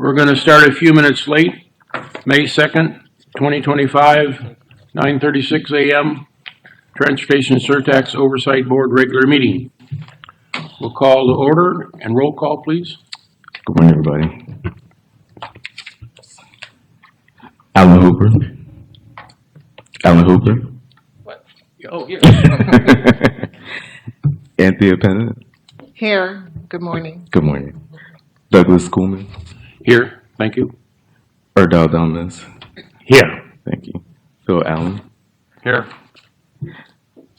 We're going to start a few minutes late, May 2nd, 2025, 9:36 a.m., Transportation Surtax Oversight Board regular meeting. We'll call to order and roll call, please. Good morning, everybody. Alan Hooper. Alan Hooper. What? Oh, here. Anthea Pennant. Here. Good morning. Good morning. Douglas Kuhlman. Here, thank you. Erdal Dalmas. Here. Thank you. Phil Allen. Here.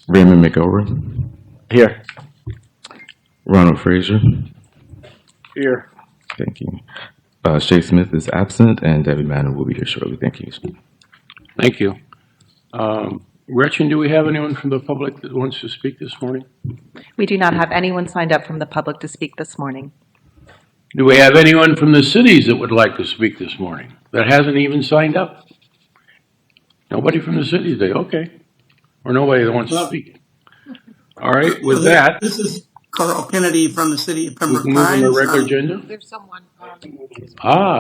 Raymond McElroy. Here. Ronald Frazier. Here. Thank you. Shay Smith is absent, and Debbie Madden will be here shortly. Thank you. Thank you. Gretchen, do we have anyone from the public that wants to speak this morning? We do not have anyone signed up from the public to speak this morning. Do we have anyone from the cities that would like to speak this morning that hasn't even signed up? Nobody from the cities, okay. Or nobody that wants to speak. All right, with that, This is Carl Kennedy from the city of we Pembroke can move on Pines. the regular agenda. There's someone.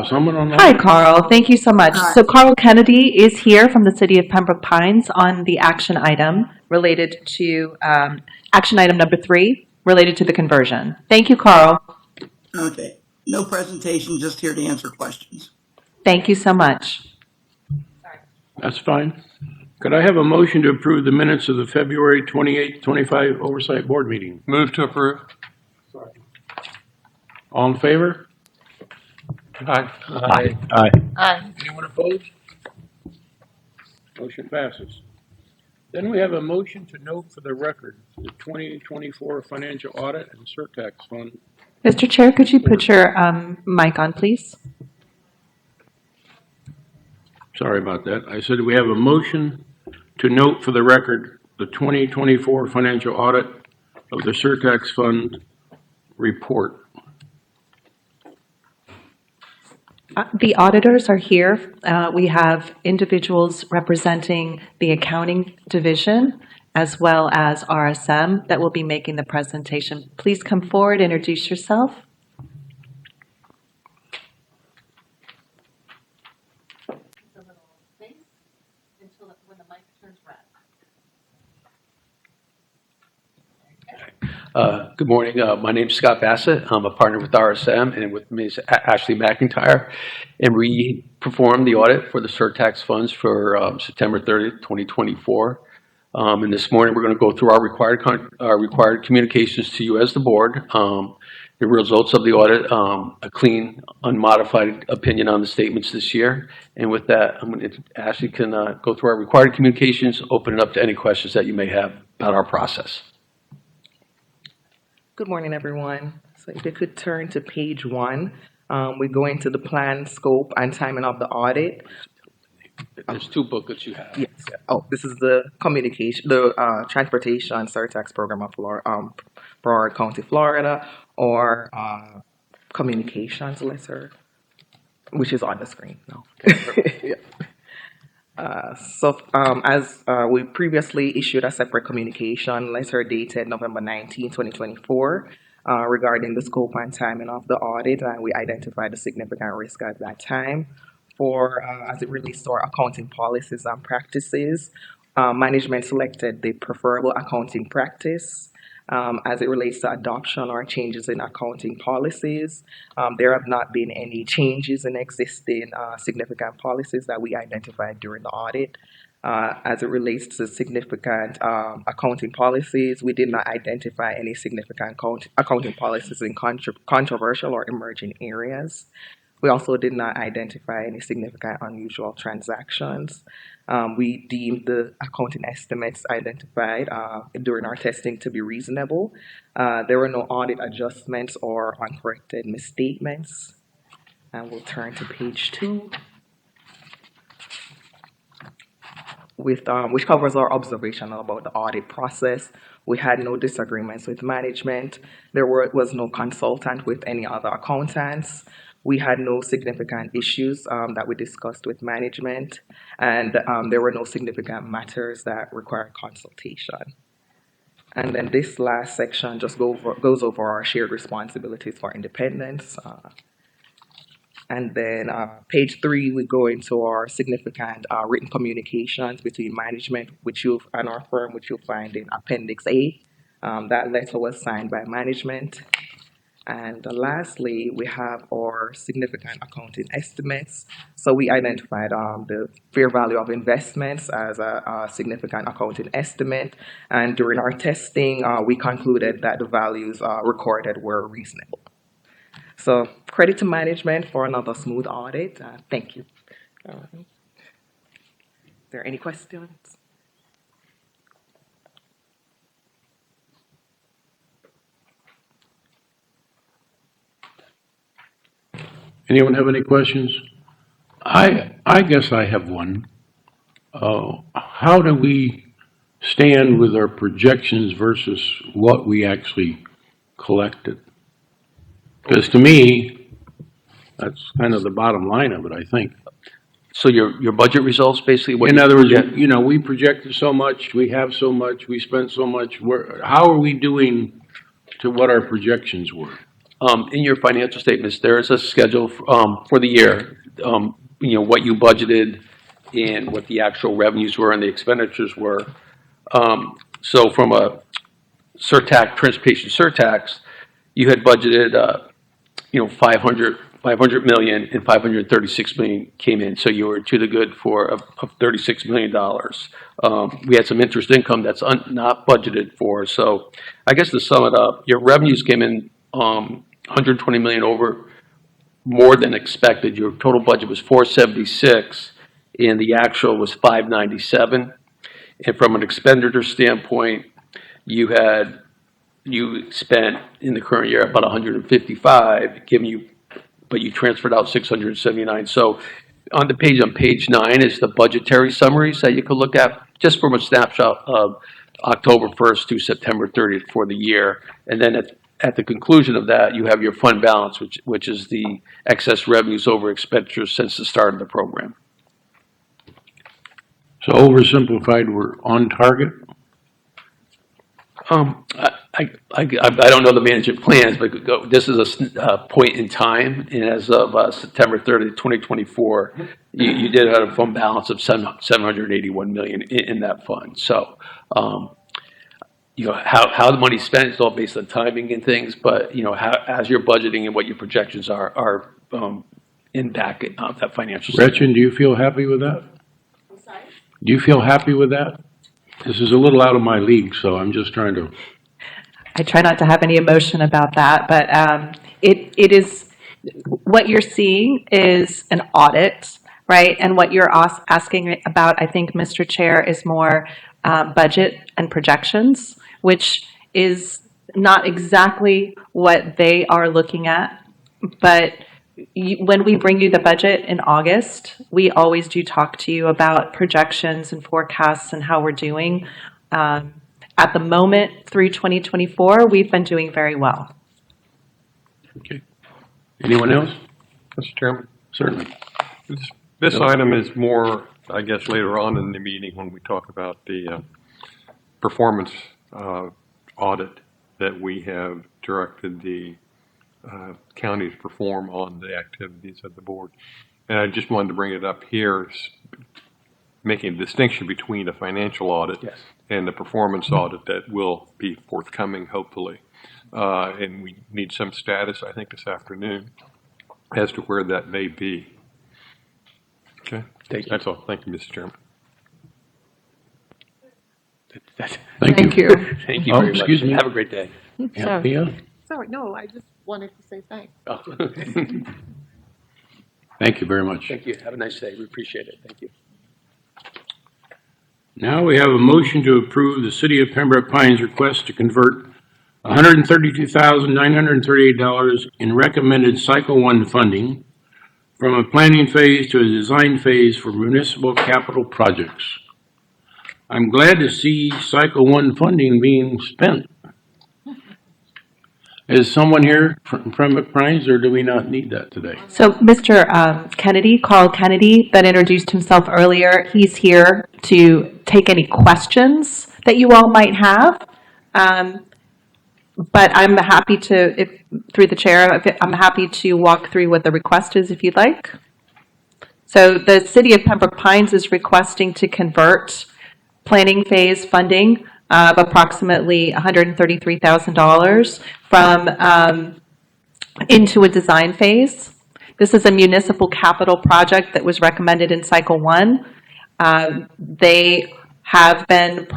Someone on Hi, that. Carl. Thank you so much. Hi. So Carl Kennedy is here from the City of Pembroke Pines on the action item related to action item number 3 related to the conversion. Thank you, Carl. Okay. No presentation, just here to answer questions. Thank you so much. That's fine. Could I have a motion to approve the minutes of the February 28th, 25 Oversight Board meeting? Move to approve. All in favor? Aye. Aye. Anyone opposed? Motion passes. Then we have a motion to note for the record the 2024 financial audit and surtax fund. Mr. Chair, could you put your mic on, please? Sorry about that. I said we have a motion to note for the record the 2024 financial audit of the surtax fund report. The auditors are here. We have individuals representing the accounting division as well as RSM that will be making the presentation. Please come forward, introduce yourself. Good morning. My name is Scott Bassett. I'm a partner with RSM and with Ms. Ashley McIntyre. And we performed the audit for the surtax funds for September 30th, 2024. And this morning we're going to go through our required communications to you as the board. The results of the audit, a clean, unmodified opinion on the statements this year. And with that, Ashley can go through our required communications, open it up to any questions that you may have about our process. Good morning, everyone. So if you could turn to page 1, we go into the plan, scope, and timing of the audit. There's 2 booklets you have. Yes. Oh, this is the transportation surtax program of Broward County, Florida, or communications letter, which is on the screen now. Yeah. As we previously issued a separate communication letter dated November 19, 2024, regarding the scope and timing of the audit, and we identified the significant risk at that time as it relates to our accounting policies and practices. Management selected the preferable accounting practice. As it relates to adoption or changes in accounting policies, there have not been any changes in existing significant policies that we identified during the audit. As it relates to significant accounting policies, we did not identify any significant accounting policies in controversial or emerging areas. We also did not identify any significant unusual transactions. We deemed the accounting estimates identified during our testing to be reasonable. There were no audit adjustments or uncorrected misstatements. And we'll turn to page 2, which covers our observation about the audit process. We had no disagreements with management. There was no consultant with any other accountants. We had no significant issues that we discussed with management, and there were no significant matters that required consultation. And then this last section just goes over our shared responsibilities for independence. And then page 3, we go into our significant written communications between management, and our firm, which you'll find in Appendix A. That letter was signed by management. And lastly, we have our significant accounting estimates. So we identified the fair value of investments as a significant accounting estimate. And during our testing, we concluded that the values recorded were reasonable. So credit to management for another smooth audit. Thank you. Is there any questions? Anyone have any questions? I guess I have one. How do we stand with our projections versus what we actually collected? Because to me, that's kind of the bottom line of it, I think. So your budget results, basically what? In other words, you know, we projected so much, we have so much, we spent so much. How are we doing to what our projections were? In your financial statements, there is a schedule for the year, you know, what you budgeted and what the actual revenues were and the expenditures were. So from a transportation surtax, you had budgeted, you know, 500 million and 536 million came in. So you were to the good of $36 million. We had some interest income that's not budgeted for. So I guess to sum it up, your revenues came in 120 million over more than expected. Your total budget was 476 and the actual was 597. And from an expenditure standpoint, you spent in the current year about 155, but you transferred out 679. So on page 9 is the budgetary summaries that you could look at just from a snapshot of October 1st to September 30th for the year. And then at the conclusion of that, you have your fund balance, which is the excess revenues over expenditures since the start of the program. So oversimplified, we're on target? I don't know the management plans, but this is a point in time, and as of September 30th, 2024, you did have a fund balance of 781 million in that fund. So, you know, how the money's spent is all based on timing and things, but you know, as you're budgeting and what your projections are in back that financial statement. Gretchen, do you feel happy with that? I'm sorry? Do you feel happy with that? This is a little out of my league, so I'm just trying to. I try not to have any emotion about that, but it is, what you're seeing is an audit, right? And what you're asking about, I think, Mr. Chair, is more budget and projections, which is not exactly what they are looking at. But when we bring you the budget in August, we always do talk to you about projections and forecasts and how we're doing. At the moment, through 2024, we've been doing very well. Okay. Anyone else? Mr. Chairman, Certainly. this item is more, I guess, later on in the meeting when we talk about the performance audit that we have directed the county to perform on the activities of the board. And I just wanted to bring it up here, making a distinction between a financial audit and the performance audit that will be forthcoming, hopefully. And we need some status, I think, this afternoon as to where that may be. Okay? Thank you. That's all. Thank you, Mr. Chairman. Thank you. Thank you Oh, very much. excuse me. Have a great day. Yeah, Pia? Sorry, no, I just wanted to say thanks. Oh. Thank you very much. Thank you. Have a nice day. We appreciate it. Thank you. Now we have a motion to approve the City of Pembroke Pines request to convert $132,938 in recommended Cycle 1 funding from a planning phase to a design phase for municipal capital projects. I'm glad to see Cycle 1 funding being spent. Is someone here from Pembroke Pines, or do we not need that today? So Mr. Kennedy, Carl Kennedy, that introduced himself earlier, he's here to take any questions that you all might have. but I'm happy to, if, through the chair, I'm happy to walk through what the request is if you'd like. So the City of Pembroke Pines is requesting to convert planning phase funding of approximately $133,000 from into a design phase. This is a municipal capital project that was recommended in Cycle 1. They have been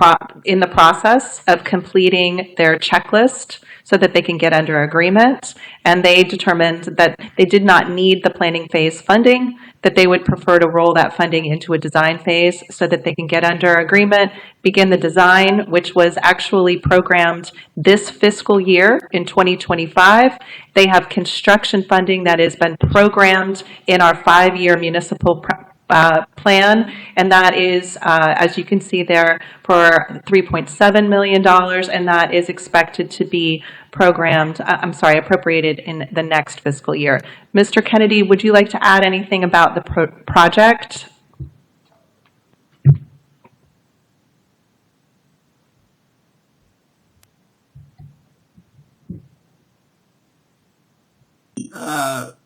in the process of completing their checklist so that they can get under agreement, and they determined that they did not need the planning phase funding, that they would prefer to roll that funding into a design phase so that they can get under agreement, begin the design, which was actually programmed this fiscal year in 2025. They have construction funding that has been programmed in our 5-year municipal plan, and that is, as you can see there, for $3.7 million, and that is expected to be appropriated in the next fiscal year. Mr. Kennedy, would you like to add anything about the project?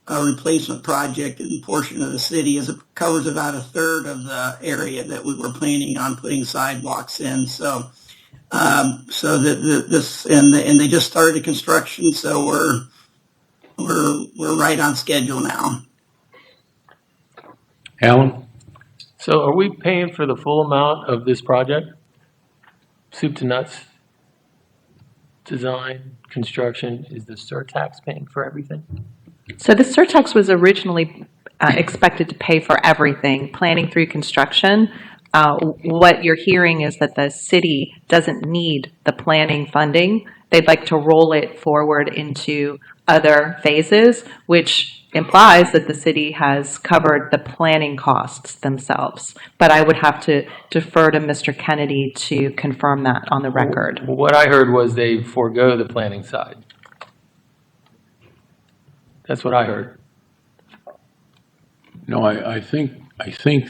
A replacement project in a portion of the city as it covers about a third of the area that we were planning on putting sidewalks in. So, and they just started construction, so we're right on schedule now. Alan? So are we paying for the full amount of this project? Soup to nuts? Design, construction, is the surtax paying for everything? So the surtax was originally expected to pay for everything, planning through construction. What you're hearing is that the city doesn't need the planning funding. They'd like to roll it forward into other phases, which implies that the city has covered the planning costs themselves. But I would have to defer to Mr. Kennedy to confirm that on the record. What I heard was they forego the planning side. That's what I heard. No, I think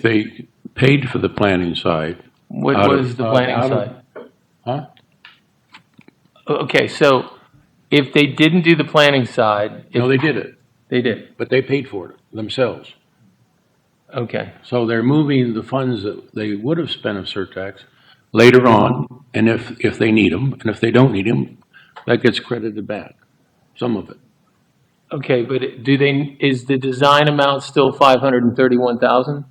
they paid for the planning side. What Out of- was the planning out of- side? Huh? Okay, so if they didn't do the planning side, No, they did it, they did. but they paid for it themselves. Okay, So they're moving the funds that they would have spent of surtax later on, and if they need them, and if they don't need them, that gets credited back, some of it. okay, but is the design amount still 531,000?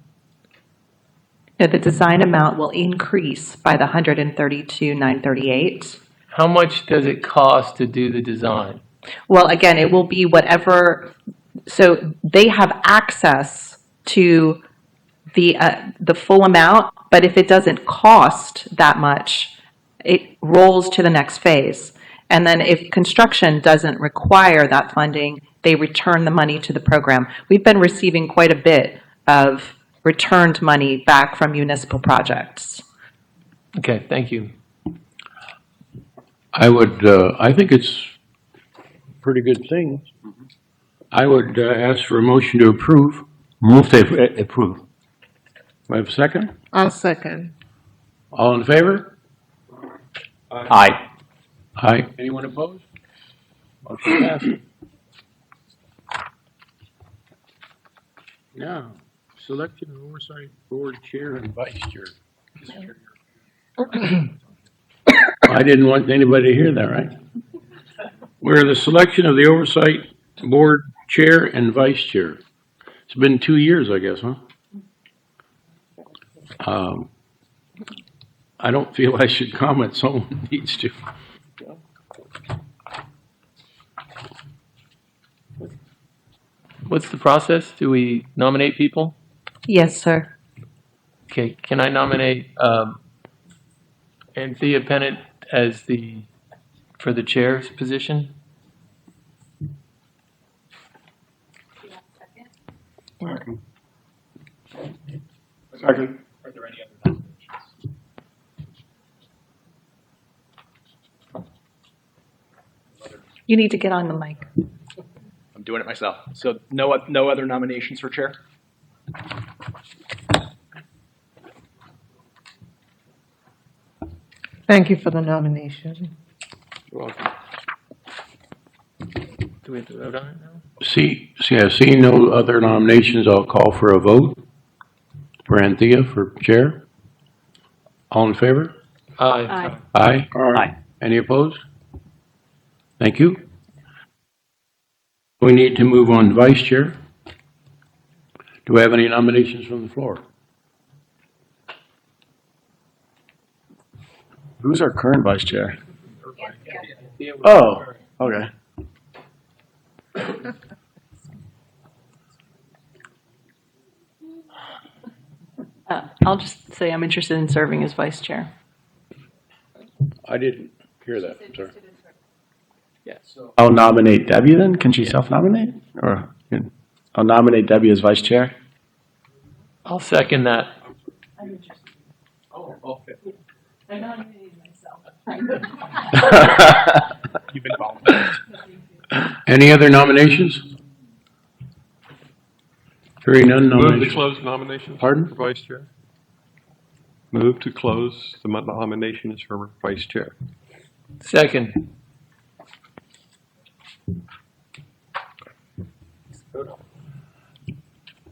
Now, the design amount will increase by the $132,938. How much does it cost to do the design? Well, again, it will be whatever, so they have access to the full amount, but if it doesn't cost that much, it rolls to the next phase. And then if construction doesn't require that funding, they return the money to the program. We've been receiving quite a bit of returned money back from municipal projects. Okay, thank you. I think it's a pretty good thing. I would ask for a motion to approve. Move to approve. Do I have a second? I'll second. All in favor? Aye. Aye. Anyone opposed? Motion passes. Now, selection of oversight board chair and vice chair. I didn't want anybody to hear that, right? Where the selection of the oversight board chair and vice chair. It's been 2 years, I guess, huh? I don't feel I should comment. Someone needs to. What's the process? Do we nominate people? Yes, sir. Okay, can I nominate Anthea Pennant as for the chair's position? Second. Are there any other nominations? You need to get on the mic. I'm doing it myself. So no other nominations for chair? Thank you for the nomination. You're welcome. Do we have to vote on it now? Seeing no other nominations, I'll call for a vote. For Anthea for chair. All in favor? Aye. Aye. Aye. Any opposed? Thank you. We need to move on to vice chair. Do we have any nominations from the floor? Who's our current vice chair? Oh, okay. I'll just say I'm interested in serving as vice chair. I didn't hear that, sir. I'll nominate Debbie then. Can she self-nominate? Or I'll nominate Debbie as vice chair. I'll second that. You've been volunteering. Any other nominations? Hearing none, Move to nominations. close nominations. Pardon? For vice chair. Move to close the nominations for vice chair. Second.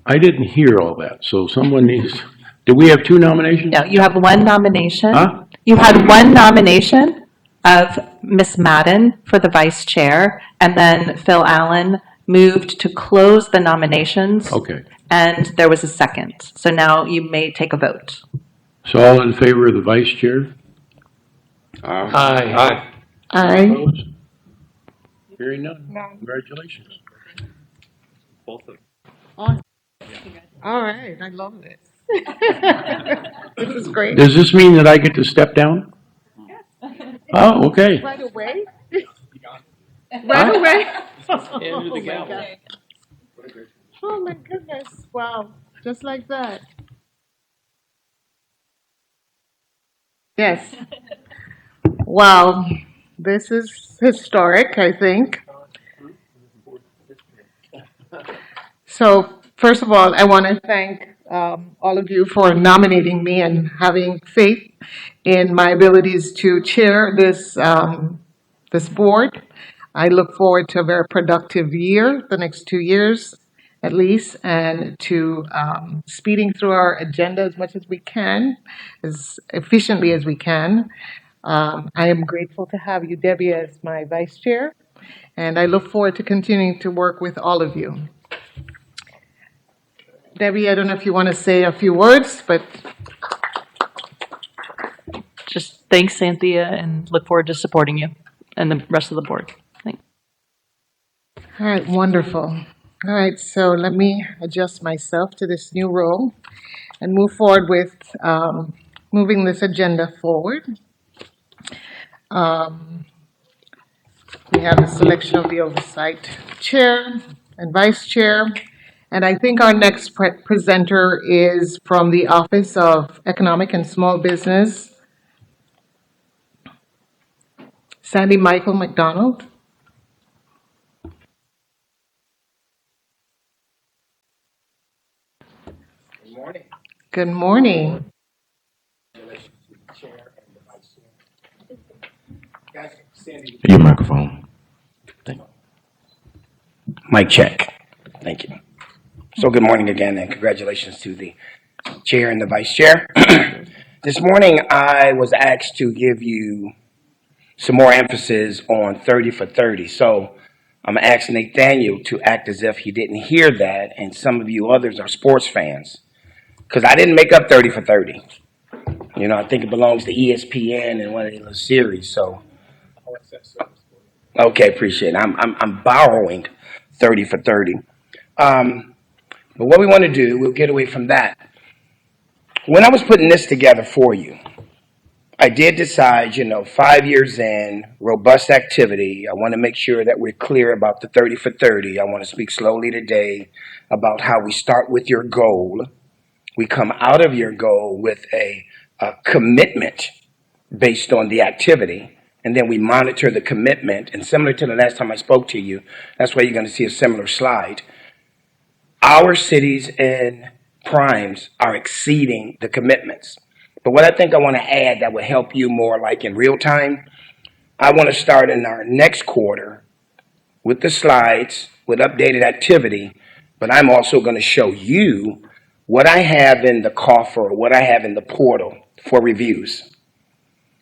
I didn't hear all that, so someone needs, do we have two nominations? No, you have one nomination. Huh? You had one nomination of Miss Madden for the vice chair, and then Phil Allen moved to close the nominations. Okay. And there was a second. So now you may take a vote. So all in favor of the vice chair? Aye. Aye. Opposed? Hearing none. Congratulations. All right, I love this. This is great. Does this mean that I get to step down? Oh, okay. Right away? Right away? Hand her the gavel. God. Oh my goodness, wow, just like that. Yes. Well, this is historic, I think. So, first of all, I want to thank all of you for nominating me and having faith in my abilities to chair this this board. I look forward to a very productive year, the next 2 years at least, and to speeding through our agenda as much as we can, as efficiently as we can. I am grateful to have you, Debbie, as my vice chair, and I look forward to continuing to work with all of you. Debbie, I don't know if you want to say a few words, but Just thanks, Anthea, and look forward to supporting you and the rest of the board. Thanks. all right, wonderful. All right, so let me adjust myself to this new role and move forward with moving this agenda forward. We have the selection of the oversight chair and vice chair. And I think our next presenter is from the Office of Economic and Small Business, Sandy Michael McDonald. Good morning. Your microphone. Mic check. Thank you. So good morning again, and congratulations to the chair and the vice chair. This morning, I was asked to give you some more emphasis on 30 for 30. So I'm asking Nathaniel to act as if he didn't hear that, and some of you others are sports fans. Because I didn't make up 30 for 30. You know, I think it belongs to ESPN and one of their little series, so. Okay, appreciate it. I'm borrowing 30 for 30. But what we want to do, we'll get away from that. When I was putting this together for you, I did decide, 5 years in, robust activity. I want to make sure that we're clear about the 30 for 30. I want to speak slowly today about how we start with your goal. We come out of your goal with a commitment based on the activity, and then we monitor the commitment. And similar to the last time I spoke to you, that's why you're going to see a similar slide. Our cities and primes are exceeding the commitments. But what I think I want to add that will help you more like in real time, I want to start in our next quarter with the slides, with updated activity, but I'm also going to show you what I have in the coffer, or what I have in the portal for reviews.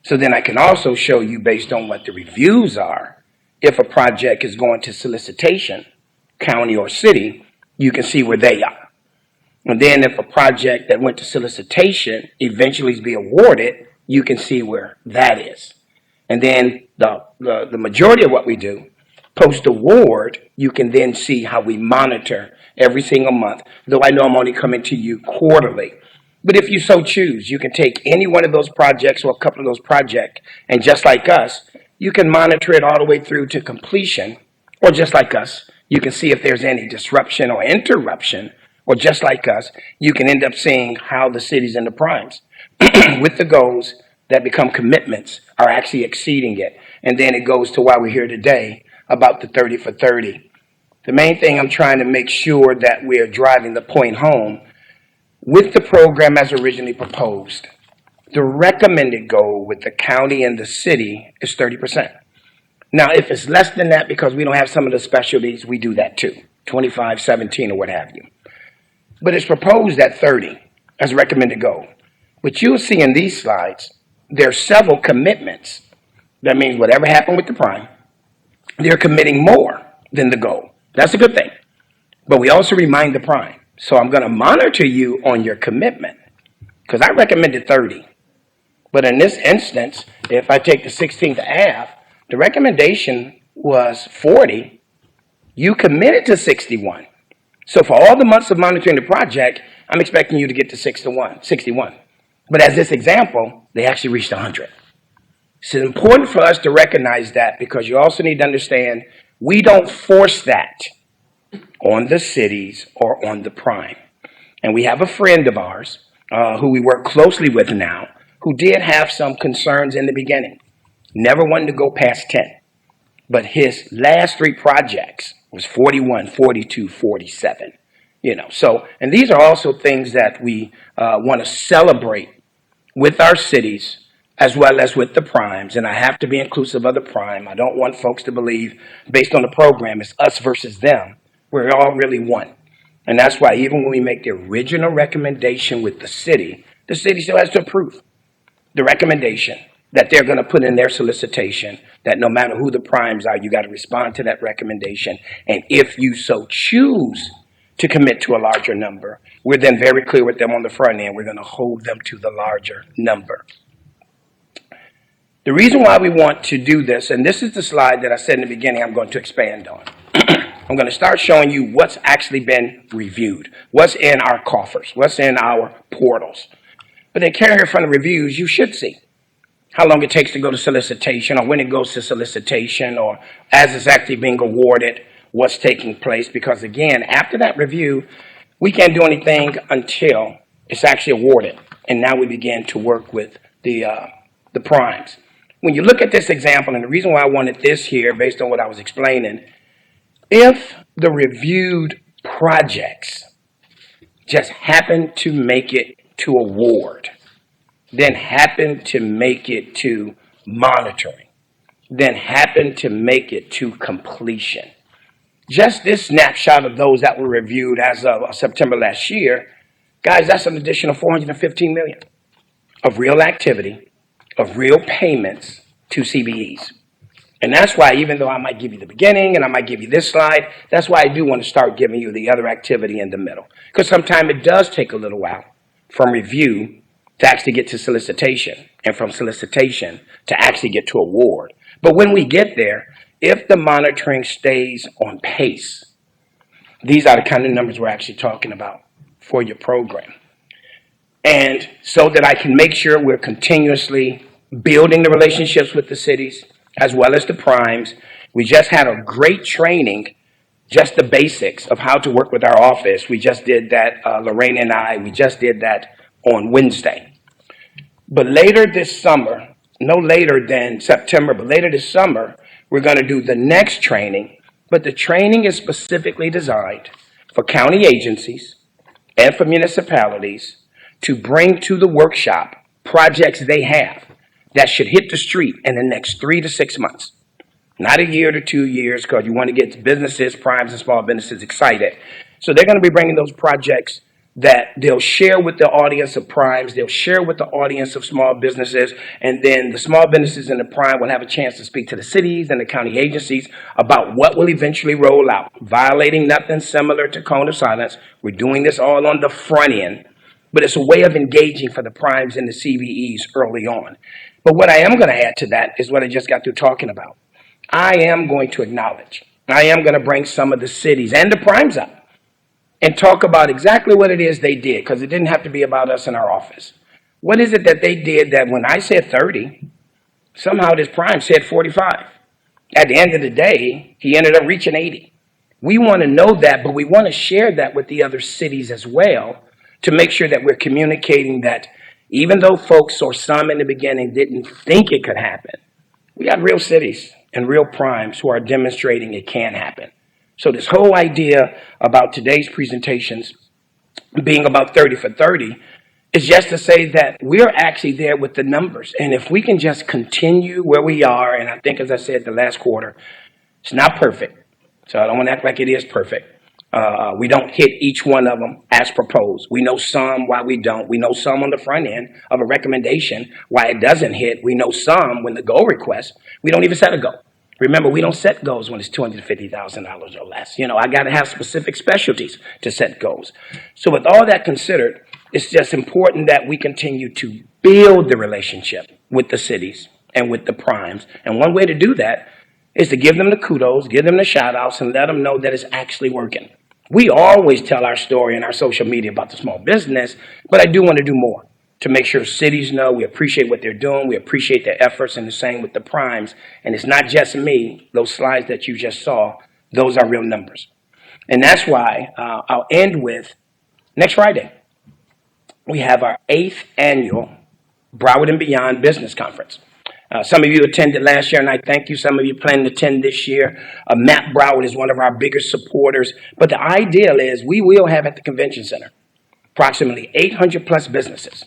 So then I can also show you, based on what the reviews are, if a project is going to solicitation, county or city, you can see where they are. And then if a project that went to solicitation eventually be awarded, you can see where that is. And then the majority of what we do, post-award, you can then see how we monitor every single month, though I know I'm only coming to you quarterly. But if you so choose, you can take any one of those projects or a couple of those projects, and just like us, you can monitor it all the way through to completion, or just like us, you can see if there's any disruption or interruption, or just like us, you can end up seeing how the cities and the primes, with the goals that become commitments, are actually exceeding it. And then it goes to why we're here today about the 30 for 30. The main thing I'm trying to make sure that we're driving the point home with the program as originally proposed. The recommended goal with the county and the city is 30%. Now, if it's less than that because we don't have some of the specialties, we do that too, 25, 17, or what have you. But it's proposed at 30 as a recommended goal. But you'll see in these slides, there are several commitments. That means whatever happened with the prime, they're committing more than the goal. That's a good thing. But we also remind the prime. So I'm going to monitor you on your commitment, because I recommended 30. But in this instance, if I take the 16th Ave, the recommendation was 40. You committed to 61. So for all the months of monitoring the project, I'm expecting you to get to 61. But as this example, they actually reached 100. It's important for us to recognize that, because you also need to understand we don't force that on the cities or on the prime. And we have a friend of ours who we work closely with now, who did have some concerns in the beginning. Never wanted to go past 10. But his last 3 projects was 41, 42, 47. So, and these are also things that we want to celebrate with our cities as well as with the primes. And I have to be inclusive of the prime. I don't want folks to believe, based on the program, it's us versus them. We're all really one. And that's why even when we make the original recommendation with the city still has to approve the recommendation that they're going to put in their solicitation, that no matter who the primes are, you got to respond to that recommendation. And if you so choose to commit to a larger number, we're then very clear with them on the front end. We're going to hold them to the larger number. The reason why we want to do this, and this is the slide that I said in the beginning I'm going to expand on. I'm going to start showing you what's actually been reviewed, what's in our coffers, what's in our portals. But then carrying here from the reviews, you should see how long it takes to go to solicitation, or when it goes to solicitation, or as it's actually being awarded, what's taking place. Because again, after that review, we can't do anything until it's actually awarded. And now we begin to work with the primes. When you look at this example, and the reason why I wanted this here, based on what I was explaining, if the reviewed projects just happen to make it to award, then happen to make it to monitoring, then happen to make it to completion. Just this snapshot of those that were reviewed as of September last year, guys, that's an additional $415 million of real activity, of real payments to CBEs. And that's why, even though I might give you the beginning and I might give you this slide, that's why I do want to start giving you the other activity in the middle. Because sometimes it does take a little while from review to actually get to solicitation, and from solicitation to actually get to award. But when we get there, if the monitoring stays on pace, these are the kind of numbers we're actually talking about for your program. And so that I can make sure we're continuously building the relationships with the cities as well as the primes. We just had a great training, just the basics of how to work with our office. We just did that, Lorraine and I, we just did that on Wednesday. But later this summer, no later than September, but later this summer, we're going to do the next training. But the training is specifically designed for county agencies and for municipalities to bring to the workshop projects they have that should hit the street in the next 3 to 6 months. not a year to 2 years, because you want to get businesses, primes, and small businesses excited. So they're going to be bringing those projects that they'll share with the audience of primes, they'll share with the audience of small businesses, and then the small businesses and the prime will have a chance to speak to the cities and the county agencies about what will eventually roll out, violating nothing similar to cone of silence. We're doing this all on the front end, but it's a way of engaging for the primes and the CVEs early on. But what I am going to add to that is what I just got through talking about. I am going to acknowledge, I am going to bring some of the cities and the primes up and talk about exactly what it is they did, because it didn't have to be about us in our office. What is it that they did that when I said 30, somehow this prime said 45? At the end of the day, he ended up reaching 80. We want to know that, but we want to share that with the other cities as well to make sure that we're communicating that even though folks or some in the beginning didn't think it could happen, we got real cities and real primes who are demonstrating it can happen. So this whole idea about today's presentations being about 30 for 30 is just to say that we're actually there with the numbers. And if we can just continue where we are, and I think, as I said, the last quarter, it's not perfect. So I don't want to act like it is perfect. We don't hit each one of them as proposed. We know some why we don't. We know some on the front end of a recommendation why it doesn't hit. We know some when the goal request, we don't even set a goal. Remember, we don't set goals when it's $250,000 or less. You know, I got to have specific specialties to set goals. So with all that considered, it's just important that we continue to build the relationship with the cities and with the primes. And one way to do that is to give them the kudos, give them the shout outs, and let them know that it's actually working. We always tell our story in our social media about the small business, but I do want to do more to make sure cities know we appreciate what they're doing, we appreciate their efforts, and the same with the primes. And it's not just me. Those slides that you just saw, those are real numbers. And that's why I'll end with next Friday. We have our 8th annual Broward and Beyond Business Conference. Some of you attended last year, and I thank you. Some of you plan to attend this year. Matt Broward is one of our biggest supporters. But the ideal is we will have at the convention center approximately 800 plus businesses.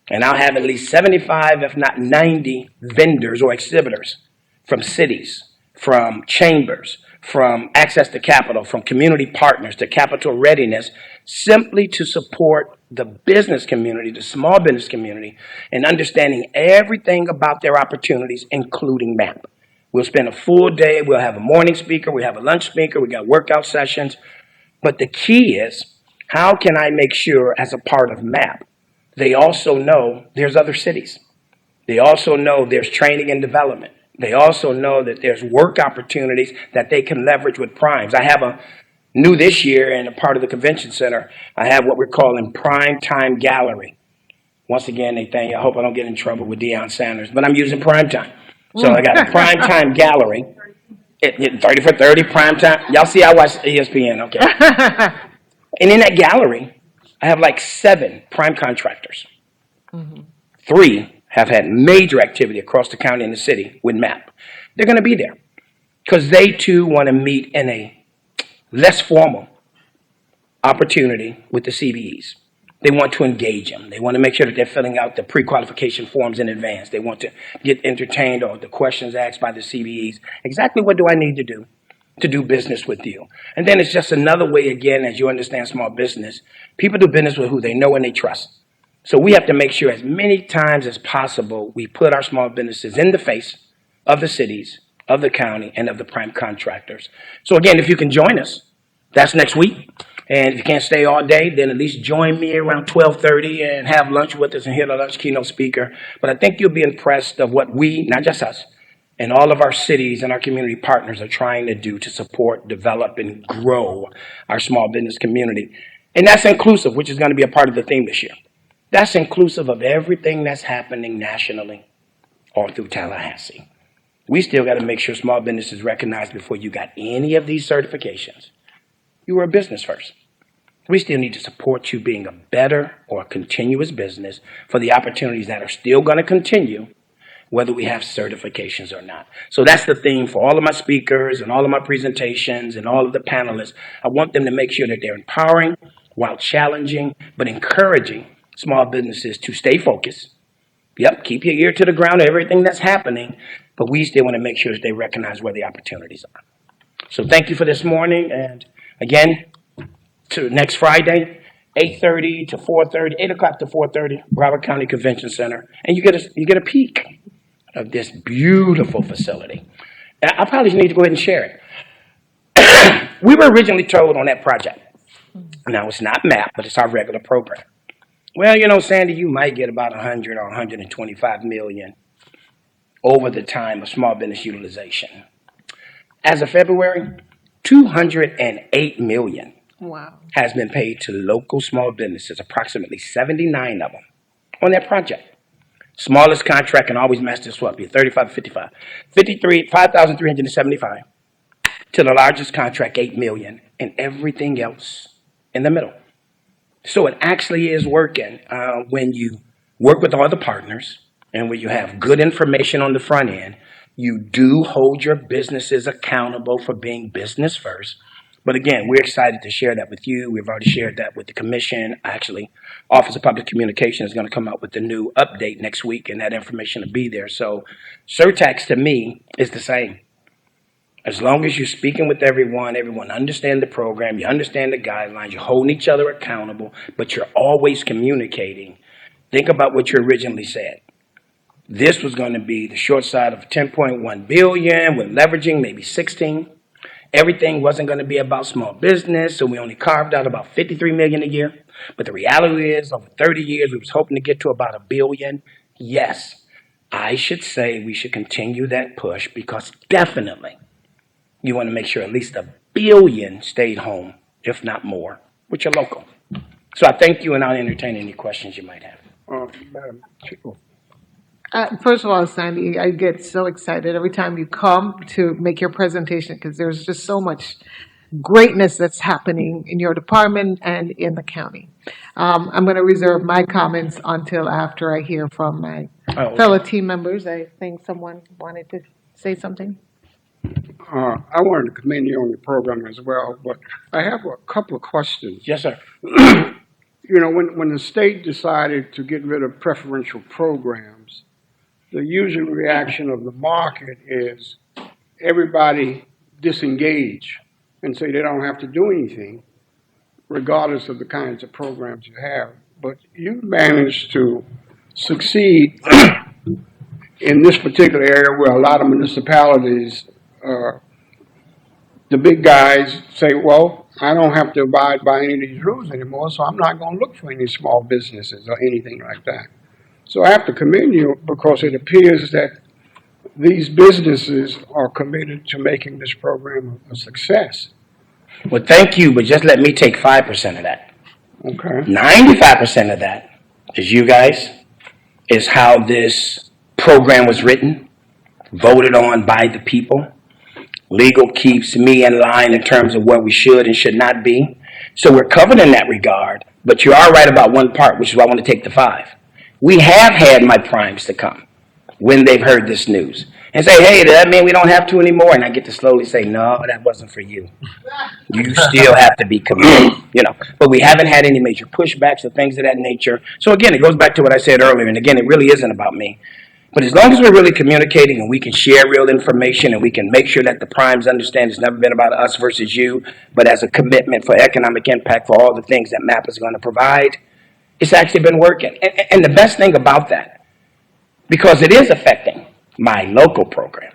And I'll have at least 75, if not 90, vendors or exhibitors from cities, from chambers, from access to capital, from community partners to capital readiness, simply to support the business community, the small business community, and understanding everything about their opportunities, including MAP. We'll spend a full day. We'll have a morning speaker. We have a lunch speaker. We got workout sessions. But the key is, how can I make sure as a part of MAP, they also know there's other cities. They also know there's training and development. They also know that there's work opportunities that they can leverage with primes. I have a new this year, and a part of the convention center, I have what we're calling Prime Time Gallery. Once again, Nathaniel, I hope I don't get in trouble with Deion Sanders, but I'm using Prime Time. So I got a Prime Time Gallery, 30 for 30, Prime Time. Y'all see I watch ESPN, okay. And in that gallery, I have like 7 prime contractors. 3 have had major activity across the county and the city with MAP. They're going to be there because they too want to meet in a less formal opportunity with the CVEs. They want to engage them. They want to make sure that they're filling out the pre-qualification forms in advance. They want to get entertained or the questions asked by the CVEs. Exactly what do I need to do business with you? And then it's just another way, again, as you understand small business, people do business with who they know and they trust. So we have to make sure as many times as possible we put our small businesses in the face of the cities, of the county, and of the prime contractors. So again, if you can join us, that's next week. And if you can't stay all day, then at least join me around 12:30 and have lunch with us and hear the lunch keynote speaker. But I think you'll be impressed of what we, not just us, and all of our cities and our community partners are trying to do to support, develop, and grow our small business community. And that's inclusive, which is going to be a part of the theme this year. That's inclusive of everything that's happening nationally or through Tallahassee. We still got to make sure small business is recognized before you got any of these certifications. You were a business first. We still need to support you being a better or a continuous business for the opportunities that are still going to continue, whether we have certifications or not. So that's the theme for all of my speakers and all of my presentations and all of the panelists. I want them to make sure that they're empowering while challenging, but encouraging small businesses to stay focused, Yep, keep your ear to the ground of everything that's happening, but we still want to make sure that they recognize where the opportunities are. So thank you for this morning, and again, to next Friday, 8:30 to 4:30, 8 o'clock to 4:30, Broward County Convention Center, and you get a peek of this beautiful facility. And I probably need to go ahead and share it. We were originally told on that project, now it's not MAP, but it's our regular program. Well, you know, Sandy, you might get about 100 or 125 million over the time of small business utilization. As of February, 208 million Wow. has been paid to local small businesses, approximately 79 of them, on that project. Smallest contract can always match this up, be 35 to 55. 5,375 to the largest contract, 8 million, and everything else in the middle. So it actually is working when you work with all the partners and when you have good information on the front end. You do hold your businesses accountable for being business first. But again, we're excited to share that with you. We've already shared that with the commission. Actually, Office of Public Communication is going to come out with the new update next week, and that information will be there. So surtax to me is the same. As long as you're speaking with everyone understands the program, you understand the guidelines, you're holding each other accountable, but you're always communicating. Think about what you originally said. This was going to be the short side of 10.1 billion with leveraging maybe 16. Everything wasn't going to be about small business, so we only carved out about 53 million a year. But the reality is, over 30 years, we was hoping to get to about $1 billion. Yes, I should say we should continue that push because definitely you want to make sure at least $1 billion stayed home, if not more, with your local. So I thank you, and I'll entertain any questions you might have. Madam Chair. First of all, Sandy, I get so excited every time you come to make your presentation because there's just so much greatness that's happening in your department and in the county. I'm going to reserve my comments until after I hear from my fellow team members. I think someone wanted to say something. I wanted to commend you on your program as well, but I have a couple of questions. Yes, sir. You know, when the state decided to get rid of preferential programs, the usual reaction of the market is everybody disengage and say they don't have to do anything, regardless of the kinds of programs you have. But you managed to succeed in this particular area where a lot of municipalities, the big guys say, well, I don't have to abide by any of these rules anymore, so I'm not going to look for any small businesses or anything like that. So I have to commend you because it appears that these businesses are committed to making this program a success. Well, thank you, but just let me take 5% of that. Okay. 95% of that is you guys, is how this program was written, voted on by the people. Legal keeps me in line in terms of what we should and should not be. So we're covered in that regard, but you are right about one part, which is why I want to take the 5. We have had my primes to come when they've heard this news and say, hey, does that mean we don't have to anymore? And I get to slowly say, no, that wasn't for you. You still have to be committed, you know. But we haven't had any major pushbacks or things of that nature. So again, it goes back to what I said earlier. And again, it really isn't about me. But as long as we're really communicating and we can share real information and we can make sure that the primes understand it's never been about us versus you, but as a commitment for economic impact for all the things that MAP is going to provide, it's actually been working. And the best thing about that, because it is affecting my local program,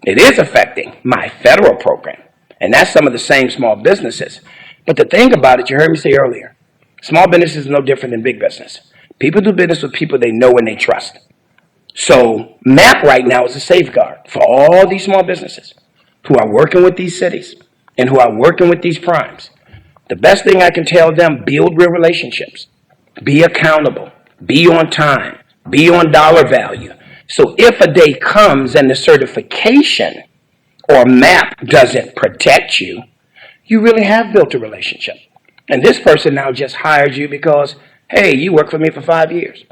it is affecting my federal program, and that's some of the same small businesses. But the thing about it, you heard me say earlier, small business is no different than big business. People do business with people they know and they trust. So MAP right now is a safeguard for all these small businesses who are working with these cities and who are working with these primes. The best thing I can tell them, build real relationships. Be accountable, be on time, be on dollar value. So if a day comes and the certification or MAP doesn't protect you, you really have built a relationship. And this person now just hired you because, hey, you worked for me for 5 years.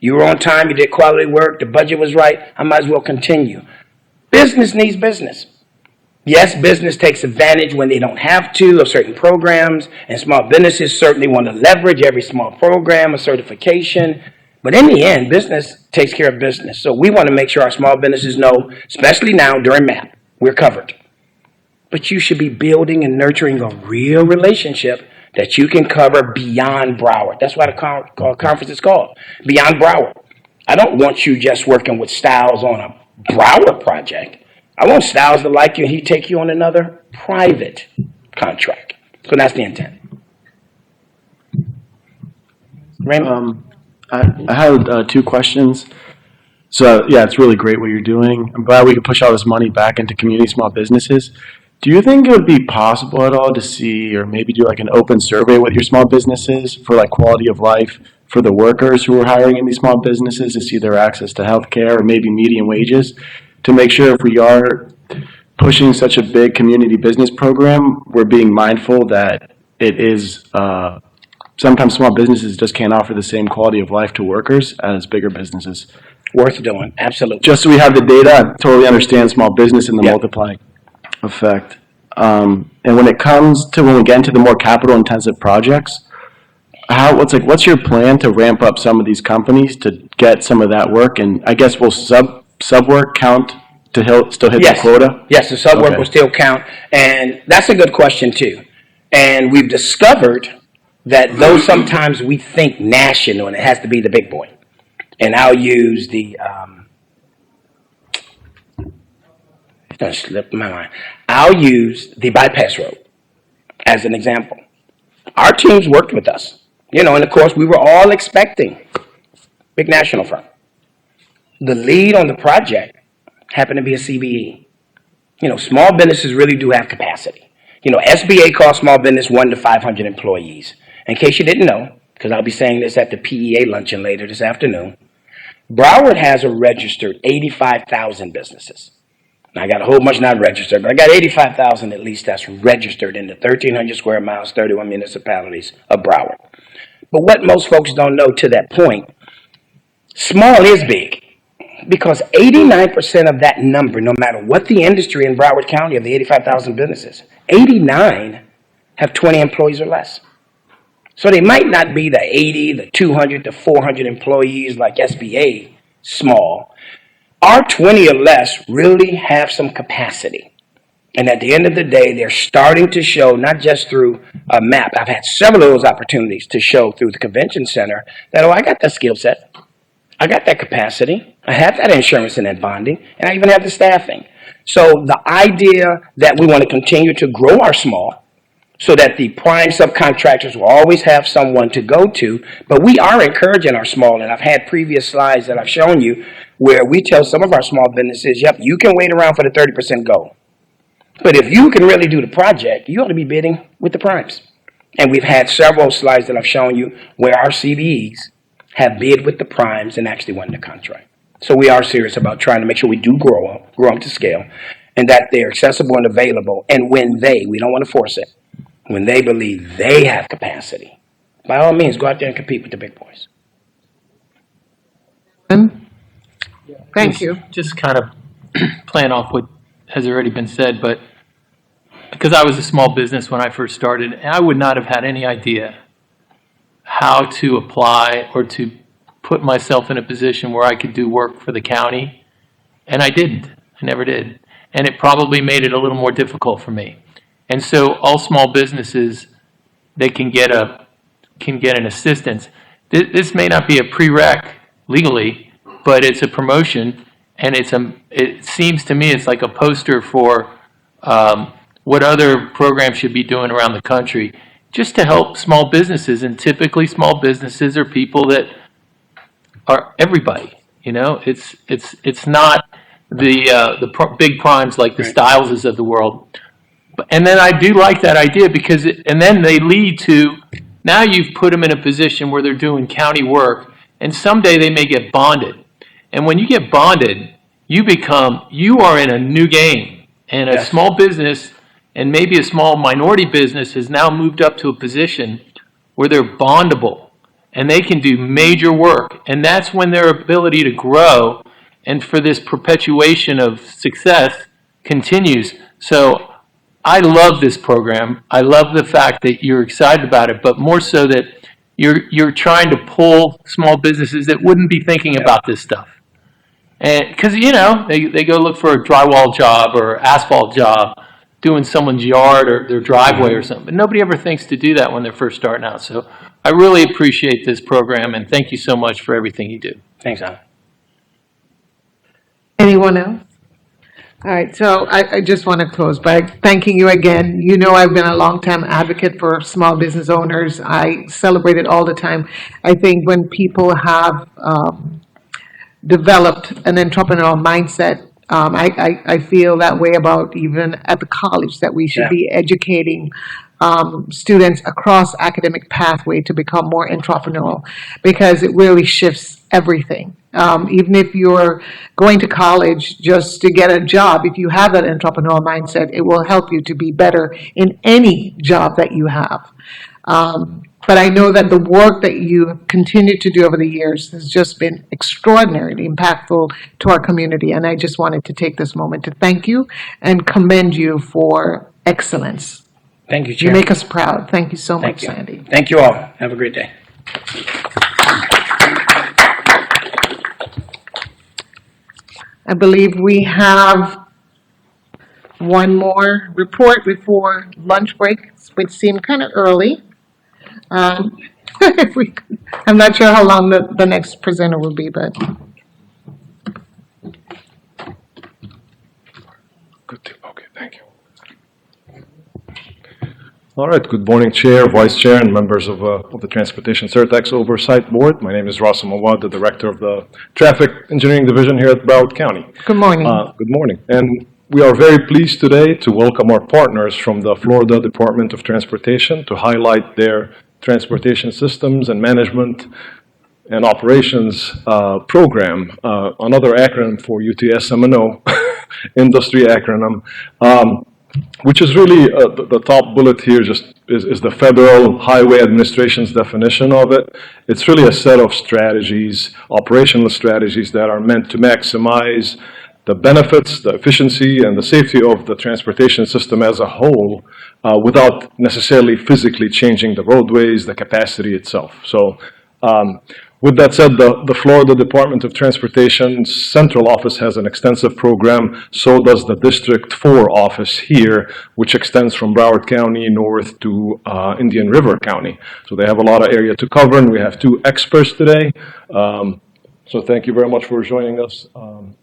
You were on time, you did quality work, the budget was right, I might as well continue. Business needs business. Yes, business takes advantage when they don't have to of certain programs, and small businesses certainly want to leverage every small program or certification. But in the end, business takes care of business. So we want to make sure our small businesses know, especially now during MAP, we're covered. But you should be building and nurturing a real relationship that you can cover beyond Broward. That's why the conference is called Beyond Broward. I don't want you just working with Styles on a Broward project. I want Styles to like you and he take you on another private contract. So that's the intent. Raymond? I had 2 questions. So, yeah, it's really great what you're doing. I'm glad we could push all this money back into community small businesses. Do you think it would be possible at all to see or maybe do like an open survey with your small businesses for like quality of life for the workers who are hiring in these small businesses to see their access to health care or maybe median wages to make sure if we are pushing such a big community business program, we're being mindful that it is sometimes small businesses just can't offer the same quality of life to workers as bigger businesses. Worth doing, absolutely. Just so we have the data, I totally understand small business and the multiplying effect. And when it comes to when we get into the more capital intensive projects, what's your plan to ramp up some of these companies to get some of that work? And I guess will sub work count to still hit the quota? Yes, the sub work will still count, and that's a good question too. And we've discovered that though sometimes we think national and it has to be the big boy, and I'll use the it's gonna slip my mind. I'll use the bypass road as an example. Our teams worked with us, and of course we were all expecting big national firm. The lead on the project happened to be a CBE. Small businesses really do have capacity. SBA calls small business 1 to 500 employees. In case you didn't know, because I'll be saying this at the PEA luncheon later this afternoon, Broward has a registered 85,000 businesses. Now, I got a whole bunch not registered, but I got 85,000 at least that's registered in the 1,300 square miles, 31 municipalities of Broward. But what most folks don't know to that point, small is big. Because 89% of that number, no matter what the industry in Broward County of the 85,000 businesses, 89 have 20 employees or less. So they might not be the 80, the 200, the 400 employees like SBA small. Our 20 or less really have some capacity. And at the end of the day, they're starting to show, not just through a map. I've had several of those opportunities to show through the convention center that, I got that skill set. I got that capacity. I have that insurance and that bonding, and I even have the staffing. So the idea that we want to continue to grow our small so that the prime subcontractors will always have someone to go to, but we are encouraging our small, and I've had previous slides that I've shown you where we tell some of our small businesses, yep, you can wait around for the 30% goal. But if you can really do the project, you ought to be bidding with the primes. And we've had several slides that I've shown you where our CBEs have bid with the primes and actually won the contract. So we are serious about trying to make sure we do grow up to scale, and that they're accessible and available. And when we don't want to force it, when they believe they have capacity, by all means, go out there and compete with the big boys. Thank you. Just kind of playing off what has already been said, but because I was a small business when I first started, I would not have had any idea how to apply or to put myself in a position where I could do work for the county, and I didn't. I never did. And it probably made it a little more difficult for me. And so all small businesses, they can get an assistance. This may not be a prereq legally, but it's a promotion, and it seems to me it's like a poster for what other programs should be doing around the country, just to help small businesses. And typically small businesses are people that are everybody. It's not the big primes like the Styleses of the world. And then I do like that idea because and then they lead to, now you've put them in a position where they're doing county work, and someday they may get bonded. And when you get bonded, you are in a new game. And a small business, and maybe a small minority business, has now moved up to a position where they're bondable and they can do major work. And that's when their ability to grow and for this perpetuation of success continues. So I love this program. I love the fact that you're excited about it, but more so that you're trying to pull small businesses that wouldn't be thinking about this stuff. And because, they go look for a drywall job or asphalt job, doing someone's yard or their driveway or something. But nobody ever thinks to do that when they're first starting out. So I really appreciate this program, and thank you so much for everything you do. Thanks, Alan. Anyone else? All right, so I just want to close by thanking you again. You know I've been a longtime advocate for small business owners. I celebrate it all the time. I think when people have developed an entrepreneurial mindset, I feel that way about even at the college, that we should be educating students across academic pathway to become more entrepreneurial, because it really shifts everything. Even if you're going to college just to get a job, if you have that entrepreneurial mindset, it will help you to be better in any job that you have. But I know that the work that you have continued to do over the years has just been extraordinarily impactful to our community. And I just wanted to take this moment to thank you and commend you for excellence. Thank you, Chair. You make us proud. Thank you so much, you. Sandy. Thank you all. Have a great day. I believe we have one more report before lunch break, which seemed kind of early. I'm not sure how long the next presenter will be, but. Good. Okay, thank you. All right, good morning, Chair, Vice Chair, and members of the Transportation Surtax Oversight Board. My name is Rasim Awad, the Director of the Traffic Engineering Division here at Broward County. Good morning. Good morning. And we are very pleased today to welcome our partners from the Florida Department of Transportation to highlight their transportation systems and management and operations program, another acronym for UTSM&O, industry acronym, which is really the top bullet here just is the Federal Highway Administration's definition of it. It's really a set of strategies, operational strategies that are meant to maximize the benefits, the efficiency, and the safety of the transportation system as a whole without necessarily physically changing the roadways, the capacity itself. So with that said, the Florida Department of Transportation's central office has an extensive program. So does the District 4 office here, which extends from Broward County north to Indian River County. So they have a lot of area to cover, and we have two experts today. So thank you very much for joining us.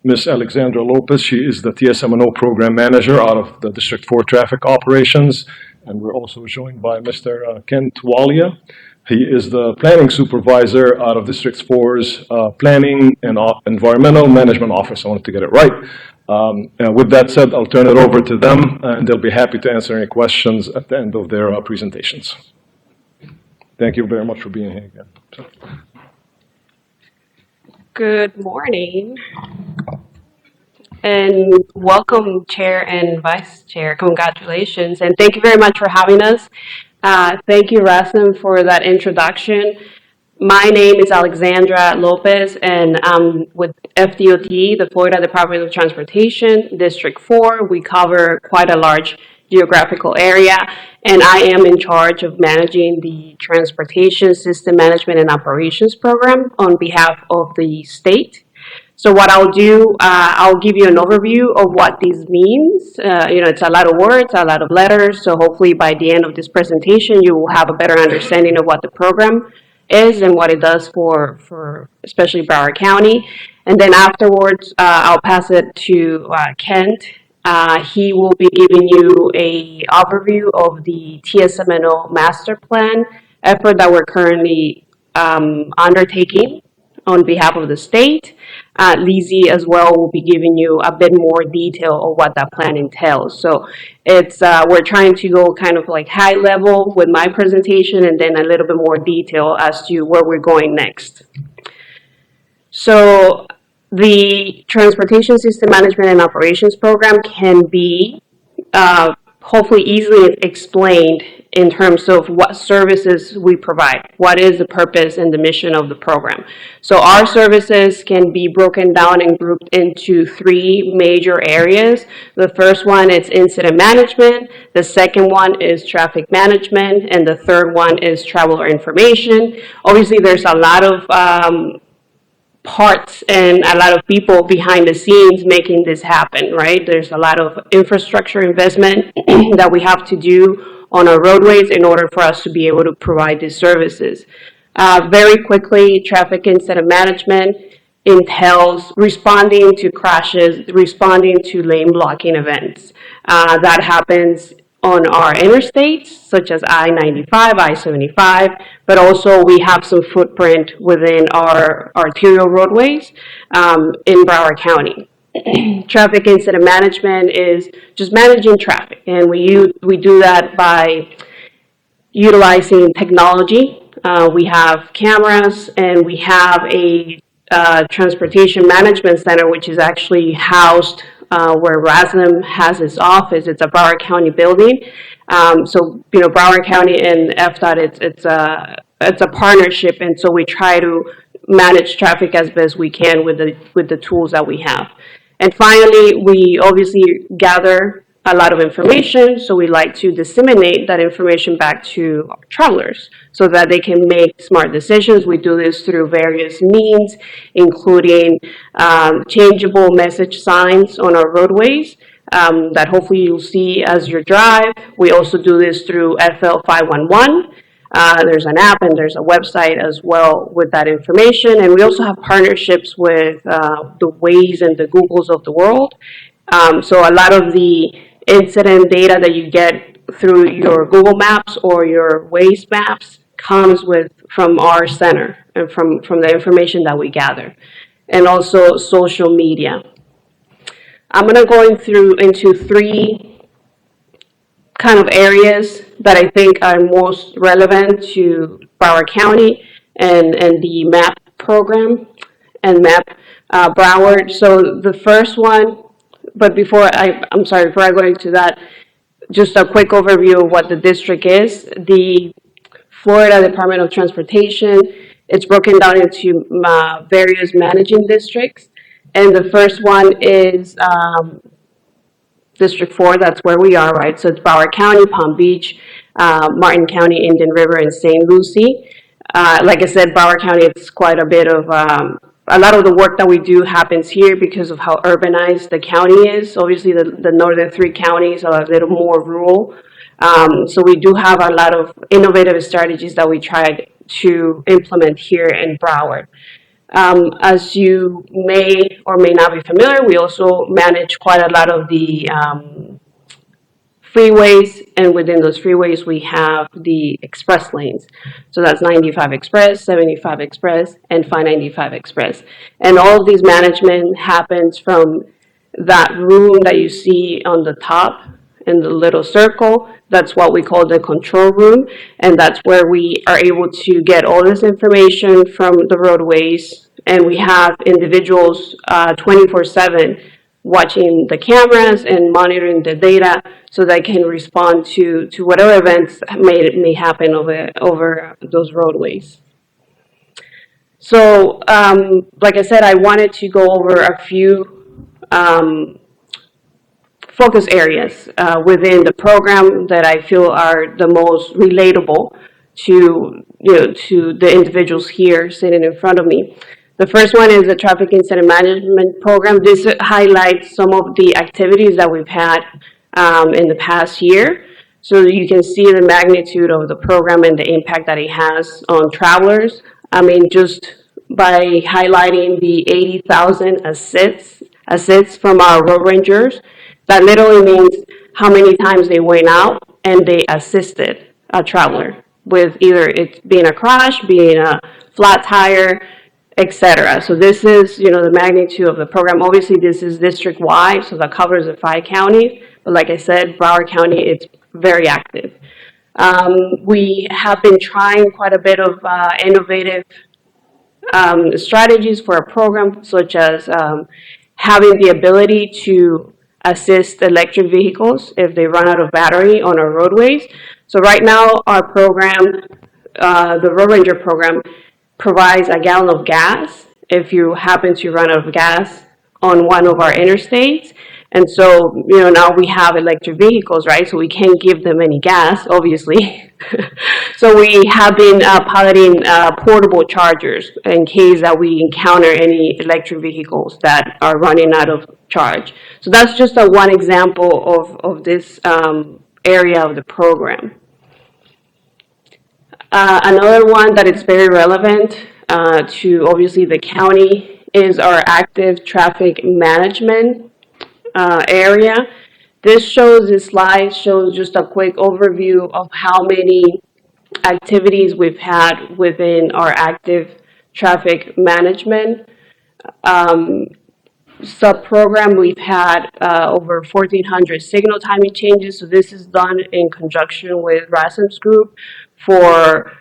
Ms. Alexandra Lopez, she is the TSM&O Program Manager out of the District 4 Traffic Operations. And we're also joined by Mr. Ken Tualia. He is the Planning Supervisor out of District 4's Planning and Environmental Management Office. I wanted to get it right. And with that said, I'll turn it over to them, and they'll be happy to answer any questions at the end of their presentations. Thank you very much for being here again. Good morning, and welcome, Chair and Vice Chair. Congratulations, and thank you very much for having us. Thank you, Rasim, for that introduction. My name is Alexandra Lopez, and I'm with FDOT, the Florida Department of Transportation, District 4. We cover quite a large geographical area, and I am in charge of managing the Transportation System Management and Operations Program on behalf of the state. So what I'll do, I'll give you an overview of what this means. It's a lot of words, a lot of letters, so hopefully by the end of this presentation, you will have a better understanding of what the program is and what it does for especially Broward County. And then afterwards, I'll pass it to Kent. He will be giving you an overview of the TSM&O Master Plan effort that we're currently undertaking on behalf of the state. Lizzie as well will be giving you a bit more detail of what that plan entails. So it's we're trying to go kind of like high level with my presentation and then a little bit more detail as to where we're going next. So the Transportation System Management and Operations Program can be hopefully easily explained in terms of what services we provide, what is the purpose and the mission of the program. So our services can be broken down and grouped into three major areas. The first one is incident management, the second one is traffic management, and the third one is traveler information. Obviously, there's a lot of parts and a lot of people behind the scenes making this happen, right? There's a lot of infrastructure investment that we have to do on our roadways in order for us to be able to provide these services. Very quickly, traffic incident management entails responding to crashes, responding to lane blocking events. That happens on our interstates, such as I-95, I-75, but also we have some footprint within our arterial roadways in Broward County. Traffic incident management is just managing traffic, and we do that by utilizing technology. We have cameras, and we have a transportation management center, which is actually housed where RASM has its office. It's a Broward County building. So, you know, Broward County and FDOT, it's a partnership, and so we try to manage traffic as best we can with the tools that we have. And finally, we obviously gather a lot of information, so we like to disseminate that information back to our travelers so that they can make smart decisions. We do this through various means, including changeable message signs on our roadways that hopefully you'll see as you drive. We also do this through FL 511. There's an app and there's a website as well with that information. And we also have partnerships with the Waze and the Googles of the world. So a lot of the incident data that you get through your Google Maps or your Waze maps comes from our center and from the information that we gather. And also social media. I'm going to go into three kind of areas that I think are most relevant to Broward County and the MAP program and MAP Broward. So the first one, but before I go into that, just a quick overview of what the district is. The Florida Department of Transportation, it's broken down into various managing districts. And the first one is District 4, that's where we are, right? So it's Broward County, Palm Beach, Martin County, Indian River, and St. Lucie. Like I said, Broward County, it's quite a bit of, a lot of the work that we do happens here because of how urbanized the county is. Obviously, the northern three counties are a little more rural. So we do have a lot of innovative strategies that we tried to implement here in Broward. As you may or may not be familiar, we also manage quite a lot of the freeways, and within those freeways we have the express lanes. So that's 95 Express, 75 Express, and 595 Express. And all of these management happens from that room that you see on the top in the little circle. That's what we call the control room, and that's where we are able to get all this information from the roadways, and we have individuals 24/7 watching the cameras and monitoring the data so they can respond to whatever events may happen over those roadways. So, like I said, I wanted to go over a few focus areas within the program that I feel are the most relatable to the individuals here sitting in front of me. The first one is the Traffic Incident Management Program. This highlights some of the activities that we've had in the past year, so that you can see the magnitude of the program and the impact that it has on travelers. I mean, just by highlighting the 80,000 assists from our road rangers, that literally means how many times they went out and they assisted a traveler with either it being a crash, being a flat tire, etc. So this is, the magnitude of the program. Obviously, this is district-wide, so that covers the 5 counties. But like I said, Broward County, it's very active. We have been trying quite a bit of innovative strategies for our program, such as having the ability to assist electric vehicles if they run out of battery on our roadways. So right now, our program, the Road Ranger program, provides a gallon of gas if you happen to run out of gas on one of our interstates. And so, now we have electric vehicles, right? So we can't give them any gas, obviously. So we have been piloting portable chargers in case that we encounter any electric vehicles that are running out of charge. So that's just one example of this area of the program. Another one that is very relevant to obviously the county is our active traffic management area. This slide shows just a quick overview of how many activities we've had within our active traffic management sub-program. We've had over 1,400 signal timing changes. So this is done in conjunction with RASM's group for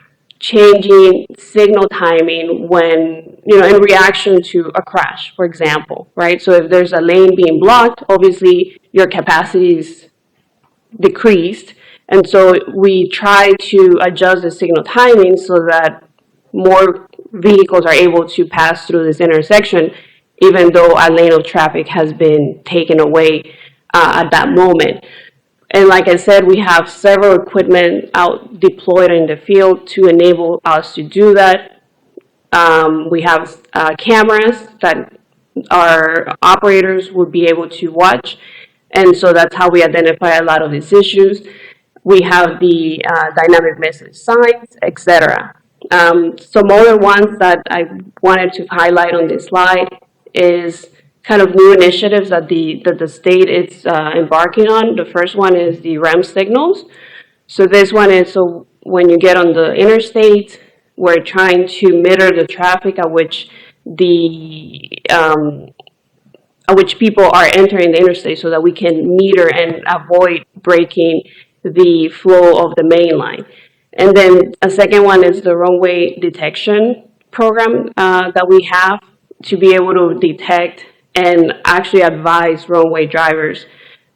changing signal timing when, in reaction to a crash, for example, right? So if there's a lane being blocked, obviously your capacity is decreased. And so we try to adjust the signal timing so that more vehicles are able to pass through this intersection, even though a lane of traffic has been taken away at that moment. And like I said, we have several equipment out deployed in the field to enable us to do that. We have cameras that our operators would be able to watch. And so that's how we identify a lot of these issues. We have the dynamic message signs, etc. Some other ones that I wanted to highlight on this slide is kind of new initiatives that the state is embarking on. The first one is the REM signals. So this one is, so when you get on the interstate, we're trying to meter the traffic at which people are entering the interstate so that we can meter and avoid breaking the flow of the main line. And then a second one is the runway detection program that we have to be able to detect and actually advise runway drivers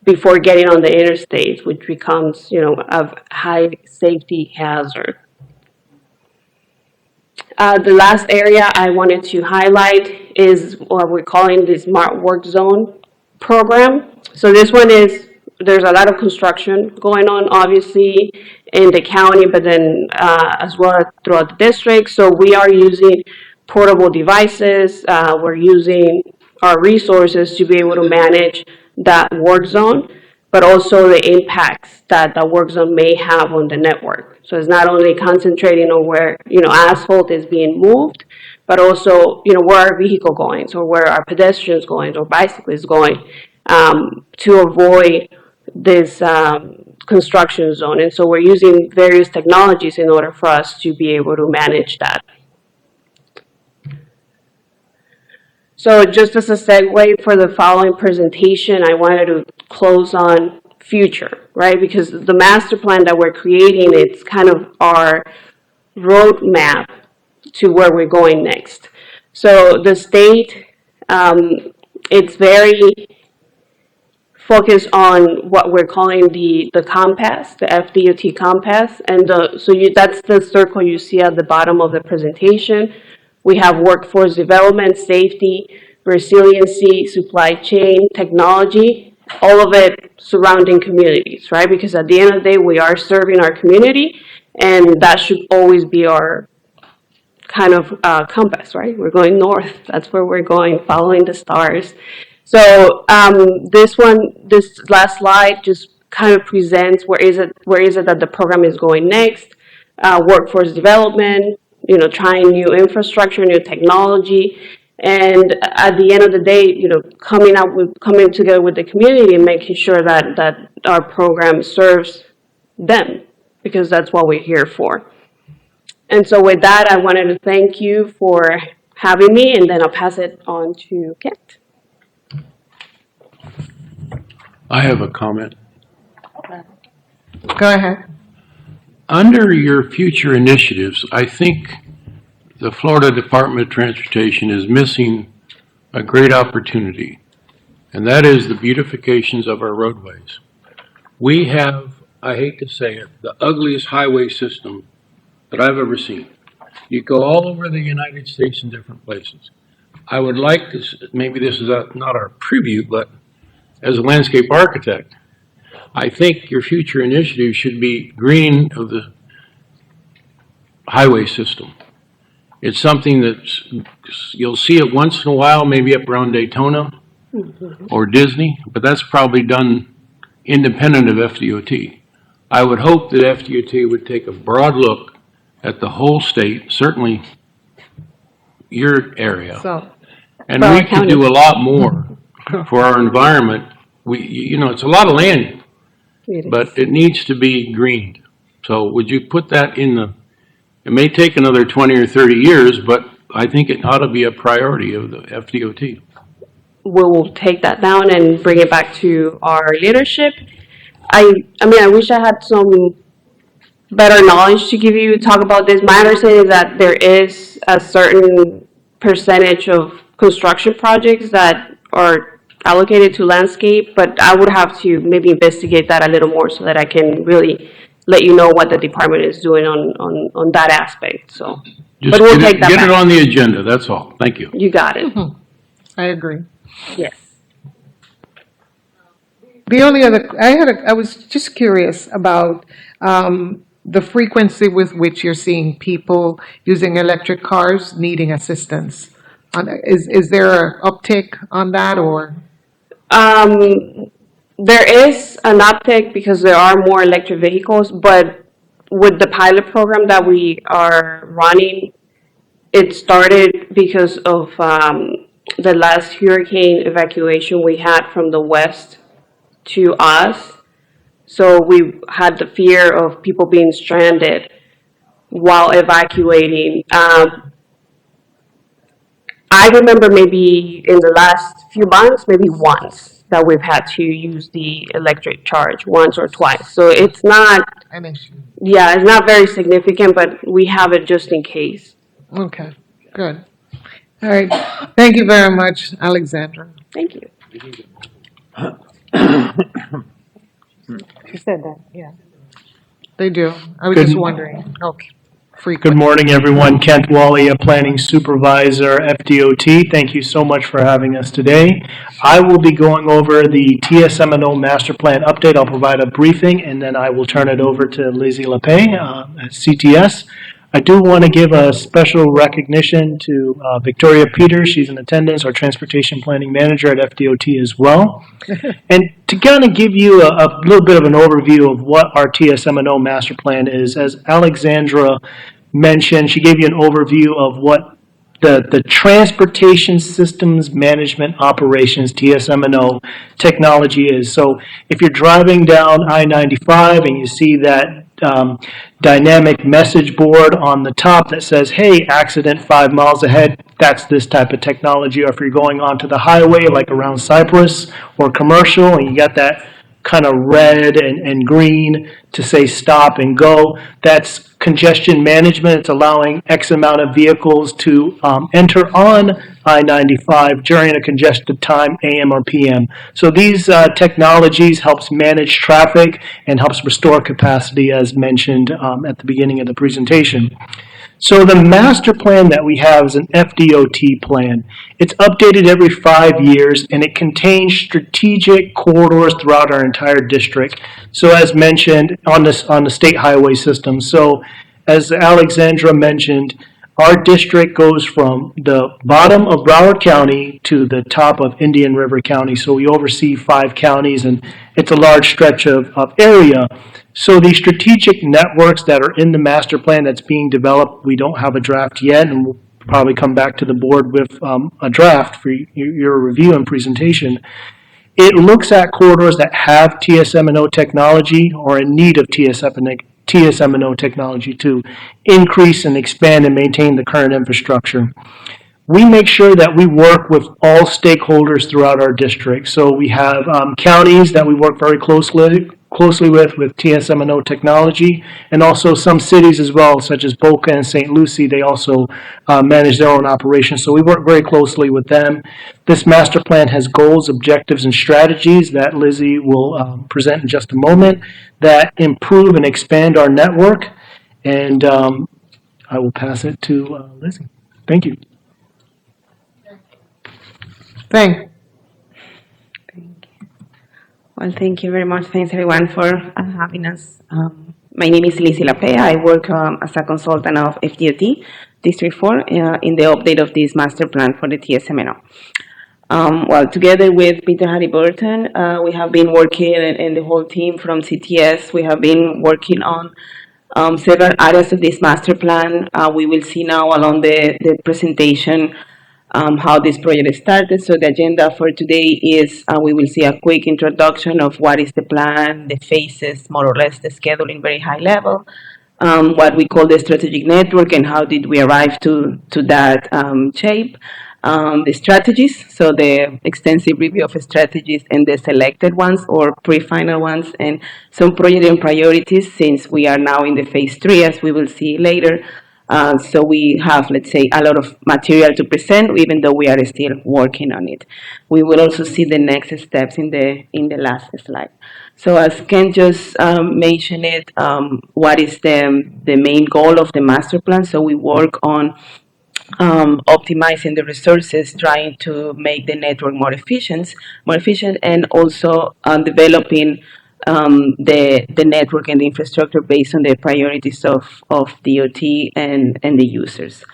before getting on the interstate, which becomes, a high safety hazard. The last area I wanted to highlight is what we're calling the Smart Work Zone program. So this one is, there's a lot of construction going on, obviously, in the county, but then as well throughout the district. So we are using portable devices. We're using our resources to be able to manage that work zone, but also the impacts that the work zone may have on the network. So it's not only concentrating on where, asphalt is being moved, but also, where our vehicle going, so where our pedestrians going or bicyclists going, to avoid this construction zone. And so we're using various technologies in order for us to be able to manage that. So just as a segue for the following presentation, I wanted to close on future, right? Because the master plan that we're creating, it's kind of our roadmap to where we're going next. So the state, it's very focused on what we're calling the compass, the FDOT compass. And that's the circle you see at the bottom of the presentation. We have workforce development, safety, resiliency, supply chain, technology, all of it surrounding communities, right? Because at the end of the day, we are serving our community, and that should always be our kind of compass, right? We're going north. That's where we're going, following the stars. So this last slide just kind of presents where is it that the program is going next, workforce development, trying new infrastructure, new technology, and at the end of the day, coming together with the community and making sure that our program serves them, because that's what we're here for. And so with that, I wanted to thank you for having me, and then I'll pass it on to Kent. I have a comment. Go ahead. Under your future initiatives, I think the Florida Department of Transportation is missing a great opportunity. and that is the beautifications of our roadways. We have, I hate to say it, the ugliest highway system that I've ever seen. You go all over the United States in different places. I would like to, maybe this is not our preview, but as a landscape architect, I think your future initiative should be green of the highway system. It's something that's, you'll see it once in a while, maybe up around Daytona or Disney, but that's probably done independent of FDOT. I would hope that FDOT would take a broad look at the whole state, certainly your area. So, And we could do a lot more for our environment. It's a lot of land, but it needs to be greened. So would you put that it may take another 20 or 30 years, but I think it ought to be a priority of the FDOT. We will take that down and bring it back to our leadership. I wish I had some better knowledge to talk about this. My understanding is that there is a certain percentage of construction projects that are allocated to landscape, but I would have to maybe investigate that a little more so that I can really let you know what the department is doing on that aspect. So, but we'll take that back. Get it on the agenda, that's all. Thank you. You got it. I agree. Yes. The only other, I was just curious about the frequency with which you're seeing people using electric cars needing assistance. Is there an uptick on that, or? There is an uptick because there are more electric vehicles, but with the pilot program that we are running, it started because of the last hurricane evacuation we had from the west to us. So we had the fear of people being stranded while evacuating. I remember maybe in the last few months, maybe once that we've had to use the electric charge, once or twice. So it's not an issue. Yeah, it's not very significant, but we have it just in case. Okay, good. All right. Thank you very much, Alexandra. Thank you. She said that, yeah. They do. I was Good. just wondering. Okay. Good morning, everyone. Kent Wally, a planning supervisor, FDOT. Thank you so much for having us today. I will be going over the TSM&O master plan update. I'll provide a briefing, and then I will turn it over to Lizzie LePay at CTS. I do want to give a special recognition to Victoria Peters. She's in attendance, our transportation planning manager at FDOT as well. And to kind of give you a little bit of an overview of what our TSM&O master plan is, as Alexandra mentioned, she gave you an overview of what the Transportation Systems Management Operations, TSM&O, technology is. So if you're driving down I-95 and you see that dynamic message board on the top that says, hey, accident 5 miles ahead, that's this type of technology. Or if you're going onto the highway, like around Cypress or Commercial, and you got that kind of red and green to say stop and go, that's congestion management. It's allowing X amount of vehicles to enter on I-95 during a congested time, AM or PM. So these technologies helps manage traffic and helps restore capacity, as mentioned at the beginning of the presentation. So the master plan that we have is an FDOT plan. It's updated every 5 years, and it contains strategic corridors throughout our entire district. So as mentioned, on the state highway system. So as Alexandra mentioned, our district goes from the bottom of Broward County to the top of Indian River County. So we oversee 5 counties, and it's a large stretch of area. So the strategic networks that are in the master plan that's being developed, we don't have a draft yet, and we'll probably come back to the board with a draft for your review and presentation. It looks at corridors that have TSM&O technology or in need of TSM&O technology to increase and expand and maintain the current infrastructure. We make sure that we work with all stakeholders throughout our district. So we have counties that we work very closely closely with TSM&O technology, and also some cities as well, such as Boca and St. Lucie. They also manage their own operations, so we work very closely with them. This master plan has goals, objectives, and strategies that Lizzie will present in just a moment that improve and expand our network, and I will pass it to Lizzie. Thank you. Thank. Well, thank you very much. Thanks everyone for having us. My name is Lizzie Lapea. I work as a consultant of FDOT District 4 in the update of this master plan for the TSM&O. Well, together with Peter Halliburton, we have been working, and the whole team from CTS, we have been working on several areas of this master plan. We will see now along the presentation how this project started. So the agenda for today is we will see a quick introduction of what is the plan, the phases, more or less the scheduling, very high level, what we call the strategic network and how did we arrive to that shape, the strategies, so the extensive review of strategies and the selected ones or pre-final ones, and some project and priorities since we are now in the phase 3, as we will see later. So we have, let's say, a lot of material to present, even though we are still working on it. We will also see the next steps in the last slide. So as Ken just mentioned it, what is the main goal of the master plan? So we work on optimizing the resources, trying to make the network more efficient, and also developing the network and the infrastructure based on the priorities of DOT and the users.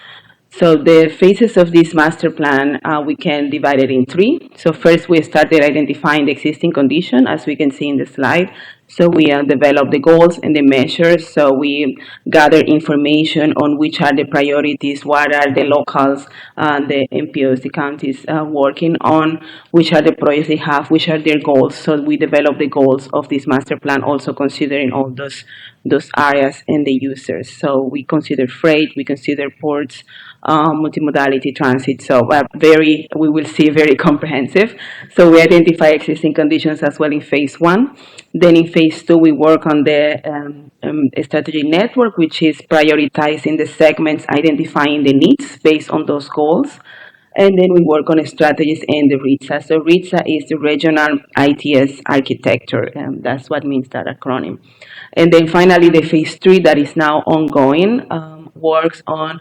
So the phases of this master plan, we can divide it in 3. So first we started identifying the existing condition, as we can see in the slide. So we developed the goals and the measures. So we gather information on which are the priorities, what are the locals, the MPOs, the counties working on, which are the projects they have, which are their goals. So we develop the goals of this master plan, also considering all those areas and the users. So we consider freight, we consider ports, multimodality transit. So we will see very comprehensive. So we identify existing conditions as well in phase 1. Then in phase 2, we work on the strategic network, which is prioritizing the segments, identifying the needs based on those goals. And then we work on strategies and the RITSA. So RITSA is the Regional ITS Architecture. That's what means that acronym. And then finally, the phase 3 that is now ongoing works on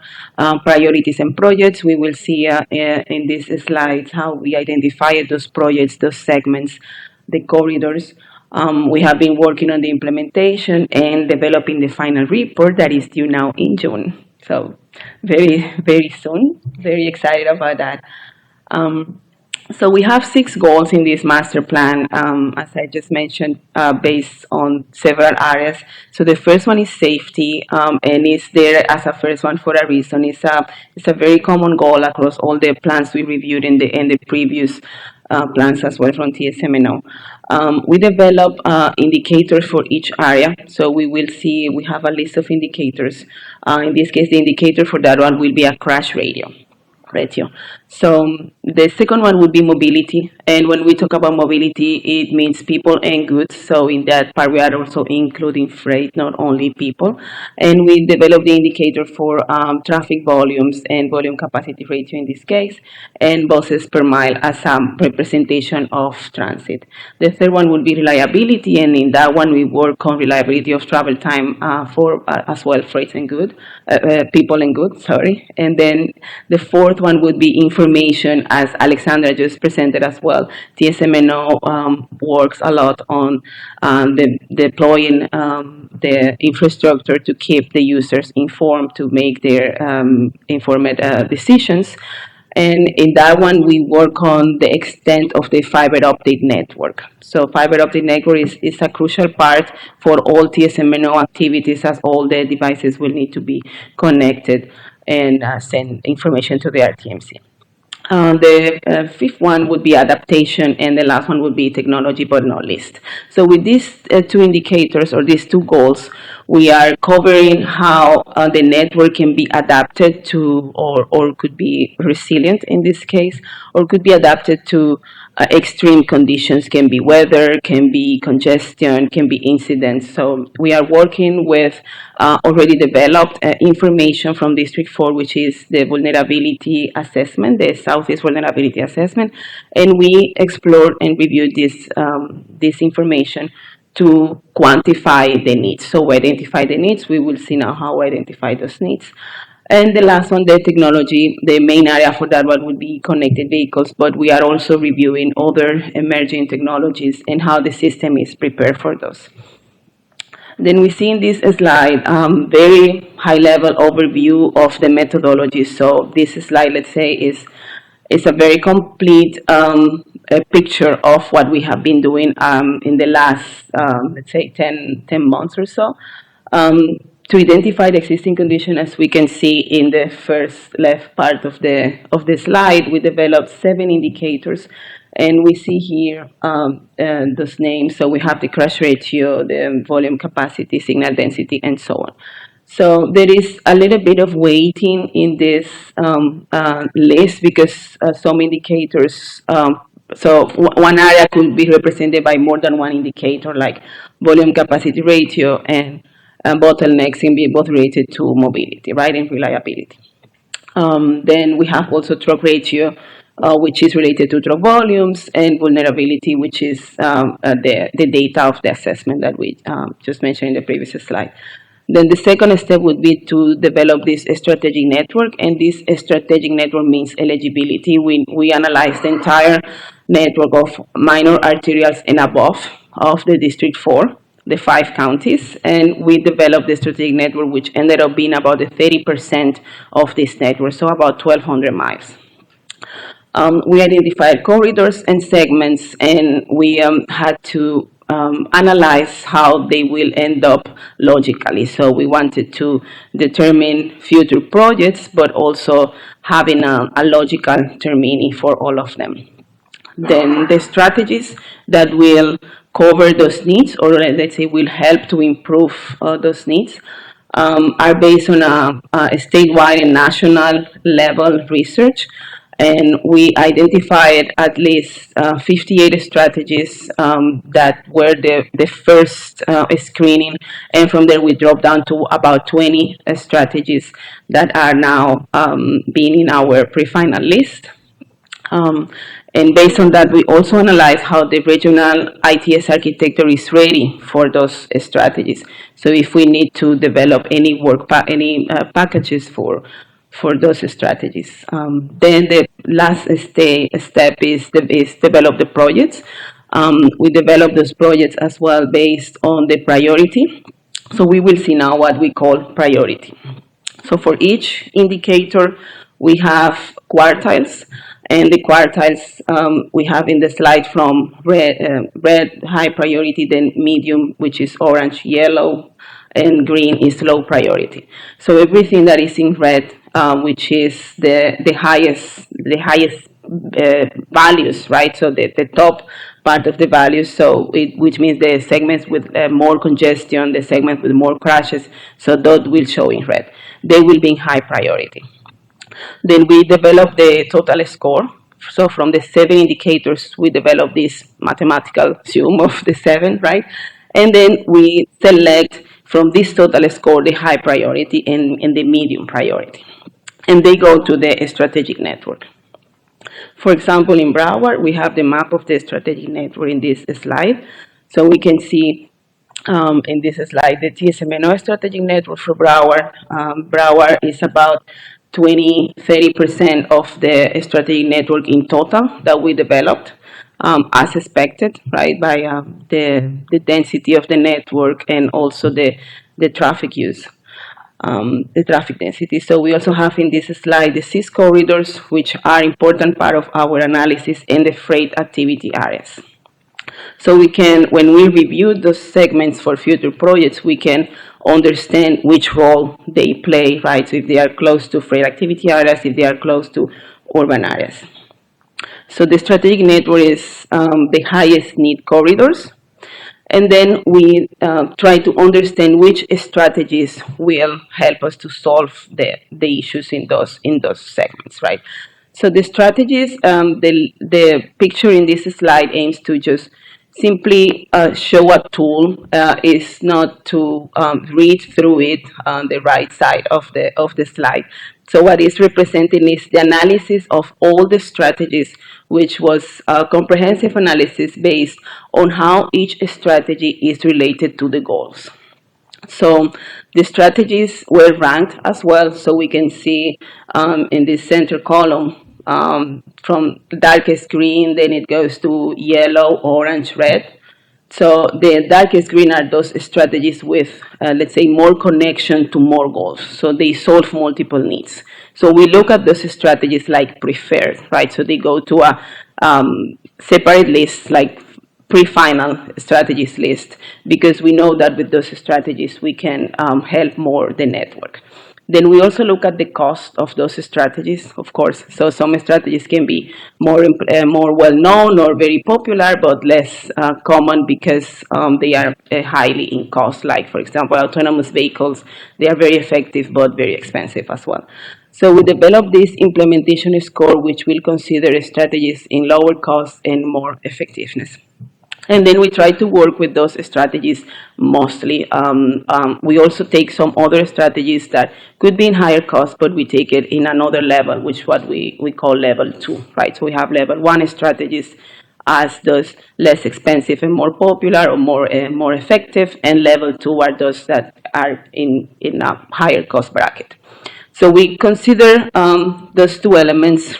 priorities and projects. We will see in these slides how we identify those projects, those segments, the corridors. We have been working on the implementation and developing the final report that is due now in June. So very, very soon. Very excited about that. So we have 6 goals in this master plan, as I just mentioned, based on several areas. So the first one is safety, and it's there as a first one for a reason. It's a very common goal across all the plans we reviewed in the previous plans as well from TSM&O. We develop indicators for each area. So we will see, we have a list of indicators. In this case, the indicator for that one will be a crash ratio. So the second one would be mobility. And when we talk about mobility, it means people and goods. So in that part, we are also including freight, not only people. And we develop the indicator for traffic volumes and volume capacity ratio in this case, and buses per mile as a representation of transit. The third one would be reliability. And in that one, we work on reliability of travel time for as well freight and good, people and goods, sorry. And then the fourth one would be information, as Alexandra just presented as well. TSM&O works a lot on deploying the infrastructure to keep the users informed, to make their informed decisions. And in that one, we work on the extent of the fiber optic network. So fiber optic network is a crucial part for all TSM&O activities, as all the devices will need to be connected and send information to the RTMC. The fifth one would be adaptation, and the last one would be technology, but not least. So with these 2 indicators, or these 2 goals, we are covering how the network can be adapted to, or could be resilient in this case, or could be adapted to extreme conditions, can be weather, can be congestion, can be incidents. So we are working with already developed information from District 4, which is the vulnerability assessment, the Southeast Vulnerability Assessment, and we explored and reviewed this information to quantify the needs. So we identify the needs. We will see now how we identify those needs. And the last one, the technology, the main area for that one would be connected vehicles, but we are also reviewing other emerging technologies and how the system is prepared for those. Then we see in this slide very high-level overview of the methodology. So this slide, let's say, is a very complete a picture of what we have been doing in the last, let's say, 10 months or so. To identify the existing condition, as we can see in the first left part of the slide, we developed 7 indicators, and we see here those names. So we have the crash ratio, the volume capacity, signal density, and so on. So there is a little bit of weighting in this list because some indicators, so one area could be represented by more than one indicator, like volume capacity ratio and bottlenecks can be both related to mobility, right, and reliability. Then we have also truck ratio, which is related to truck volumes, and vulnerability, which is the data of the assessment that we just mentioned in the previous slide. Then the second step would be to develop this strategic network, and this strategic network means eligibility. We analyze the entire network of minor arterials and above of the District 4, the 5 counties, and we developed the strategic network, which ended up being about the 30% of this network, so about 1,200 miles. We identified corridors and segments, and we had to analyze how they will end up logically. So we wanted to determine future projects, but also having a logical termini for all of them. Then the strategies that will cover those needs, or let's say will help to improve those needs, are based on a statewide and national level research. And we identified at least 58 strategies that were the first screening, and from there we dropped down to about 20 strategies that are now being in our pre-final list. And based on that, we also analyze how the regional ITS architecture is ready for those strategies. So if we need to develop any packages for those strategies. Then the last step is develop the projects. We develop those projects as well based on the priority. So we will see now what we call priority. So for each indicator, we have quartiles. And the quartiles we have in the slide from red, high priority, then medium, which is orange, yellow, and green is low priority. So everything that is in red, which is the highest values, right? So the top part of the values, so which means the segments with more congestion, the segments with more crashes, so those will show in red. They will be in high priority. Then we develop the total score. So from the 7 indicators, we develop this mathematical sum of the 7, right? And then we select from this total score the high priority and the medium priority. And they go to the strategic network. For example, in Broward, we have the map of the strategic network in this slide. So we can see in this slide the TSMNO strategic network for Broward. Broward is about 20-30% of the strategic network in total that we developed, as expected, right, by the density of the network and also the traffic use, the traffic density. So we also have in this slide the 6 corridors, which are important part of our analysis, in the freight activity areas. So we can, when we review those segments for future projects, we can understand which role they play, right? So if they are close to freight activity areas, if they are close to urban areas. So the strategic network is the highest need corridors. And then we try to understand which strategies will help us to solve the issues in those segments, right? So the strategies, the picture in this slide aims to just simply show a tool. Is not to read through it on the right side of the slide. So what is representing is the analysis of all the strategies, which was a comprehensive analysis based on how each strategy is related to the goals. So the strategies were ranked as well, so we can see in this center column from darkest green, then it goes to yellow, orange, red. So the darkest green are those strategies with, let's say, more connection to more goals. So they solve multiple needs. So we look at those strategies like preferred, right? So they go to a separate list, like pre-final strategies list, because we know that with those strategies we can help more the network. Then we also look at the cost of those strategies, of course. So some strategies can be more well-known or very popular, but less common because they are highly in cost. Like, for example, autonomous vehicles, they are very effective but very expensive as well. So we developed this implementation score, which will consider strategies in lower cost and more effectiveness. And then we try to work with those strategies mostly. We also take some other strategies that could be in higher cost, but we take it in another level, which is what we call level 2, right? So we have level 1 strategies as those less expensive and more popular or more effective, and level 2 are those that are in a higher cost bracket. So we consider those two elements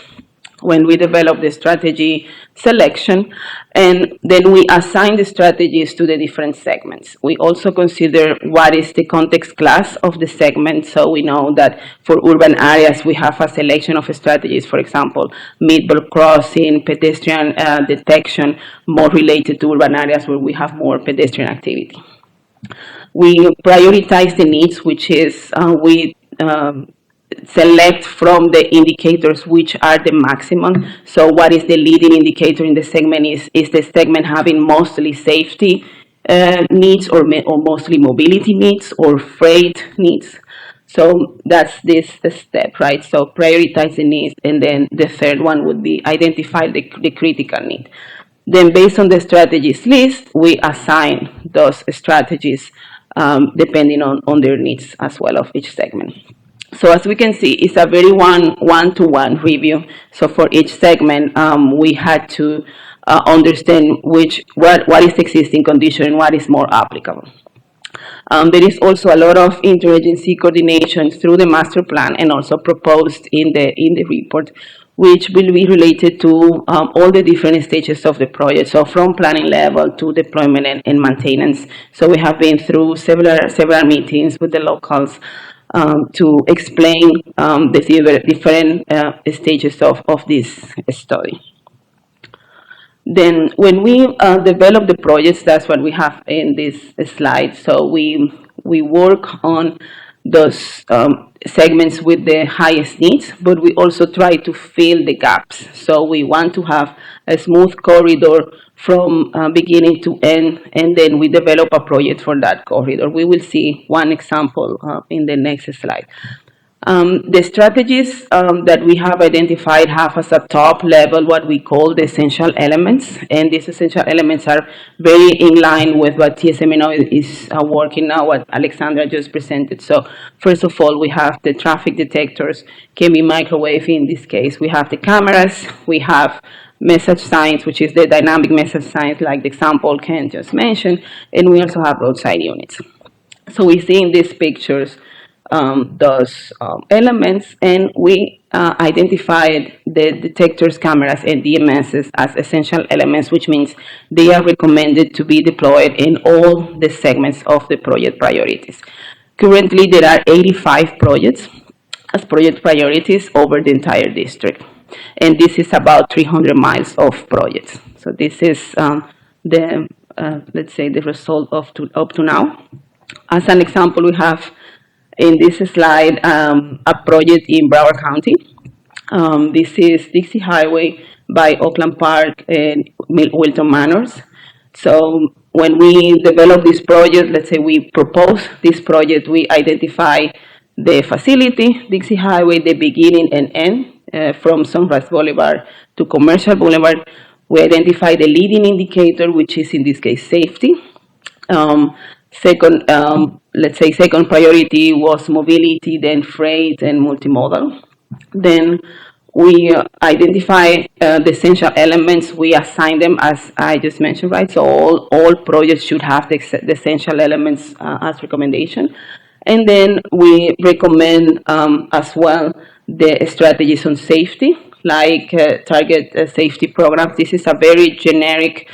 when we develop the strategy selection, and then we assign the strategies to the different segments. We also consider what is the context class of the segment, so we know that for urban areas we have a selection of strategies, for example, meatball crossing, pedestrian detection, more related to urban areas where we have more pedestrian activity. We prioritize the needs, which is we select from the indicators which are the maximum. So what is the leading indicator in the segment is the segment having mostly safety needs or mostly mobility needs or freight needs. So that's this step, right? So prioritize the needs, and then the third one would be identify the critical need. Then based on the strategies list, we assign those strategies depending on their needs as well of each segment. So as we can see, it's a very one-to-one review. So for each segment, we had to understand what is the existing condition and what is more applicable. There is also a lot of interagency coordination through the master plan and also proposed in the report, which will be related to all the different stages of the project. So from planning level to deployment and maintenance. So we have been through several meetings with the locals to explain the different stages of this study. Then when we develop the projects, that's what we have in this slide. So we work on those segments with the highest needs, but we also try to fill the gaps. So we want to have a smooth corridor from beginning to end, and then we develop a project for that corridor. We will see one example in the next slide. The strategies that we have identified have as a top level what we call the essential elements, and these essential elements are very in line with what TSMNO is working now, what Alexandra just presented. So first of all, we have the traffic detectors, can be microwave in this case. We have the cameras, we have message signs, which is the dynamic message signs like the example Ken just mentioned, and we also have roadside units. So we see in these pictures those elements, and we identified the detectors, cameras, and DMSs as essential elements, which means they are recommended to be deployed in all the segments of the project priorities. Currently, there are 85 projects as project priorities over the entire district, and this is about 300 miles of projects. So this is let's say the result up to now. As an example, we have in this slide a project in Broward County. This is Dixie Highway by Oakland Park and Wilton Manors. So when we develop this project, let's say we propose this project, we identify the facility, Dixie Highway, the beginning and end, from Sunrise Boulevard to Commercial Boulevard. We identify the leading indicator, which is in this case safety. Second, let's say second priority was mobility, then freight and multimodal. Then we identify the essential elements. We assign them as I just mentioned, right? So all projects should have the essential elements as recommendation. And then we recommend as well the strategies on safety, like target safety programs. This is a very generic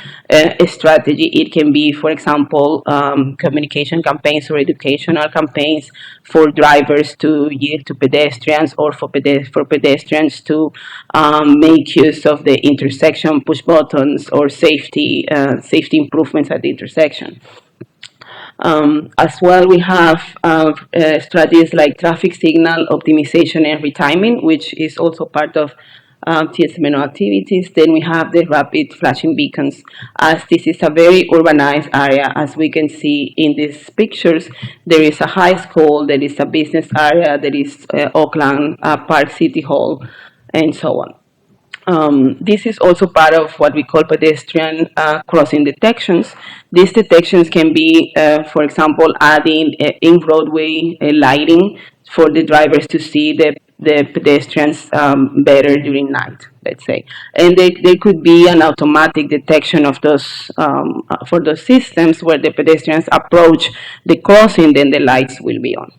strategy. It can be, for example, communication campaigns or educational campaigns for drivers to yield to pedestrians, or for pedestrians to make use of the intersection push buttons, or safety improvements at the intersection. As well, we have strategies like traffic signal optimization and retiming, which is also part of TSMNO activities. Then we have the rapid flashing beacons, as this is a very urbanized area. As we can see in these pictures, there is a high school, there is a business area, there is Oakland Park City Hall, and so on. This is also part of what we call pedestrian crossing detections. These detections can be, for example, adding in-roadway lighting for the drivers to see the pedestrians better during night, let's say. And there could be an automatic detection of those, for those systems where the pedestrians approach the crossing, then the lights will be on.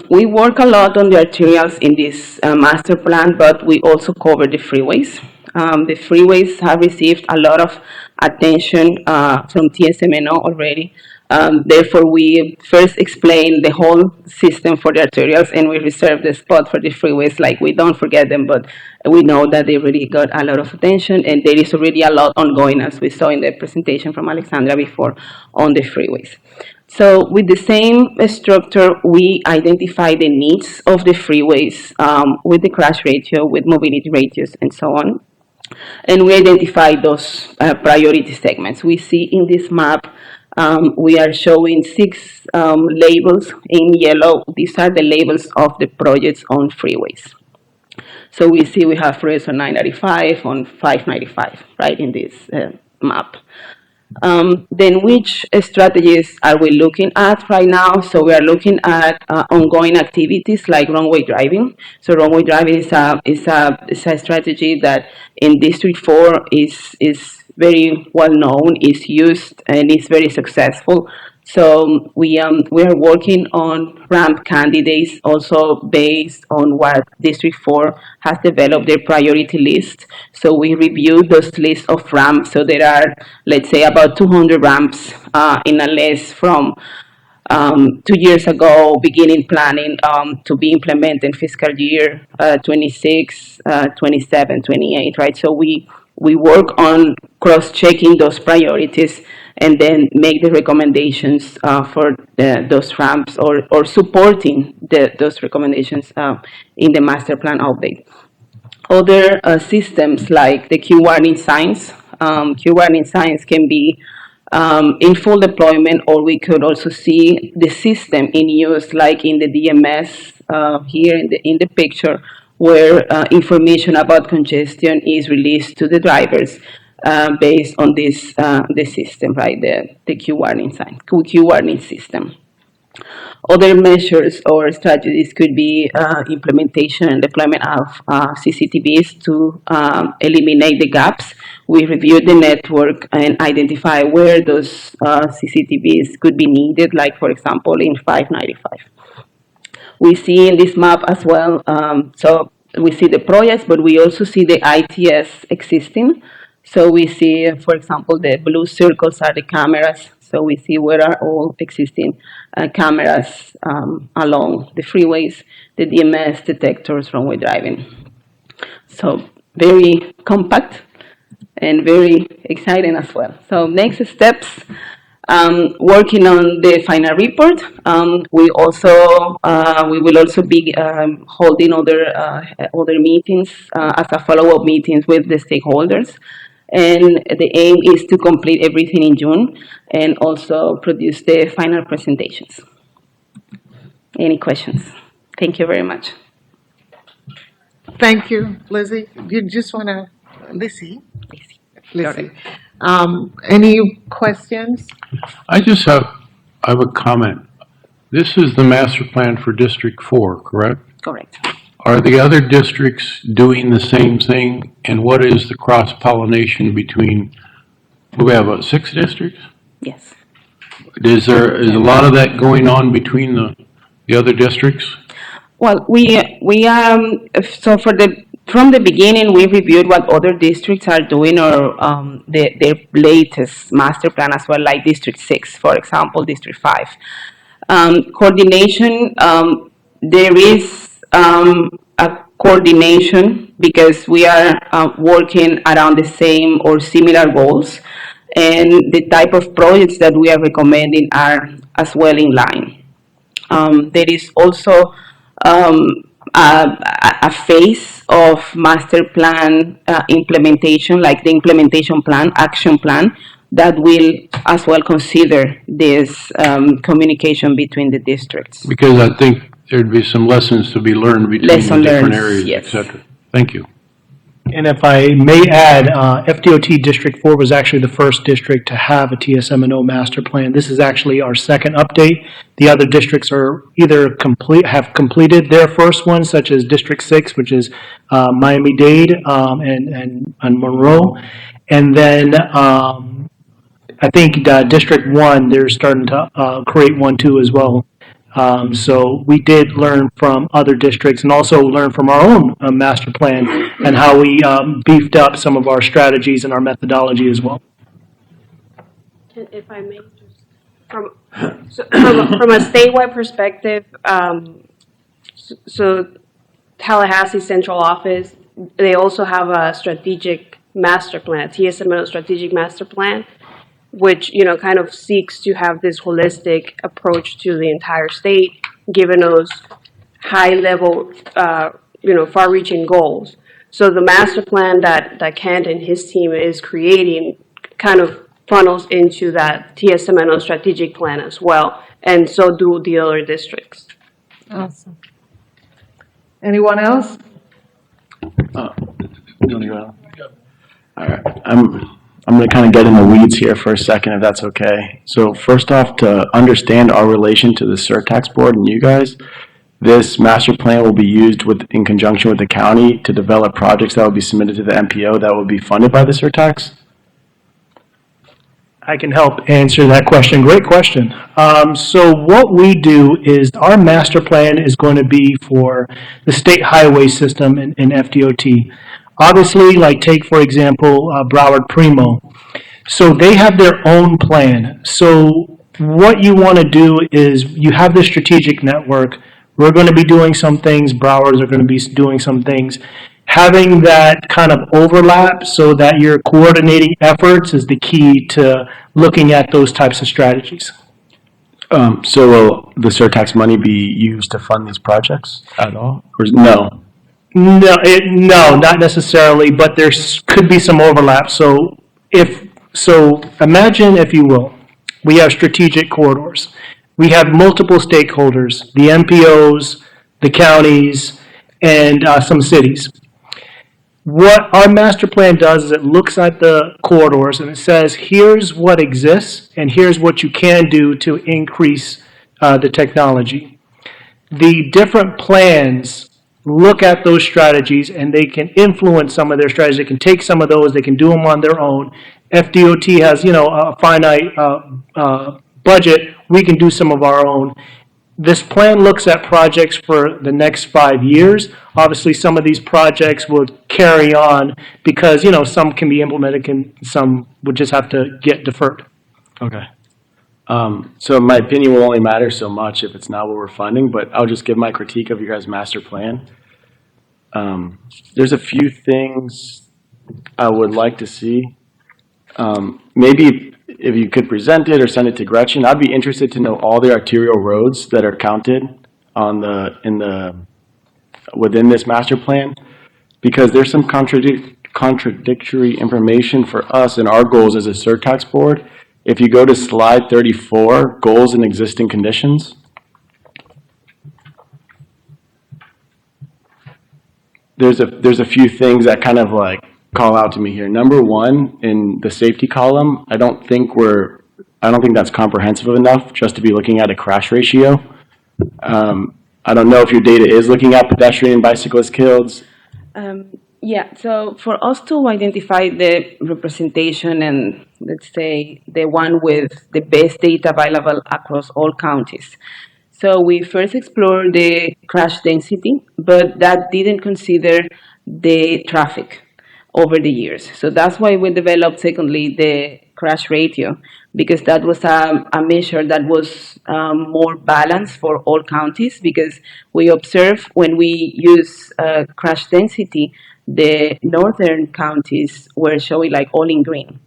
We work a lot on the arterials in this master plan, but we also cover the freeways. The freeways have received a lot of attention from TSMNO already. Therefore, we first explain the whole system for the arterials, and we reserve the spot for the freeways. Like, we don't forget them, but we know that they really got a lot of attention, and there is already a lot ongoing, as we saw in the presentation from Alexandra before, on the freeways. So with the same structure, we identify the needs of the freeways with the crash ratio, with mobility ratios, and so on. And we identify those priority segments. We see in this map, we are showing 6 labels in yellow. These are the labels of the projects on freeways. So we see we have freeways on 995, on 595, right, in this map. Then which strategies are we looking at right now? So we are looking at ongoing activities like runway driving. So runway driving is a strategy that in District 4 is very well known, is used, and is very successful. So we are working on ramp candidates also based on what District 4 has developed their priority list. So we reviewed those lists of ramps. So there are, let's say, about 200 ramps in a list from 2 years ago, beginning planning to be implemented in fiscal year 26, 27, 28, right? So we work on cross-checking those priorities and then make the recommendations for those ramps, or supporting those recommendations in the master plan update. Other systems like the Q warning signs. Q warning signs can be in full deployment, or we could also see the system in use, like in the DMS here in the picture, where information about congestion is released to the drivers based on this the system, right? The Q warning sign, Q warning system. Other measures or strategies could be implementation and deployment of CCTVs to eliminate the gaps. We review the network and identify where those CCTVs could be needed, like, for example, in 595. We see in this map as well, so we see the projects, but we also see the ITS existing. So we see, for example, the blue circles are the cameras. So we see where are all existing cameras along the freeways, the DMS detectors, runway driving. So very compact and very exciting as well. So next steps, working on the final report. We will also be holding other meetings as a follow-up meetings with the stakeholders. And the aim is to complete everything in June and also produce the final presentations. Any questions? Thank you very much. Thank you, Lizzie. You just want to, Lizzie? Lizzie. Any questions? I have a comment. This is the master plan for District 4, correct? Correct. Are the other districts doing the same thing? And what is the cross-pollination between, we have 6 districts? Yes. Is a lot of that going on between the other districts? Well, so from the beginning, we reviewed what other districts are doing or their latest master plan as well, like District 6, for example, District 5. Coordination, there is a coordination because we are working around the same or similar goals, and the type of projects that we are recommending are as well in line. There is also a phase of master plan implementation, like the implementation plan, action plan, that will as well consider this communication between the districts. Because I think there'd be some lessons to be learned between the different areas, yes. et cetera. Thank you. And if I may add, FDOT District 4 was actually the first district to have a TSM&O master plan. This is actually our second update. The other districts are either have completed their first one, such as District 6, which is Miami-Dade and Monroe. And then I think District 1, they're starting to create one too as well. So we did learn from other districts and also learn from our own master plan and how we beefed up some of our strategies and our methodology as well. If I may, from a statewide perspective, so Tallahassee Central Office, they also have a strategic master plan, a TSM&O strategic master plan, which, kind of seeks to have this holistic approach to the entire state, given those high-level, far-reaching goals. So the master plan that Kent and his team is creating kind of funnels into that TSM&O strategic plan as well, and so do the other districts. Awesome. Anyone else? All right. I'm going to kind of get in the weeds here for a second, if that's okay. So first off, to understand our relation to the surtax board and you guys, this master plan will be used in conjunction with the county to develop projects that will be submitted to the MPO that will be funded by the surtax? I can help answer that question. Great question. So what we do is our master plan is going to be for the state highway system in FDOT. Obviously, like take, for example, Broward Primo. So they have their own plan. So what you want to do is you have this strategic network. We're going to be doing some things. Broward's are going to be doing some things. Having that kind of overlap so that you're coordinating efforts is the key to looking at those types of strategies. So will the surtax money be used to fund these projects at all? Or no? No, not necessarily, but there could be some overlap. So imagine, if you will, we have strategic corridors. We have multiple stakeholders, the MPOs, the counties, and some cities. What our master plan does is it looks at the corridors and it says, here's what exists and here's what you can do to increase the technology. The different plans look at those strategies and they can influence some of their strategies. They can take some of those, they can do them on their own. FDOT has, a finite budget. We can do some of our own. This plan looks at projects for the next 5 years. Obviously, some of these projects will carry on because, some can be implemented and some would just have to get deferred. Okay. So my opinion will only matter so much if it's not what we're funding, but I'll just give my critique of your guys' master plan. There's a few things I would like to see. Maybe if you could present it or send it to Gretchen, I'd be interested to know all the arterial roads that are counted within this master plan, because there's some contradictory information for us and our goals as a surtax board. If you go to slide 34, goals and existing conditions. there's a few things that kind of like call out to me here. Number one, in the safety column, I don't think that's comprehensive enough just to be looking at a crash ratio. I don't know if your data is looking at pedestrian and bicyclist killed. Yeah, so for us to identify the representation and let's say the one with the best data available across all counties. So we first explored the crash density, but that didn't consider the traffic over the years. So that's why we developed, secondly, the crash ratio, because that was a measure that was more balanced for all counties, because we observe when we use crash density, the northern counties were showing like all in green.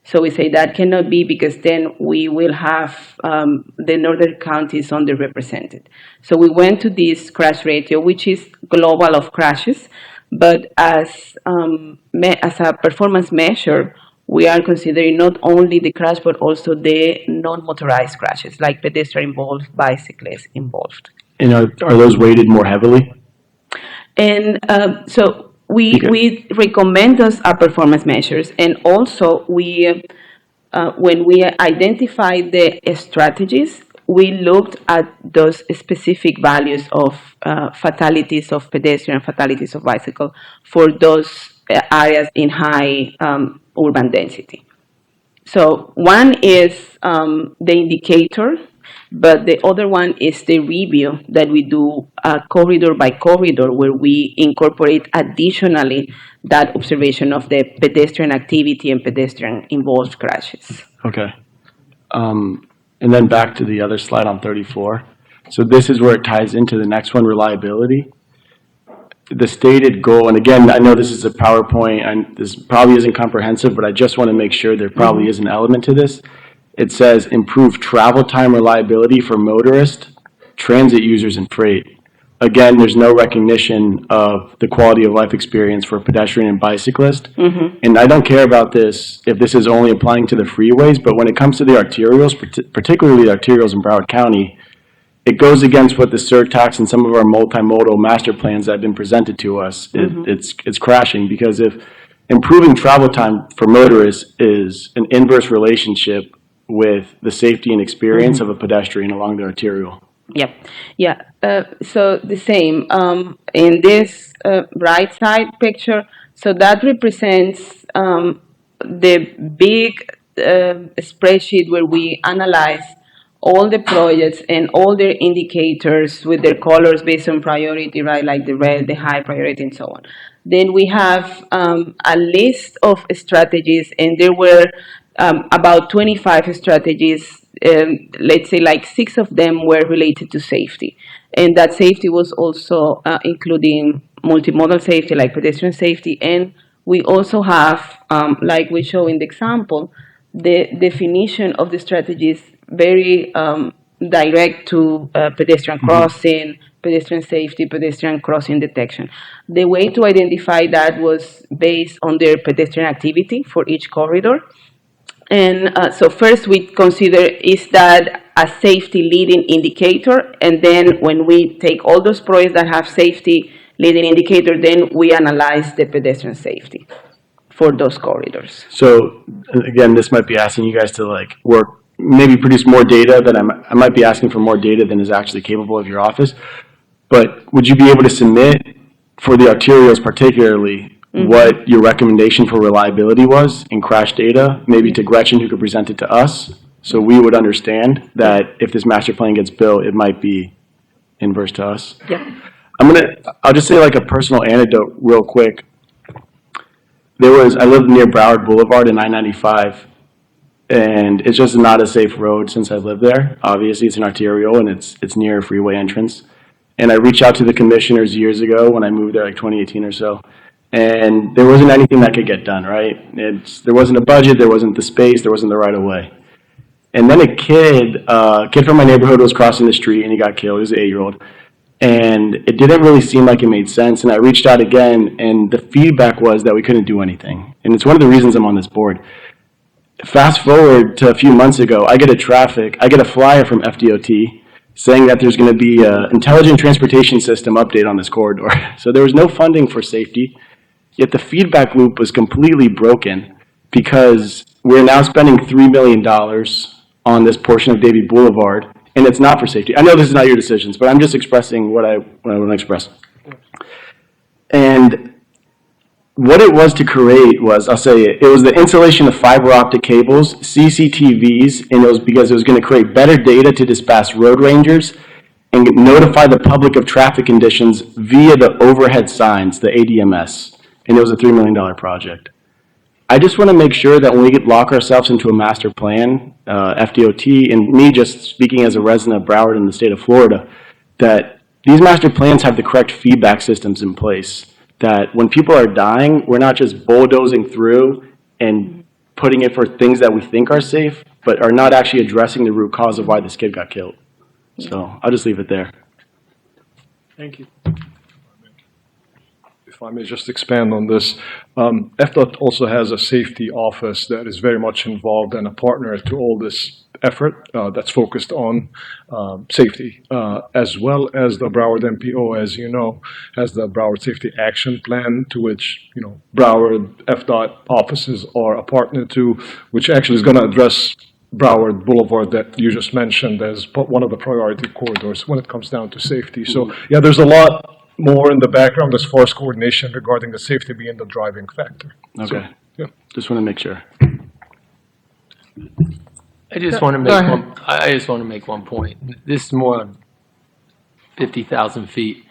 So we say that cannot be, because then we will have the northern counties underrepresented. So we went to this crash ratio, which is global of crashes, but as a performance measure, we are considering not only the crash, but also the non-motorized crashes, like pedestrian involved, bicyclists involved. And are those weighted more heavily? And so we recommend those performance measures, and also we when we identified the strategies, we looked at those specific values of fatalities of pedestrian, fatalities of bicycle for those areas in high urban density. So one is the indicator, but the other one is the review that we do corridor by corridor, where we incorporate additionally that observation of the pedestrian activity and pedestrian involved crashes. Okay. And then back to the other slide on 34. So this is where it ties into the next one, reliability. The stated goal, and again, I know this is a PowerPoint, and this probably isn't comprehensive, but I just want to make sure there probably is an element to this. It says improve travel time reliability for motorists, transit users, and freight. Again, there's no recognition of the quality of life experience for pedestrian and bicyclist. And I don't care about this if this is only applying to the freeways, but when it comes to the arterials, particularly the arterials in Broward County, it goes against what the surtax and some of our multimodal master plans that have been presented to us. It's crashing, because if improving travel time for motorists is an inverse relationship with the safety and experience of a pedestrian along the arterial. Yeah. So the same in this right side picture. So that represents the big spreadsheet where we analyze all the projects and all their indicators with their colors based on priority, right? Like the red, the high priority, and so on. Then we have a list of strategies, and there were about 25 strategies. Let's say like 6 of them were related to safety. And that safety was also including multimodal safety, like pedestrian safety. And we also have, like we show in the example, the definition of the strategies very direct to pedestrian crossing, pedestrian safety, pedestrian crossing detection. The way to identify that was based on their pedestrian activity for each corridor. And so first we consider, is that a safety leading indicator? And then when we take all those projects that have safety leading indicator, then we analyze the pedestrian safety for those corridors. So again, this might be asking you guys to like work, maybe produce more data that I might be asking for more data than is actually capable of your office. But would you be able to submit for the arterials particularly what your recommendation for reliability was in crash data, maybe to Gretchen, who could present it to us, so we would understand that if this master plan gets built, it might be inverse to us? I'll just say like a personal anecdote real quick. I lived near Broward Boulevard in I-95, and it's just not a safe road since I've lived there. Obviously, it's an arterial, and it's near a freeway entrance. And I reached out to the commissioners years ago when I moved there, like 2018 or so. And there wasn't anything that could get done, right? There wasn't a budget, there wasn't the space, there wasn't the right of way. And then a kid from my neighborhood was crossing the street and he got killed. He was an 8-year-old. And it didn't really seem like it made sense. And I reached out again, and the feedback was that we couldn't do anything. And it's one of the reasons I'm on this board. Fast forward to a few months ago, I get a flyer from FDOT saying that there's going to be an intelligent transportation system update on this corridor. So there was no funding for safety, yet the feedback loop was completely broken because we're now spending $3 million on this portion of Davie Boulevard, and it's not for safety. I know this is not your decisions, but I'm just expressing what I want to express. And what it was to create was, I'll say it was the installation of fiber optic cables, CCTVs, and it was because it was going to create better data to dispatch road rangers and notify the public of traffic conditions via the overhead signs, the ADMS. And it was a $3 million project. I just want to make sure that when we lock ourselves into a master plan, FDOT, and me just speaking as a resident of Broward in the state of Florida, that these master plans have the correct feedback systems in place. That when people are dying, we're not just bulldozing through and putting it for things that we think are safe, but are not actually addressing the root cause of why this kid got killed. So I'll just leave it there. Thank you. If I may just expand on this, FDOT also has a safety office that is very much involved and a partner to all this effort that's focused on safety, as well as the Broward MPO, as you know, has the Broward Safety Action Plan, to which, you know, Broward FDOT offices are a partner to, which actually is going to address Broward Boulevard that you just mentioned as one of the priority corridors when it comes down to safety. So, yeah, there's a lot more in the background as far as coordination regarding the safety being the driving factor. Okay. So, yeah. Just want to make sure. I just want to make one point. This is more on 50,000 feet.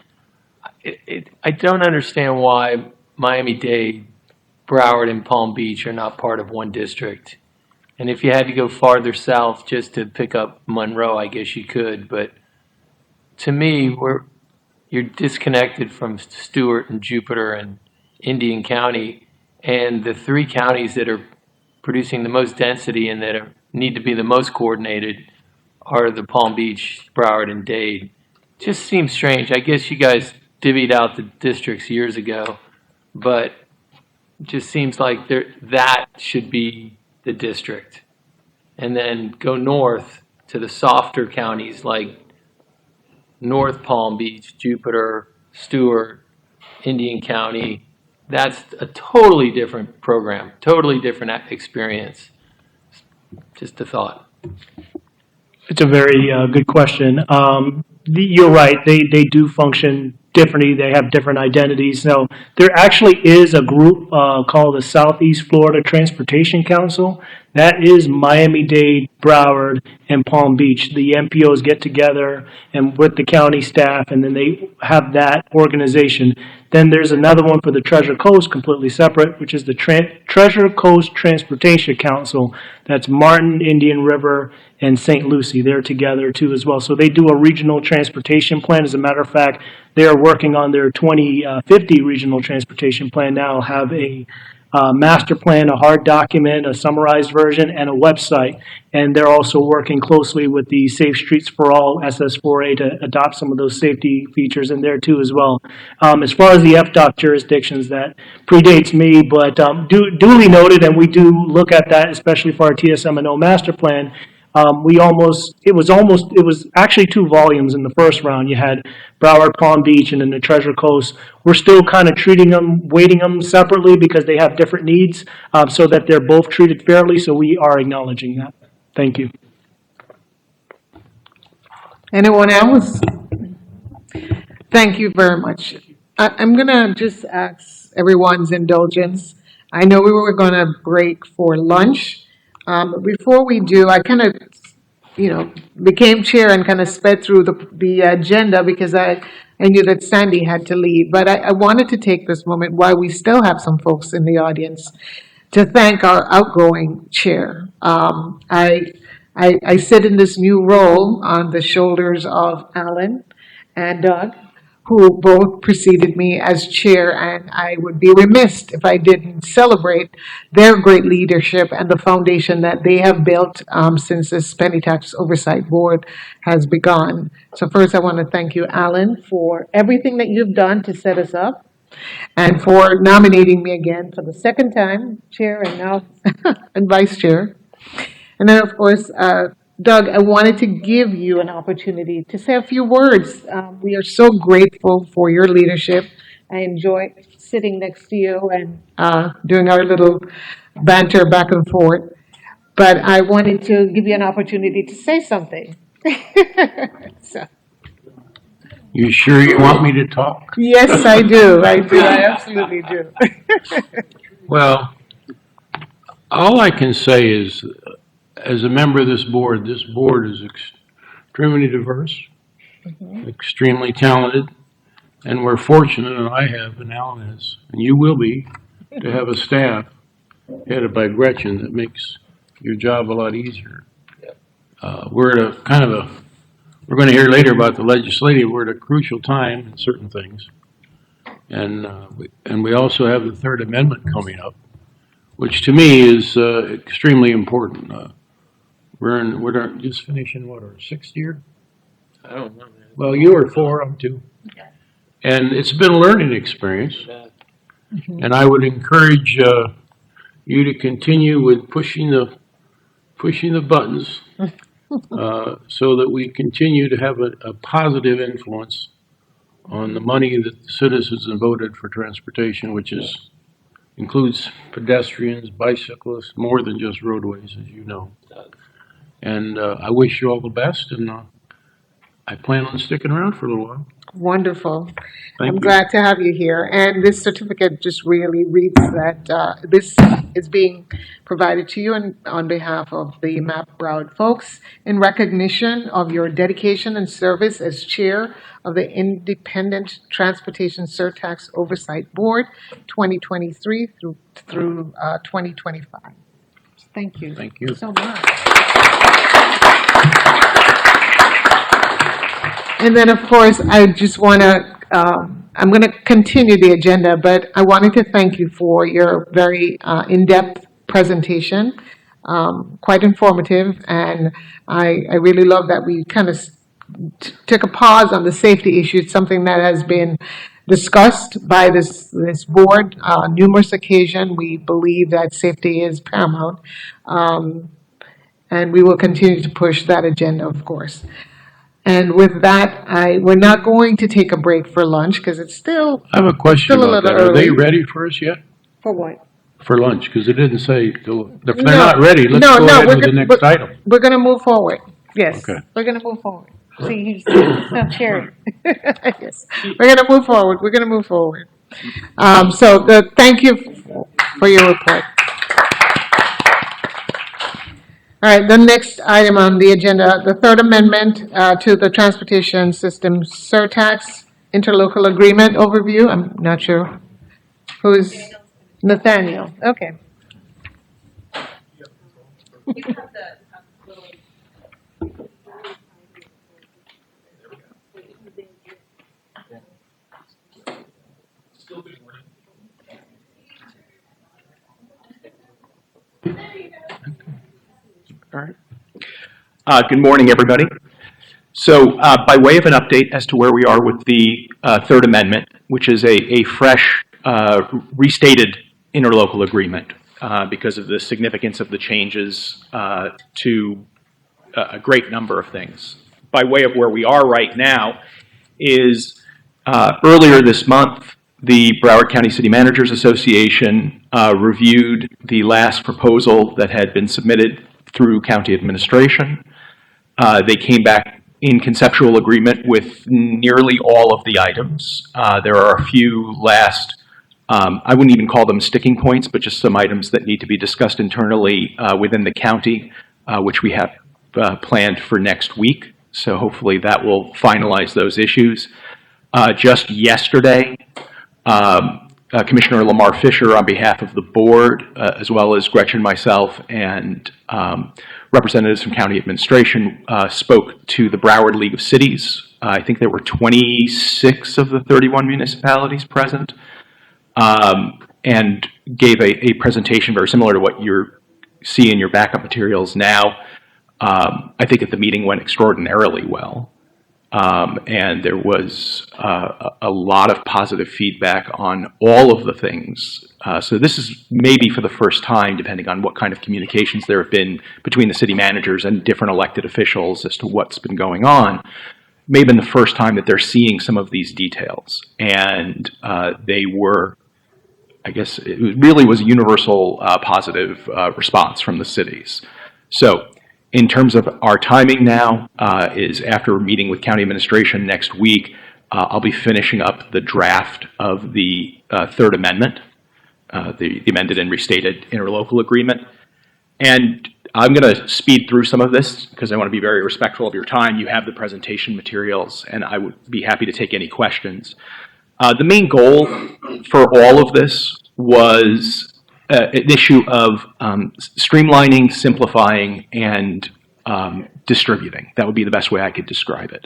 I don't understand why Miami-Dade, Broward, and Palm Beach are not part of one district. And if you had to go farther south just to pick up Monroe, I guess you could. But to me, you're disconnected from Stewart and Jupiter and Indian County, and the three counties that are producing the most density and that need to be the most coordinated are the Palm Beach, Broward, and Dade. Just seems strange. I guess you guys divvied out the districts years ago, but it just seems like that should be the district. And then go north to the softer counties like North Palm Beach, Jupiter, Stewart, Indian County. That's a totally different program, totally different experience. Just a thought. It's a very good question. You're right. They do function differently. They have different identities. Now, there actually is a group called the Southeast Florida Transportation Council. That is Miami-Dade, Broward, and Palm Beach. The MPOs get together and with the county staff, and then they have that organization. Then there's another one for the Treasure Coast, completely separate, which is the Treasure Coast Transportation Council. That's Martin, Indian River, and St. Lucie. They're together too as well. So they do a regional transportation plan. As a matter of fact, they are working on their 2050 regional transportation plan now, have a master plan, a hard document, a summarized version, and a website. And they're also working closely with the Safe Streets for All, SS4A, to adopt some of those safety features in there too as well. As far as the FDOT jurisdictions, that predates me, but duly noted, and we do look at that, especially for our TSM&O master plan. It was actually 2 volumes in the first round. You had Broward, Palm Beach, and then the Treasure Coast. We're still kind of weighting them separately because they have different needs, so that they're both treated fairly, so we are acknowledging that. Thank you. Anyone else? Thank you very much. I'm going to just ask everyone's indulgence. I know we were going to break for lunch. Before we do, I kind of, became chair and kind of sped through the agenda because I knew that Sandy had to leave. But I wanted to take this moment while we still have some folks in the audience to thank our outgoing chair. I sit in this new role on the shoulders of Alan and Doug, who both preceded me as chair, and I would be remiss if I didn't celebrate their great leadership and the foundation that they have built since this Penny Tax Oversight Board has begun. So first I want to thank you, Alan, for everything that you've done to set us up and for nominating me again for the second time, chair and now and vice chair. And then, of course, Doug, I wanted to give you an opportunity to say a few words. We are so grateful for your leadership. I enjoy sitting next to you and doing our little banter back and forth. But I wanted to give you an opportunity to say something. So, You sure you want me to talk? yes, I do. I do. I absolutely do. Well, all I can say is, as a member of this board is extremely diverse, extremely talented, and we're fortunate, and I have, and Alan is, and you will be, to have a staff headed by Gretchen that makes your job a lot easier. We're at we're going to hear later about the legislative, we're at a crucial time in certain things. And we also have the Third Amendment coming up, which to me is extremely important. We're just finishing, what, our sixth year? I don't know. Well, you were 4, I'm 2. And it's been a learning experience. And I would encourage you to continue with pushing the buttons so that we continue to have a positive influence on the money that the citizens have voted for transportation, which includes pedestrians, bicyclists, more than just roadways, as you know. And I wish you all the best, and I plan on sticking around for a little while. Wonderful. Thank I'm you. glad to have you here. And this certificate just really reads that this is being provided to you on behalf of the MAP Broward folks in recognition of your dedication and service as chair of the Independent Transportation Surtax Oversight Board 2023 through 2025. Thank you. Thank you. So much. And then, of course, I just want to, I'm going to continue the agenda, but I wanted to thank you for your very in-depth presentation, quite informative, and I really love that we kind of took a pause on the safety issue. It's something that has been discussed by this board numerous occasions. We believe that safety is paramount, and we will continue to push that agenda, of course. And with that, we're not going to take a break for lunch because it's still I have a question still a about that. little Are they early. ready for us yet? For what? For lunch? Because it didn't say, if they're No. not ready, let's No, go no, ahead we're with the go- next item. We're going to move forward. Yes. Okay. We're going to move forward. See, he's not sharing. Yes. We're going to move forward. We're going to move forward. Thank you for your report. All right, the next item on the agenda, the Third Amendment to the Transportation System Surtax Interlocal Agreement Overview. I'm not sure who's Nathaniel. Okay. All right. Good morning, everybody. So by way of an update as to where we are with the Third Amendment, which is a fresh, restated interlocal agreement because of the significance of the changes to a great number of things. By way of where we are right now is earlier this month, the Broward County City Managers Association reviewed the last proposal that had been submitted through county administration. They came back in conceptual agreement with nearly all of the items. There are a few last, I wouldn't even call them sticking points, but just some items that need to be discussed internally within the county, which we have planned for next week. So hopefully that will finalize those issues. Just yesterday, Commissioner Lamar Fisher, on behalf of the board, as well as Gretchen, myself, and representatives from county administration, spoke to the Broward League of Cities. I think there were 26 of the 31 municipalities present, and gave a presentation very similar to what you see in your backup materials now. I think that the meeting went extraordinarily well. And there was a lot of positive feedback on all of the things. So this is maybe for the first time, depending on what kind of communications there have been between the city managers and different elected officials as to what's been going on, may have been the first time that they're seeing some of these details. And they were, I guess, really was a universal positive response from the cities. So in terms of our timing now, is after meeting with county administration next week, I'll be finishing up the draft of the Third Amendment, the amended and restated interlocal agreement. And I'm going to speed through some of this because I want to be very respectful of your time. You have the presentation materials, and I would be happy to take any questions. The main goal for all of this was an issue of streamlining, simplifying, and distributing. That would be the best way I could describe it.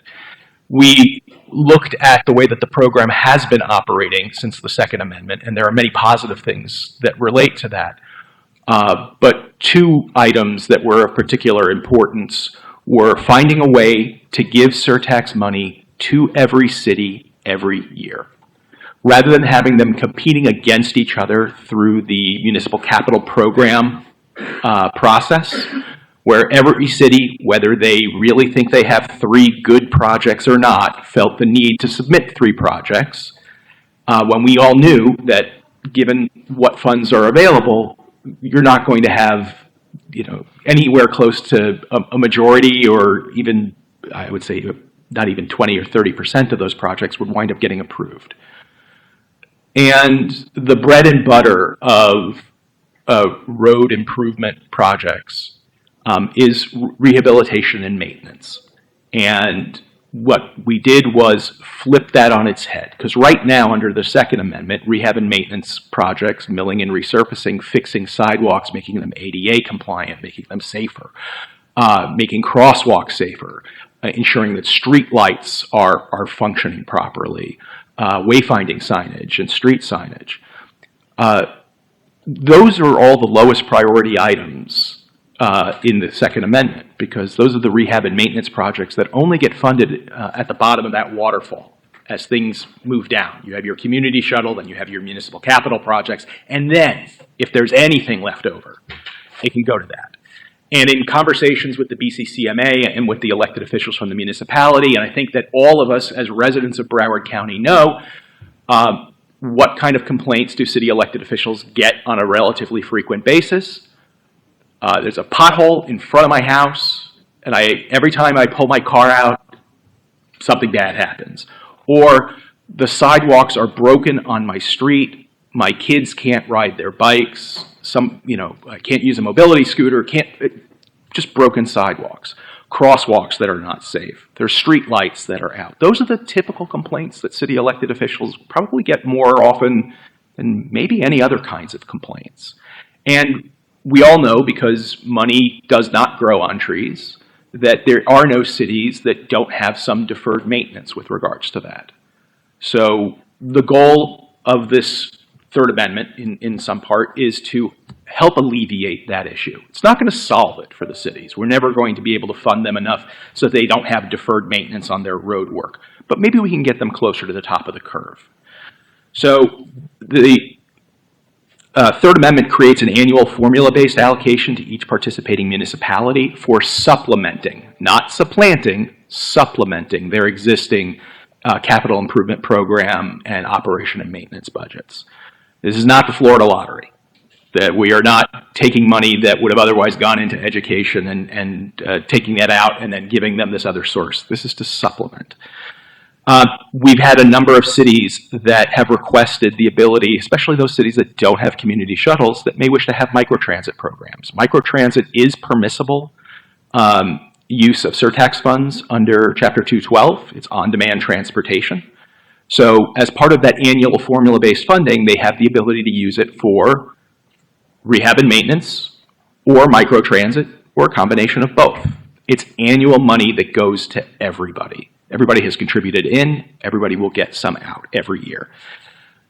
We looked at the way that the program has been operating since the Second Amendment, and there are many positive things that relate to that. But two items that were of particular importance were finding a way to give surtax money to every city every year, rather than having them competing against each other through the municipal capital program process, where every city, whether they really think they have 3 good projects or not, felt the need to submit 3 projects, when we all knew that given what funds are available, you're not going to have, anywhere close to a majority, or even, I would say, not even 20 or 30% of those projects would wind up getting approved. And the bread and butter of road improvement projects is rehabilitation and maintenance. And what we did was flip that on its head, because right now under the Second Amendment, rehab and maintenance projects, milling and resurfacing, fixing sidewalks, making them ADA compliant, making them safer, making crosswalks safer, ensuring that street lights are functioning properly, wayfinding signage and street signage. Those are all the lowest priority items in the Second Amendment, because those are the rehab and maintenance projects that only get funded at the bottom of that waterfall as things move down. You have your community shuttle, then you have your municipal capital projects, and then if there's anything left over, it can go to that. And in conversations with the BCCMA and with the elected officials from the municipality, and I think that all of us as residents of Broward County know, what kind of complaints do city elected officials get on a relatively frequent basis? There's a pothole in front of my house, and every time I pull my car out, something bad happens. Or the sidewalks are broken on my street, my kids can't ride their bikes, I can't use a mobility scooter, just broken sidewalks, crosswalks that are not safe. There's street lights that are out. Those are the typical complaints that city elected officials probably get more often than maybe any other kinds of complaints. And we all know, because money does not grow on trees, that there are no cities that don't have some deferred maintenance with regards to that. So the goal of this Third Amendment, in some part, is to help alleviate that issue. It's not going to solve it for the cities. We're never going to be able to fund them enough so they don't have deferred maintenance on their road work. But maybe we can get them closer to the top of the curve. So the Third Amendment creates an annual formula-based allocation to each participating municipality for supplementing, not supplanting, supplementing their existing capital improvement program and operation and maintenance budgets. This is not the Florida lottery, that we are not taking money that would have otherwise gone into education and taking that out and then giving them this other source. This is to supplement. We've had a number of cities that have requested the ability, especially those cities that don't have community shuttles, that may wish to have microtransit programs. Microtransit is permissible use of surtax funds under Chapter 212. It's on-demand transportation. So as part of that annual formula-based funding, they have the ability to use it for rehab and maintenance, or microtransit, or a combination of both. It's annual money that goes to everybody. Everybody has contributed in, everybody will get some out every year.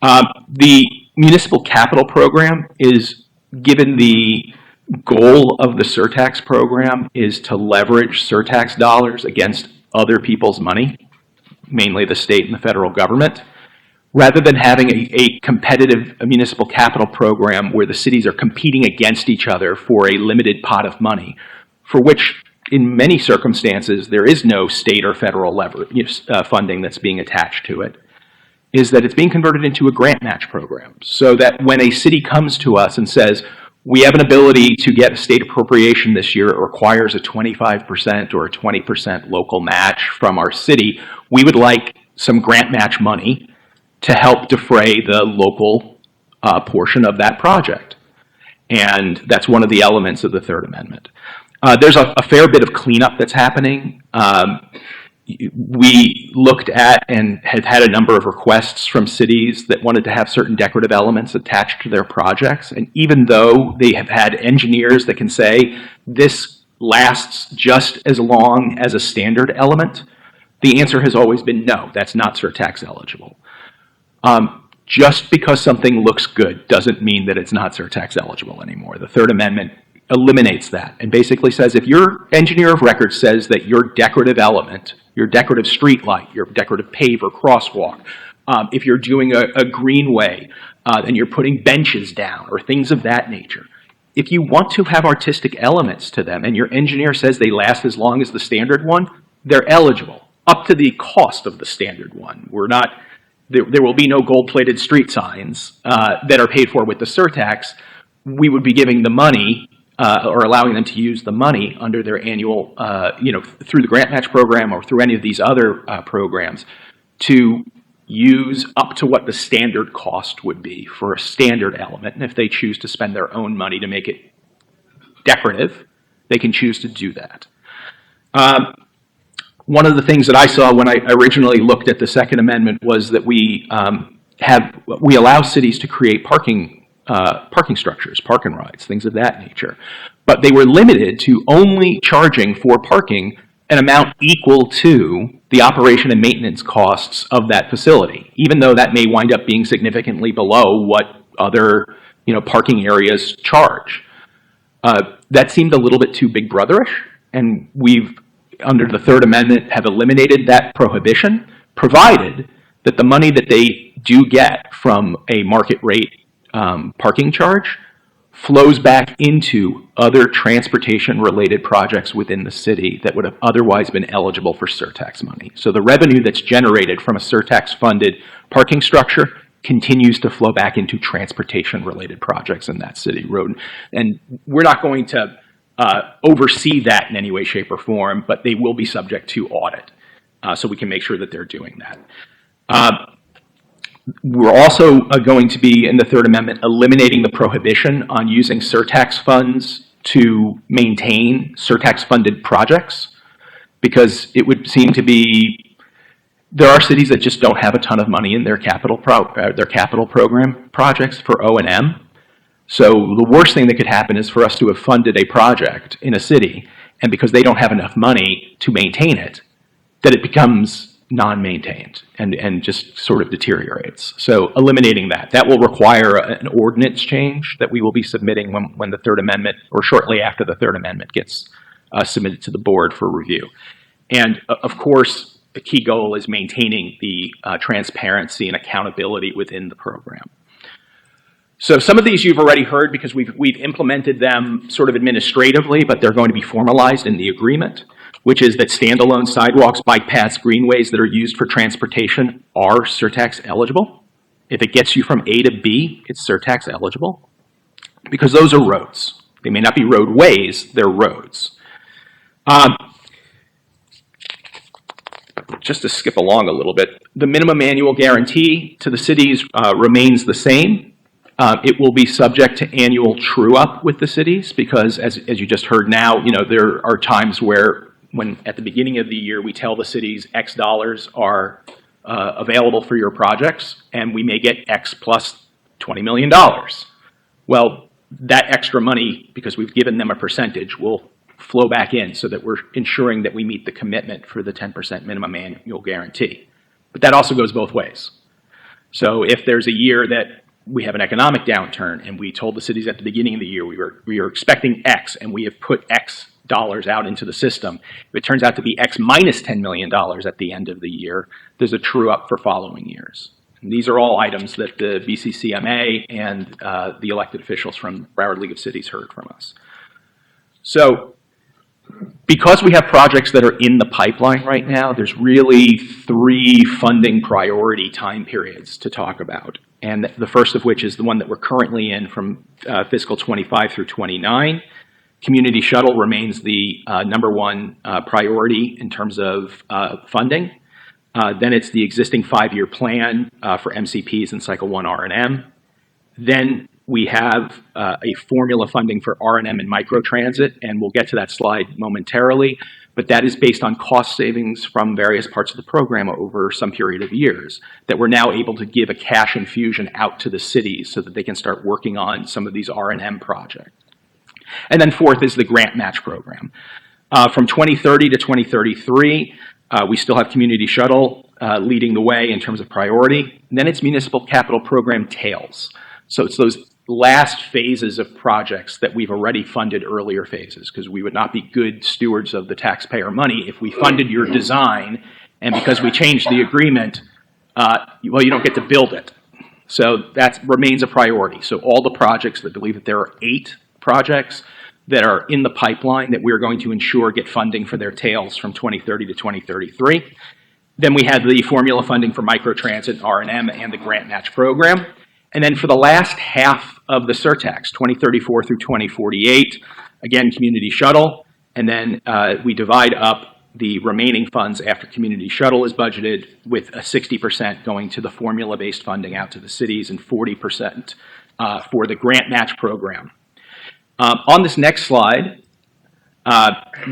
The municipal capital program is, given the goal of the surtax program is to leverage surtax dollars against other people's money, mainly the state and the federal government, rather than having a competitive municipal capital program where the cities are competing against each other for a limited pot of money, for which in many circumstances there is no state or federal funding that's being attached to it, is that it's being converted into a grant match program. So that when a city comes to us and says, we have an ability to get a state appropriation this year, it requires a 25% or a 20% local match from our city, we would like some grant match money to help defray the local portion of that project. And that's one of the elements of the Third Amendment. There's a fair bit of cleanup that's happening. We looked at and have had a number of requests from cities that wanted to have certain decorative elements attached to their projects. And even though they have had engineers that can say this lasts just as long as a standard element, the answer has always been no, that's not surtax eligible. Just because something looks good doesn't mean that it's not surtax eligible anymore. The Third Amendment eliminates that and basically says if your engineer of record says that your decorative element, your decorative street light, your decorative paver crosswalk, if you're doing a greenway and you're putting benches down or things of that nature, if you want to have artistic elements to them and your engineer says they last as long as the standard one, they're eligible up to the cost of the standard one. We're not, there will be no gold-plated street signs that are paid for with the surtax. We would be giving the money or allowing them to use the money under their annual, through the grant match program or through any of these other programs to use up to what the standard cost would be for a standard element. And if they choose to spend their own money to make it decorative, they can choose to do that. One of the things that I saw when I originally looked at the Second Amendment was that we allow cities to create parking structures, park and rides, things of that nature. But they were limited to only charging for parking an amount equal to the operation and maintenance costs of that facility, even though that may wind up being significantly below what other parking areas charge. That seemed a little bit too big brotherish, and we've, under the Third Amendment, have eliminated that prohibition, provided that the money that they do get from a market rate parking charge flows back into other transportation-related projects within the city that would have otherwise been eligible for surtax money. So the revenue that's generated from a surtax-funded parking structure continues to flow back into transportation-related projects in that city road. And we're not going to oversee that in any way, shape, or form, but they will be subject to audit. So we can make sure that they're doing that. We're also going to be, in the Third Amendment, eliminating the prohibition on using surtax funds to maintain surtax-funded projects, because it would seem to be, there are cities that just don't have a ton of money in their capital program projects for O&M. So the worst thing that could happen is for us to have funded a project in a city, and because they don't have enough money to maintain it, that it becomes non-maintained and just sort of deteriorates. So eliminating that will require an ordinance change that we will be submitting when the Third Amendment, or shortly after the Third Amendment gets submitted to the board for review. And of course, the key goal is maintaining the transparency and accountability within the program. So some of these you've already heard because we've implemented them sort of administratively, but they're going to be formalized in the agreement, which is that standalone sidewalks, bike paths, greenways that are used for transportation are surtax eligible. If it gets you from A to B, it's surtax eligible because those are roads. They may not be roadways, they're roads. Just to skip along a little bit, the minimum annual guarantee to the cities remains the same. It will be subject to annual true-up with the cities because, as you just heard now, there are times where when at the beginning of the year we tell the cities X dollars are available for your projects, and we may get X plus $20 million. Well, that extra money, because we've given them a percentage, will flow back in so that we're ensuring that we meet the commitment for the 10% minimum annual guarantee. But that also goes both ways. So if there's a year that we have an economic downturn and we told the cities at the beginning of the year we were expecting X and we have put X dollars out into the system. If it turns out to be X minus $10 million at the end of the year, there's a true up for following years. And these are all items that the BCCMA and the elected officials from Broward League of Cities heard from us. So because we have projects that are in the pipeline right now, there's really 3 funding priority time periods to talk about. And the first of which is the one that we're currently in from fiscal 25 through 29. Community shuttle remains the #1 priority in terms of funding. Then it's the existing 5-year plan for MCPs and Cycle 1 R&M. Then we have a formula funding for R&M and microtransit, and we'll get to that slide momentarily, but that is based on cost savings from various parts of the program over some period of years that we're now able to give a cash infusion out to the cities so that they can start working on some of these R&M projects. And then fourth is the grant match program. From 2030 to 2033, we still have community shuttle leading the way in terms of priority. And then it's municipal capital program tails. So it's those last phases of projects that we've already funded earlier phases, because we would not be good stewards of the taxpayer money if we funded your design, and because we changed the agreement, well, you don't get to build it. So that remains a priority. So all the projects, I believe that there are 8 projects that are in the pipeline that we're going to ensure get funding for their tails from 2030 to 2033. Then we have the formula funding for microtransit, R&M, and the grant match program. And then for the last half of the surtax, 2034 through 2048, again, community shuttle. And then we divide up the remaining funds after community shuttle is budgeted, with a 60% going to the formula-based funding out to the cities and 40% for the grant match program. On this next slide,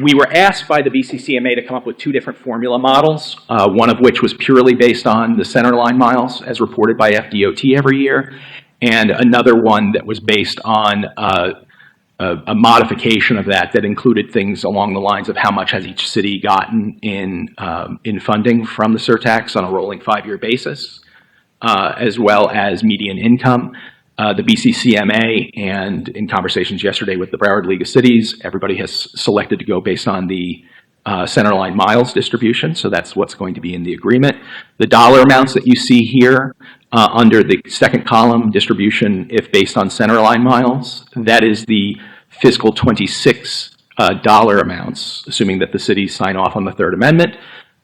we were asked by the BCCMA to come up with 2 different formula models, one of which was purely based on the centerline miles as reported by FDOT every year, and another one that was based on a modification of that included things along the lines of how much has each city gotten in funding from the surtax on a rolling 5-year basis, as well as median income. The BCCMA, and in conversations yesterday with the Broward League of Cities, everybody has selected to go based on the centerline miles distribution, so that's what's going to be in the agreement. The dollar amounts that you see here under the second column, distribution if based on centerline miles, that is the fiscal 26 dollar amounts, assuming that the cities sign off on the Third Amendment,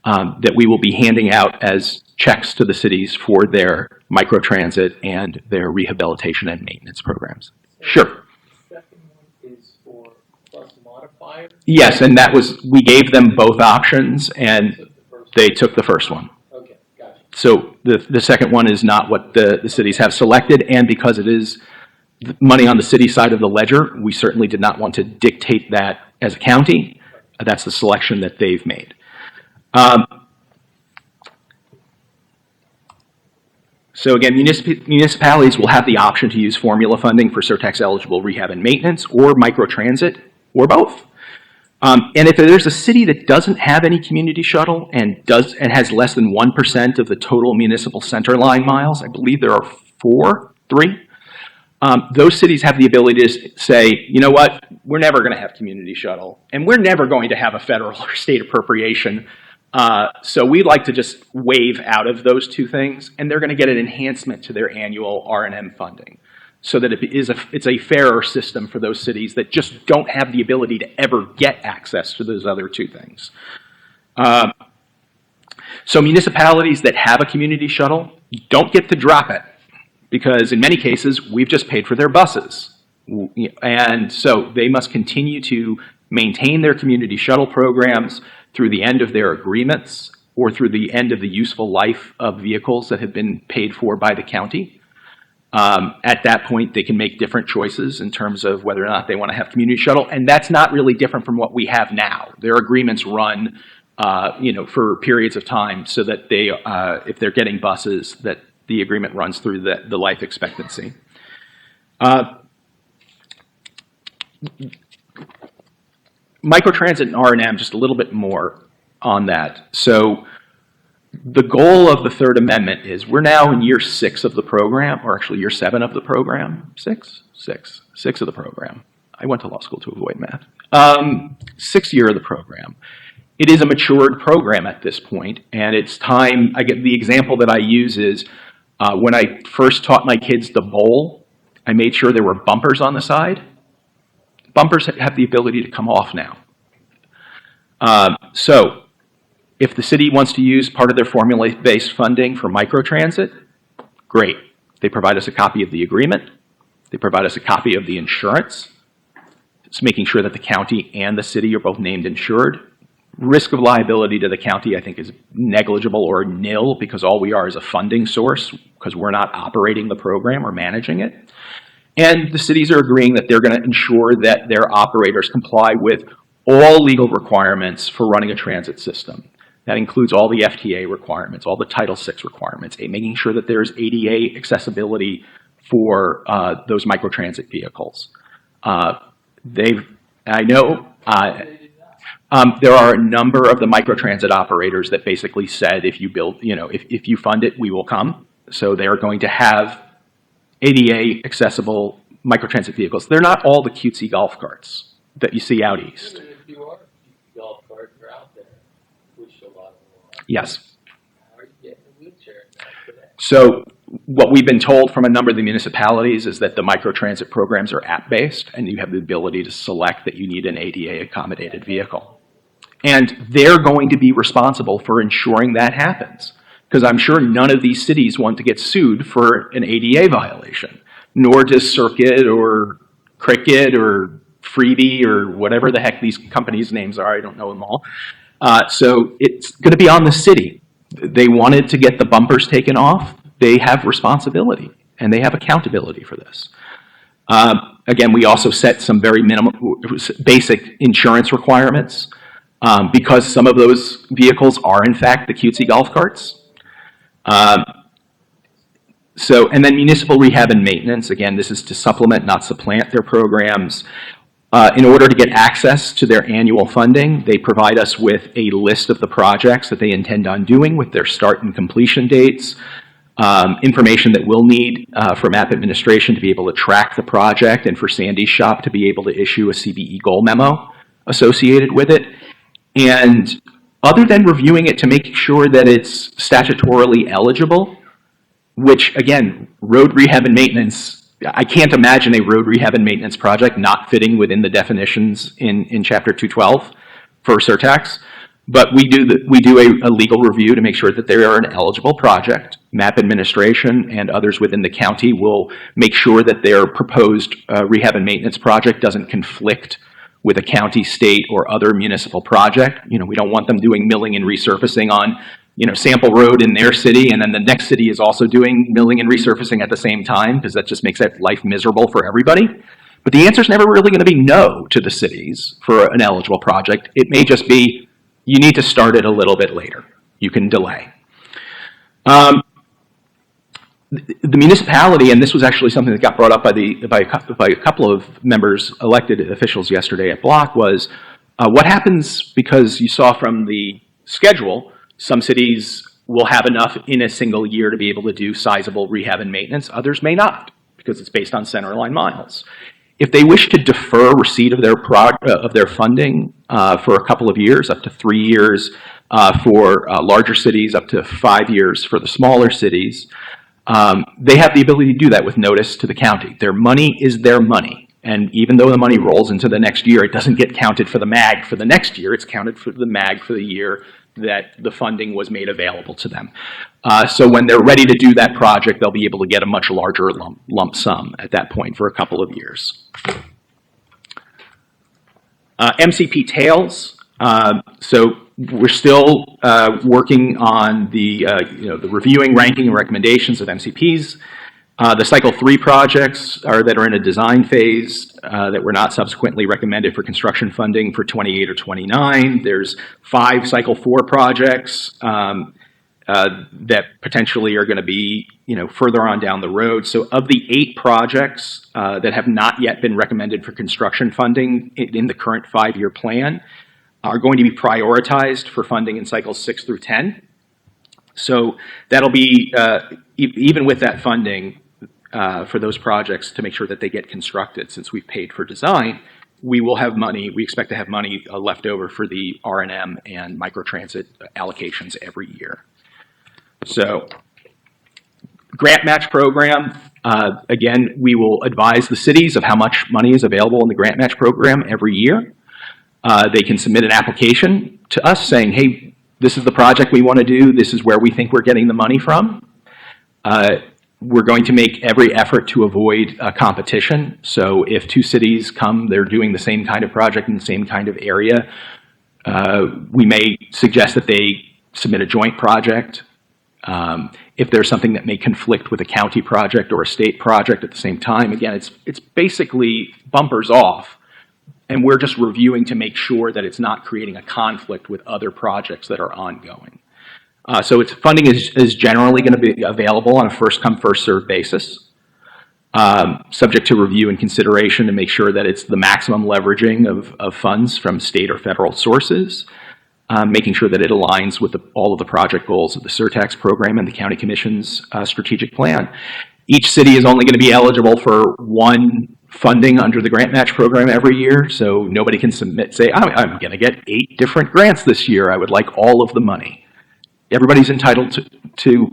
that we will be handing out as checks to the cities for their microtransit and their rehabilitation and maintenance programs. Sure. The second one is for plus modifier? Yes, and that was, we gave them both options, and they took the first one. Okay, gotcha. So the second one is not what the cities have selected, and because it is money on the city side of the ledger, we certainly did not want to dictate that as a county. That's the selection that they've made. So again, municipalities will have the option to use formula funding for surtax eligible rehab and maintenance, or microtransit, or both. And if there's a city that doesn't have any community shuttle and has less than 1% of the total municipal centerline miles, I believe there are 3. Those cities have the ability to say, you know what, we're never going to have community shuttle, and we're never going to have a federal or state appropriation. So we'd like to just waive out of those 2 things, and they're going to get an enhancement to their annual R&M funding, so that it's a fairer system for those cities that just don't have the ability to ever get access to those other 2 things. So municipalities that have a community shuttle don't get to drop it, because in many cases, we've just paid for their buses. And so they must continue to maintain their community shuttle programs through the end of their agreements or through the end of the useful life of vehicles that have been paid for by the county. At that point, they can make different choices in terms of whether or not they want to have community shuttle, and that's not really different from what we have now. Their agreements run, for periods of time, so that they, if they're getting buses, that the agreement runs through the life expectancy. Microtransit and R&M, just a little bit more on that. So the goal of the Third Amendment is we're now in year 6 of the program, or actually year 7 of the program. 6 of the program. I went to law school to avoid math. Sixth year of the program. It is a matured program at this point, and it's time. I get the example that I use is when I first taught my kids to bowl, I made sure there were bumpers on the side. Bumpers have the ability to come off now. So if the city wants to use part of their formula-based funding for microtransit, great. They provide us a copy of the agreement. They provide us a copy of the insurance. It's making sure that the county and the city are both named insured. Risk of liability to the county, I think, is negligible or nil because all we are is a funding source because we're not operating the program or managing it. And the cities are agreeing that they're going to ensure that their operators comply with all legal requirements for running a transit system. That includes all the FTA requirements, all the Title VI requirements, making sure that there's ADA accessibility for those microtransit vehicles. There are a number of the microtransit operators that basically said, if you build, if you fund it, we will come. So they're going to have ADA accessible microtransit vehicles. They're not all the cutesy golf carts that you see out east. Even if you are golf cart, you're out there, which a lot of them are. Yes. How are you getting a wheelchair now today? So what we've been told from a number of the municipalities is that the microtransit programs are app-based, and you have the ability to select that you need an ADA-accommodated vehicle. And they're going to be responsible for ensuring that happens, because I'm sure none of these cities want to get sued for an ADA violation, nor does Circuit or Cricket or Freebie or whatever the heck these companies' names are. I don't know them all. So it's going to be on the city. They wanted to get the bumpers taken off. They have responsibility, and they have accountability for this. Again, we also set some very basic insurance requirements because some of those vehicles are, in fact, the cutesy golf carts. And then municipal rehab and maintenance. Again, this is to supplement, not supplant their programs. In order to get access to their annual funding, they provide us with a list of the projects that they intend on doing with their start and completion dates, information that we'll need for MAP administration to be able to track the project and for Sandy's shop to be able to issue a CBE goal memo associated with it. And other than reviewing it to make sure that it's statutorily eligible, which, again, road rehab and maintenance, I can't imagine a road rehab and maintenance project not fitting within the definitions in Chapter 212 for surtax. But we do a legal review to make sure that they are an eligible project. MAP administration and others within the county will make sure that their proposed rehab and maintenance project doesn't conflict with a county, state, or other municipal project. We don't want them doing milling and resurfacing on Sample Road in their city, and then the next city is also doing milling and resurfacing at the same time, because that just makes life miserable for everybody. But the answer is never really going to be no to the cities for an eligible project. It may just be, you need to start it a little bit later. You can delay. The municipality, and this was actually something that got brought up by a couple of members, elected officials yesterday at Block, was what happens, because you saw from the schedule, some cities will have enough in a single year to be able to do sizable rehab and maintenance. Others may not, because it's based on centerline miles. If they wish to defer receipt of their funding for a couple of years, up to 3 years for larger cities, up to 5 years for the smaller cities, they have the ability to do that with notice to the county. Their money is their money. And even though the money rolls into the next year, it doesn't get counted for the MAG for the next year. It's counted for the MAG for the year that the funding was made available to them. So when they're ready to do that project, they'll be able to get a much larger lump sum at that point for a couple of years. MCP tails. So we're still working on the reviewing, ranking, and recommendations of MCPs. The Cycle 3 projects that are in a design phase that were not subsequently recommended for construction funding for 28 or 29. There's 5 Cycle 4 projects that potentially are going to be further on down the road. So of the 8 projects that have not yet been recommended for construction funding in the current 5-year plan are going to be prioritized for funding in Cycles 6 through 10. So that'll be, even with that funding, for those projects to make sure that they get constructed, since we've paid for design, we will have money, we expect to have money left over for the R&M and microtransit allocations every year. So, grant match program, again, we will advise the cities of how much money is available in the grant match program every year. They can submit an application to us saying, hey, this is the project we want to do, this is where we think we're getting the money from. We're going to make every effort to avoid competition. So if two cities come, they're doing the same kind of project in the same kind of area, we may suggest that they submit a joint project. If there's something that may conflict with a county project or a state project at the same time, again, it's basically bumpers off. And we're just reviewing to make sure that it's not creating a conflict with other projects that are ongoing. So its funding is generally going to be available on a first-come, first-served basis, subject to review and consideration to make sure that it's the maximum leveraging of funds from state or federal sources, making sure that it aligns with all of the project goals of the surtax program and the county commission's strategic plan. Each city is only going to be eligible for one funding under the grant match program every year, so nobody can say, I'm going to get 8 different grants this year, I would like all of the money. Everybody's entitled to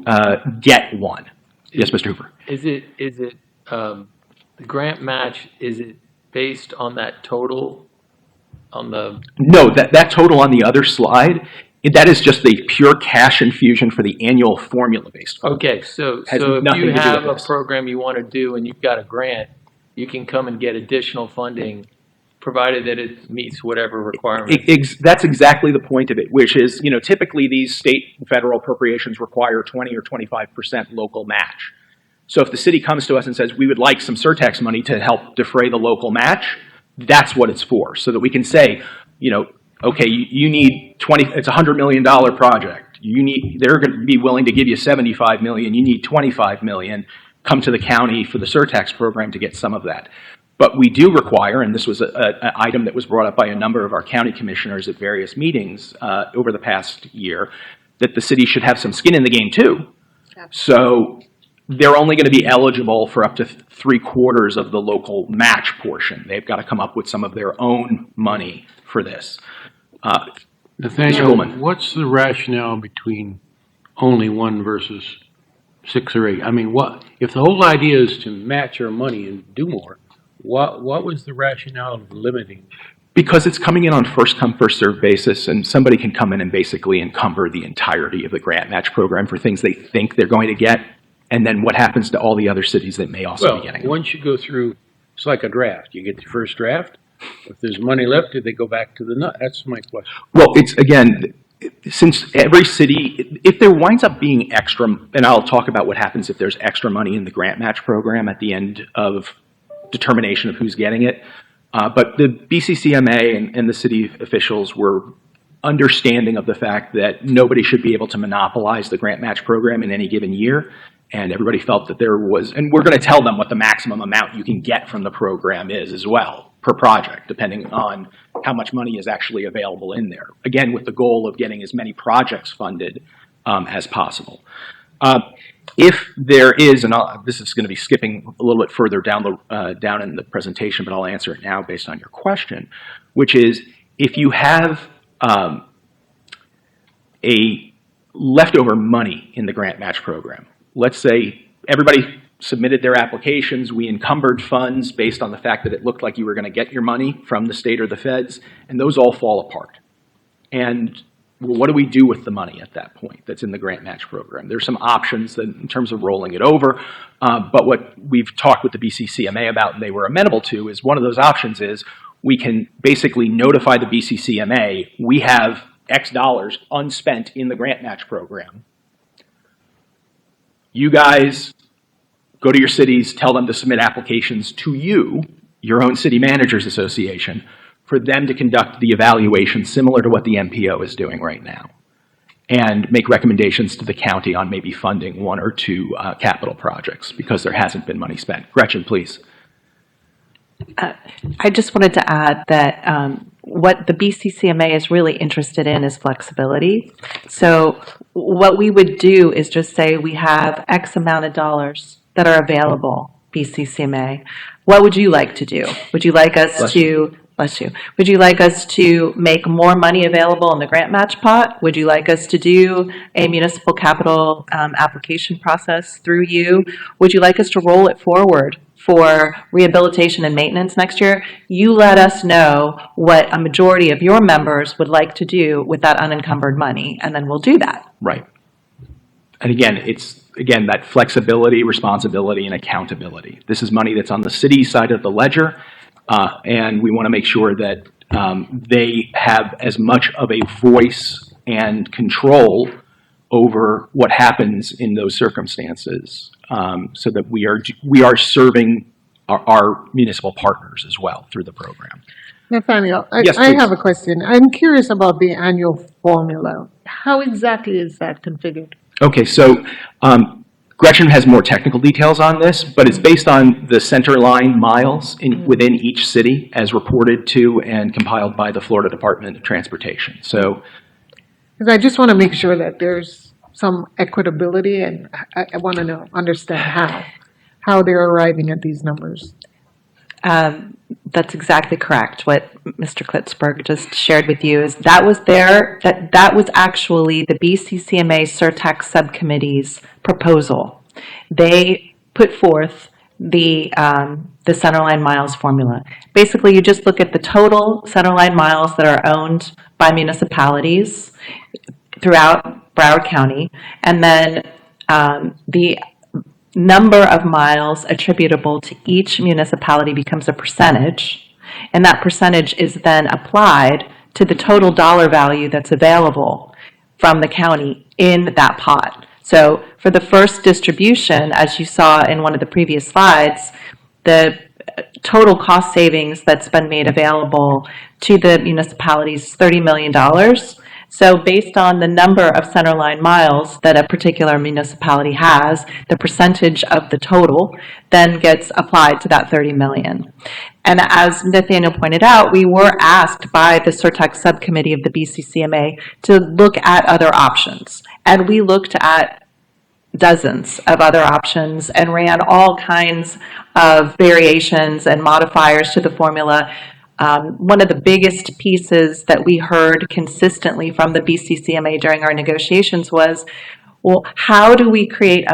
get one. Yes, Mr. Hoover. Is it the grant match, is it based on that total on the? No, that total on the other slide, that is just the pure cash infusion for the annual formula-based fund. Okay, so if you have a program you want to do and you've got a grant, you can come and get additional funding provided that it meets whatever requirements. That's exactly the point of it, which is, typically these state and federal appropriations require 20 or 25% local match. So if the city comes to us and says, we would like some surtax money to help defray the local match, that's what it's for. So that we can say, okay, you need it's a $100 million project. They're going to be willing to give you $75 million. You need $25 million. Come to the county for the surtax program to get some of that. But we do require, and this was an item that was brought up by a number of our county commissioners at various meetings over the past year, that the city should have some skin in the game too. So they're only going to be eligible for up to 3/4 of the local match portion. They've got to come up with some of their own money for this. Nathaniel, what's the rationale between only 1 versus 6 or 8? I mean, what if the whole idea is to match our money and do more? What was the rationale of limiting? Because it's coming in on first-come, first-served basis, and somebody can come in and basically encumber the entirety of the grant match program for things they think they're going to get, and then what happens to all the other cities that may also be getting it? Once you go through, it's like a draft. You get the first draft. If there's money left, do they go back to the nut? That's my question. Well, it's, again, since every city, if there winds up being extra, and I'll talk about what happens if there's extra money in the grant match program at the end of determination of who's getting it. But the BCCMA and the city officials were understanding of the fact that nobody should be able to monopolize the grant match program in any given year. And everybody felt that there was, and we're going to tell them what the maximum amount you can get from the program is as well, per project, depending on how much money is actually available in there. Again, with the goal of getting as many projects funded as possible. If there is, and this is going to be skipping a little bit further down in the presentation, but I'll answer it now based on your question, which is if you have a leftover money in the grant match program, let's say everybody submitted their applications, we encumbered funds based on the fact that it looked like you were going to get your money from the state or the feds, and those all fall apart. And well, what do we do with the money at that point that's in the grant match program? There's some options in terms of rolling it over, but what we've talked with the BCCMA about and they were amenable to is one of those options is we can basically notify the BCCMA, we have X dollars unspent in the grant match program. You guys go to your cities, tell them to submit applications to you, your own city managers association, for them to conduct the evaluation similar to what the MPO is doing right now and make recommendations to the county on maybe funding 1 or 2 capital projects because there hasn't been money spent. Gretchen, please. I just wanted to add that what the BCCMA is really interested in is flexibility. So what we would do is just say we have X amount of dollars that are available, BCCMA. What would you like to do? Would you like us to bless you. Would you like us to make more money available in the grant match pot? Would you like us to do a municipal capital application process through you? Would you like us to roll it forward for rehabilitation and maintenance next year? You let us know what a majority of your members would like to do with that unencumbered money, and then we'll do that. Right. And again, it's, that flexibility, responsibility, and accountability. This is money that's on the city side of the ledger, and we want to make sure that they have as much of a voice and control over what happens in those circumstances, so that we are serving our municipal partners as well through the program. Nathaniel, Yes, I please. have a question. I'm curious about the annual formula. How exactly is that configured? Okay, so Gretchen has more technical details on this, but it's based on the center line miles within each city as reported to and compiled by the Florida Department of Transportation. So, Because I just want to make sure that there's some equitability, and I want to understand how they're arriving at these numbers. That's exactly correct. What Mr. Klitzberg just shared with you is that was actually the BCCMA Surtax Subcommittee's proposal. They put forth the centerline miles formula. Basically, you just look at the total centerline miles that are owned by municipalities throughout Broward County, and then the number of miles attributable to each municipality becomes a percentage, and that percentage is then applied to the total dollar value that's available from the county in that pot. So for the first distribution, as you saw in one of the previous slides, the total cost savings that's been made available to the municipalities is $30 million. So based on the number of centerline miles that a particular municipality has, the percentage of the total then gets applied to that 30 million. And as Nathaniel pointed out, we were asked by the Surtax subcommittee of the BCCMA to look at other options. And we looked at dozens of other options and ran all kinds of variations and modifiers to the formula. One of the biggest pieces that we heard consistently from the BCCMA during our negotiations was, well, how do we create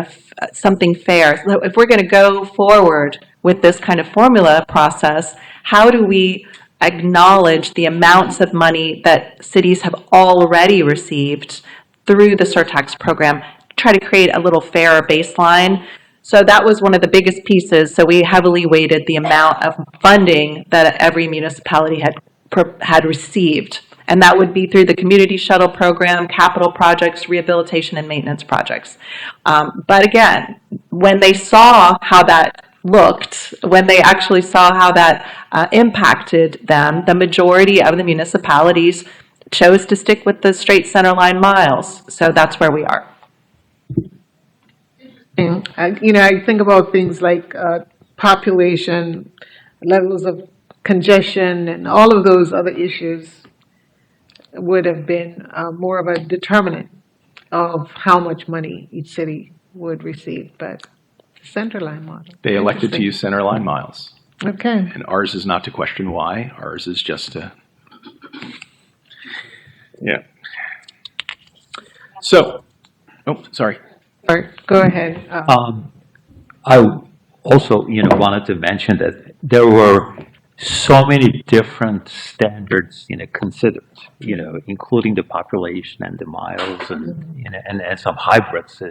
something fair? So if we're going to go forward with this kind of formula process, how do we acknowledge the amounts of money that cities have already received through the Surtax program, try to create a little fairer baseline? So that was one of the biggest pieces. So we heavily weighted the amount of funding that every municipality had received. And that would be through the community shuttle program, capital projects, rehabilitation and maintenance projects. But again, when they saw how that looked, when they actually saw how that impacted them, the majority of the municipalities chose to stick with the straight centerline miles. So that's where we are. I think about things like population, levels of congestion, and all of those other issues would have been more of a determinant of how much money each city would receive. But centerline model. they elected to use centerline miles. Okay. And ours is not to question why. Ours is just to... Yeah. So, oh, sorry. All right, go ahead. I also, wanted to mention that there were so many different standards, considered, including the population and the miles and some hybrids,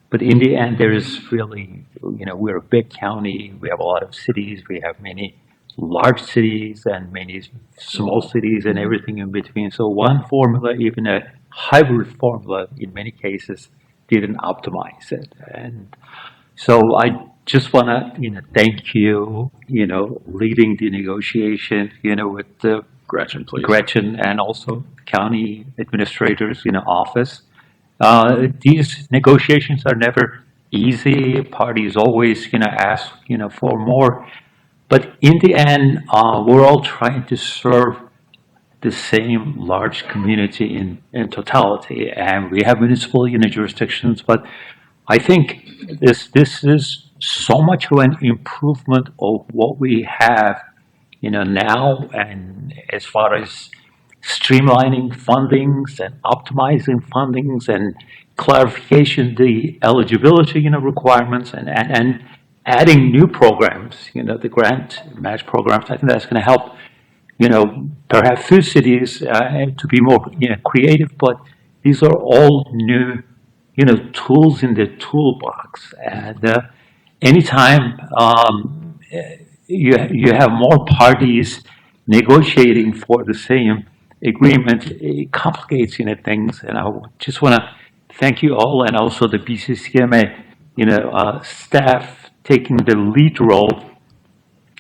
But in the end, there is really, we're a big county. We have a lot of cities. We have many large cities and many small cities and everything in between. So one formula, even a hybrid formula, in many cases, didn't optimize it. And so I just want to, thank you, leading the negotiation, with the Gretchen, please. Gretchen and also county administrators, office. These negotiations are never easy. Parties always, ask, for more. But in the end, we're all trying to serve the same large community in totality. And we have municipal jurisdictions, but I think this is so much of an improvement of what we have now, and as far as streamlining fundings and optimizing fundings and clarification, the eligibility, requirements and adding new programs, the grant match programs. I think that's going to help, perhaps few cities to be more, creative, but these are all new, tools in the toolbox. And anytime you have more parties negotiating for the same agreement, it complicates, things. And I just want to thank you all, and also the BCCMA, staff taking the lead role,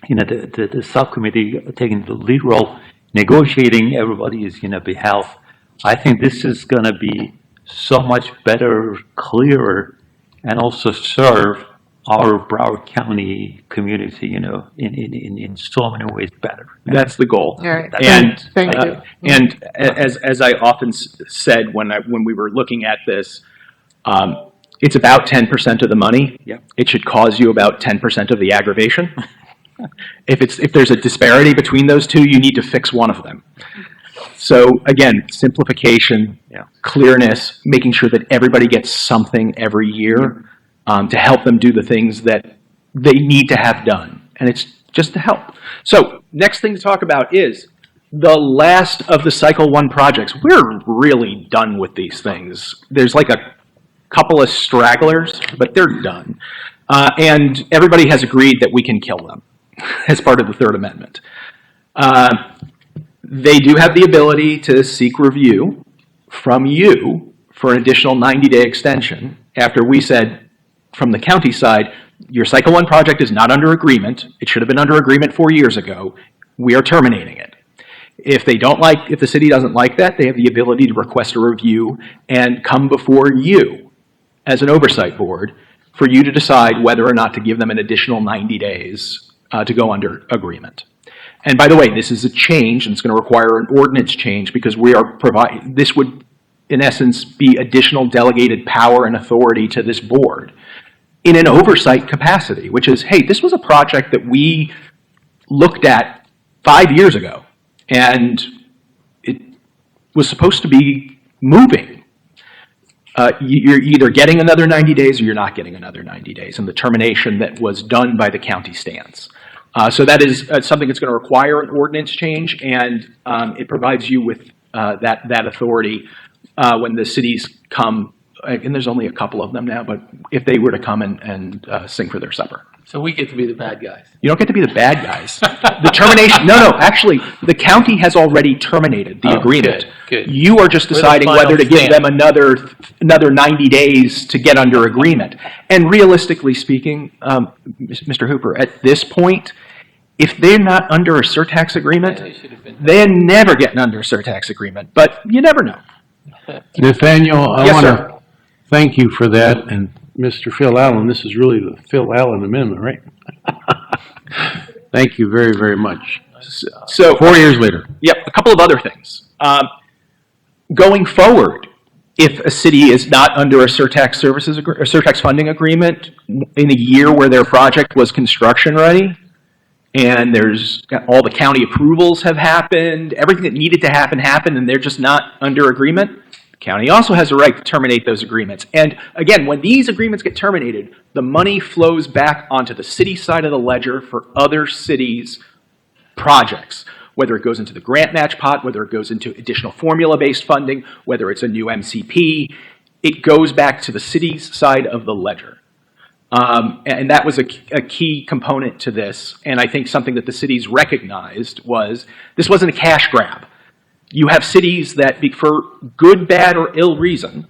the subcommittee taking the lead role, negotiating everybody's, behalf. I think this is going to be so much better, clearer, and also serve our Broward County community, in so many ways better. That's the goal. All right. And Thank you. and as I often said when we were looking at this, it's about 10% of the money. Yep. It should cause you about 10% of the aggravation. If there's a disparity between those two, you need to fix one of them. So again, simplification, clearness, making sure that everybody gets something every year to help them do the things that they need to have done. And it's just to help. So next thing to talk about is the last of the Cycle 1 projects. We're really done with these things. There's like a couple of stragglers, but they're done. And everybody has agreed that we can kill them as part of the Third Amendment. They do have the ability to seek review from you for an additional 90-day extension after we said from the county side, your Cycle 1 project is not under agreement. It should have been under agreement 4 years ago. We are terminating it. If the city doesn't like that, they have the ability to request a review and come before you as an oversight board for you to decide whether or not to give them an additional 90 days to go under agreement. And by the way, this is a change, and it's going to require an ordinance change because this would, in essence, be additional delegated power and authority to this board in an oversight capacity, which is, hey, this was a project that we looked at 5 years ago, and it was supposed to be moving. You're either getting another 90 days or you're not getting another 90 days, and the termination that was done by the county stands. So that is something that's going to require an ordinance change, and it provides you with that authority when the cities come, and there's only a couple of them now, but if they were to come and sing for their supper. So we get to be the bad guys. You don't get to be the bad guys. The termination, no, actually, the county has already terminated the agreement. Good. You are just deciding whether to give them another 90 days to get under agreement. And realistically speaking, Mr. Hooper, at this point, if they're not under a surtax agreement, they're never getting under a surtax agreement. But you never know. Nathaniel, I Yes, want sir. to thank you for that, and Mr. Phil Allen, this is really the Phil Allen Amendment, right? Thank you very, very much. So 4 years later. Yep, a couple of other things. Going forward, if a city is not under a surtax funding agreement in a year where their project was construction ready, and there's all the county approvals have happened, everything that needed to happen happened, and they're just not under agreement, the county also has a right to terminate those agreements. And again, when these agreements get terminated, the money flows back onto the city side of the ledger for other cities' projects, whether it goes into the grant match pot, whether it goes into additional formula-based funding, whether it's a new MCP, it goes back to the city's side of the ledger. And that was a key component to this, and I think something that the cities recognized was this wasn't a cash grab. You have cities that, for good, bad, or ill reason,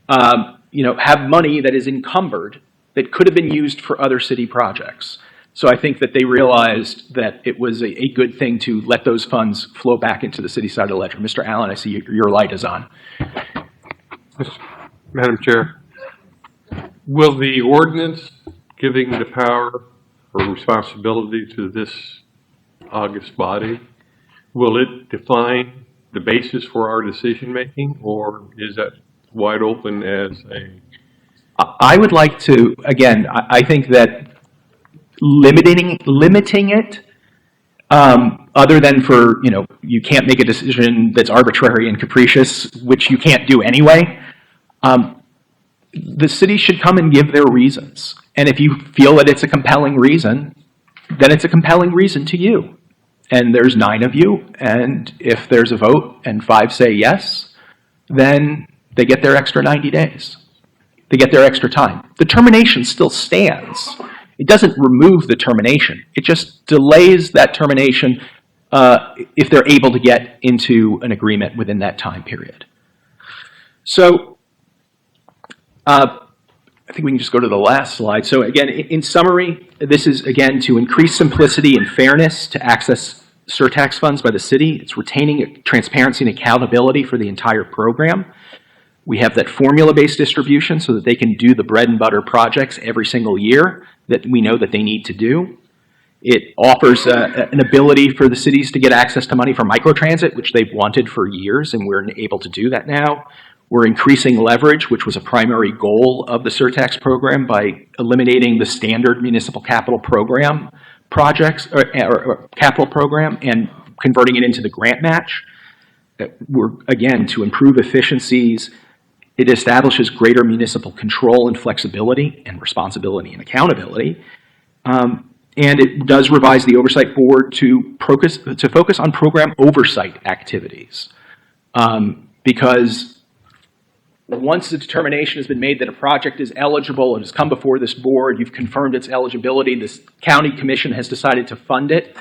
have money that is encumbered that could have been used for other city projects. So I think that they realized that it was a good thing to let those funds flow back into the city side of the ledger. Mr. Allen, I see your light is on. Madam Chair, will the ordinance giving the power or responsibility to this August body, will it define the basis for our decision-making, or is that wide open as a... I would like to, again, I think that limiting it other than for, you can't make a decision that's arbitrary and capricious, which you can't do anyway. The city should come and give their reasons. And if you feel that it's a compelling reason, then it's a compelling reason to you. And there's 9 of you, and if there's a vote and 5 say yes, then they get their extra 90 days. They get their extra time. The termination still stands. It doesn't remove the termination. It just delays that termination if they're able to get into an agreement within that time period. So I think we can just go to the last slide. So again, in summary, this is, again, to increase simplicity and fairness to access surtax funds by the city. It's retaining transparency and accountability for the entire program. We have that formula-based distribution so that they can do the bread and butter projects every single year that we know that they need to do. It offers an ability for the cities to get access to money for microtransit, which they've wanted for years, and we're able to do that now. We're increasing leverage, which was a primary goal of the surtax program, by eliminating the standard municipal capital program projects or capital program and converting it into the grant match. We're, again, to improve efficiencies. It establishes greater municipal control and flexibility and responsibility and accountability. And it does revise the oversight board to focus on program oversight activities. Because once the determination has been made that a project is eligible and has come before this board, you've confirmed its eligibility, this county commission has decided to fund it,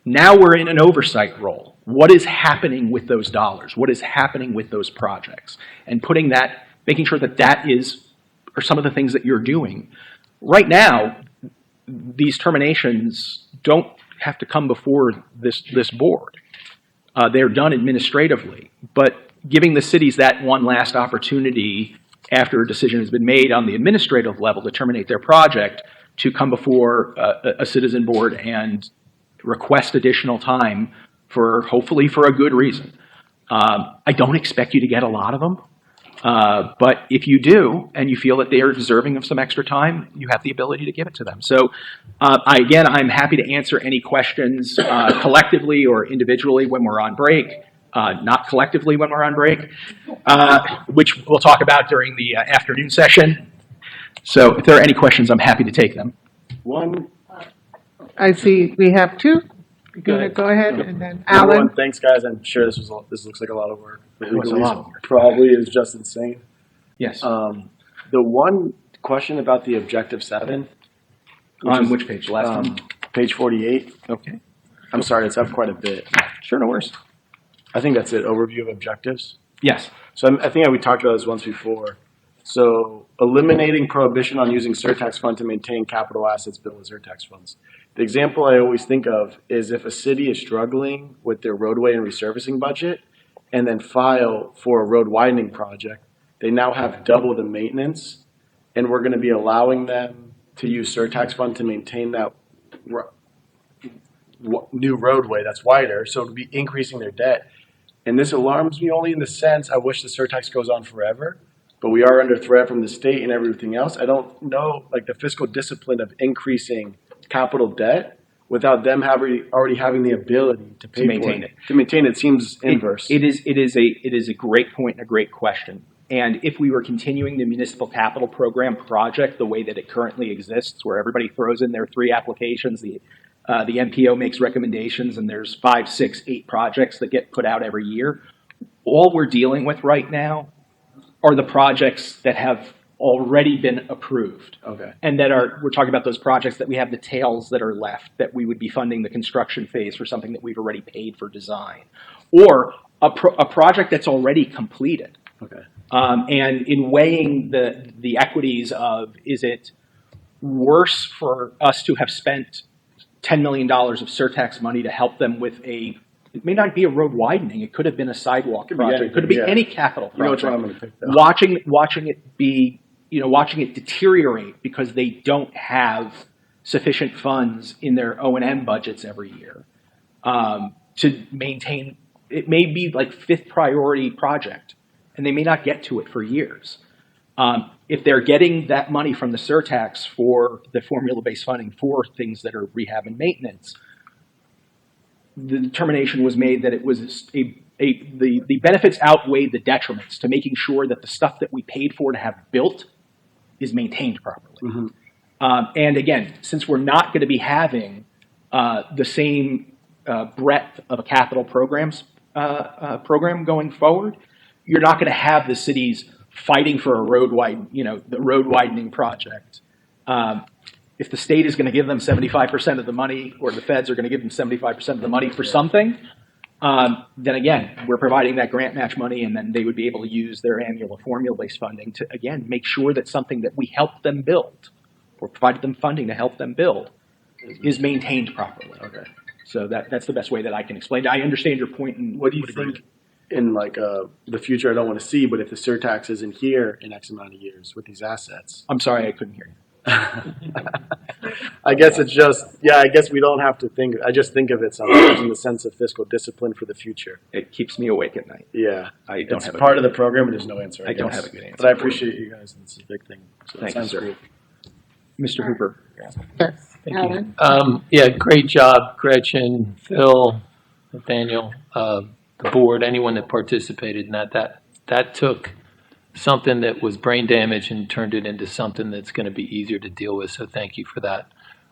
now we're in an oversight role. What is happening with those dollars? What is happening with those projects? And putting that, making sure that are some of the things that you're doing. Right now, these terminations don't have to come before this board. They're done administratively, but giving the cities that one last opportunity after a decision has been made on the administrative level to terminate their project to come before a citizen board and request additional time hopefully for a good reason. I don't expect you to get a lot of them, but if you do and you feel that they are deserving of some extra time, you have the ability to give it to them. So again, I'm happy to answer any questions collectively or individually when we're on break. Not collectively when we're on break, which we'll talk about during the afternoon session. So if there are any questions, I'm happy to take them. One. I see we have 2. Go ahead, and then Alan. Everyone, thanks, guys. I'm sure this looks like a lot of work. It was a lot of work. Probably is just insane. Yes. The one question about the objective 7. On which page? Last one? Page 48. Okay. I'm sorry, it's up quite a bit. Sure, no worries. I think that's it. Overview of objectives. Yes. So I think we talked about this once before. So eliminating prohibition on using surtax fund to maintain capital assets built with surtax funds. The example I always think of is if a city is struggling with their roadway and resurfacing budget and then file for a road widening project, they now have double the maintenance, and we're going to be allowing them to use surtax fund to maintain that new roadway that's wider. So it'll be increasing their debt. And this alarms me only in the sense I wish the surtax goes on forever, but we are under threat from the state and everything else. I don't know, like the fiscal discipline of increasing capital debt without them already having the ability to pay to maintain for it. To maintain it seems inverse. It is a great point and a great question. And if we were continuing the municipal capital program project the way that it currently exists, where everybody throws in their 3 applications, the MPO makes recommendations, and there's 5, 6, 8 projects that get put out every year. All we're dealing with right now are the projects that have already been approved. Okay. And we're talking about those projects that we have the tails that are left, that we would be funding the construction phase for something that we've already paid for design. Or a project that's already completed. Okay. And in weighing the equities of, is it worse for us to have spent $10 million of surtax money to help them with it may not be a road widening. It could have been a sidewalk project. It could be any capital project. You know which one I'm going to pick, though. Watching it deteriorate because they don't have sufficient funds in their O&M budgets every year to maintain. It may be like 5th priority project, and they may not get to it for years. If they're getting that money from the surtax for the formula-based funding for things that are rehab and maintenance, the determination was made that it was the benefits outweighed the detriments to making sure that the stuff that we paid for to have built is maintained properly. And again, since we're not going to be having the same breadth of a capital program going forward, you're not going to have the cities fighting for a the road widening project. If the state is going to give them 75% of the money, or the feds are going to give them 75% of the money for something, then again, we're providing that grant match money, and then they would be able to use their annual formula-based funding to, again, make sure that something that we helped them build, or provided them funding to help them build, is maintained properly. Okay. So that's the best way that I can explain it. I understand your point. And what do you think in the future? I don't want to see, but if the surtax isn't here in X amount of years with these assets. I'm sorry, I couldn't hear you. I guess it's just, I guess we don't have to think. I just think of it sometimes in the sense of fiscal discipline for the future. It keeps me awake at night. Yeah. I don't it's have part of the program, and there's no answer. I don't have a good answer. But I appreciate you guys. It's a big thing. So Thank you, sounds sir. great. Mr. Hooper. Yes. Thank you. Yeah, great job, Gretchen, Phil, Nathaniel, the board, anyone that participated in that. That took something that was brain damage and turned it into something that's going to be easier to deal with. So thank you for that.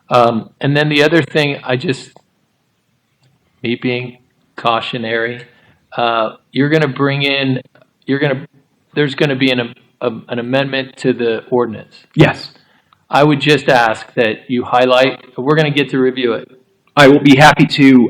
And then the other thing, me being cautionary, you're going to bring in, there's going to be an amendment to the ordinance. Yes. I would just ask that you highlight, we're going to get to review it. I will be happy to,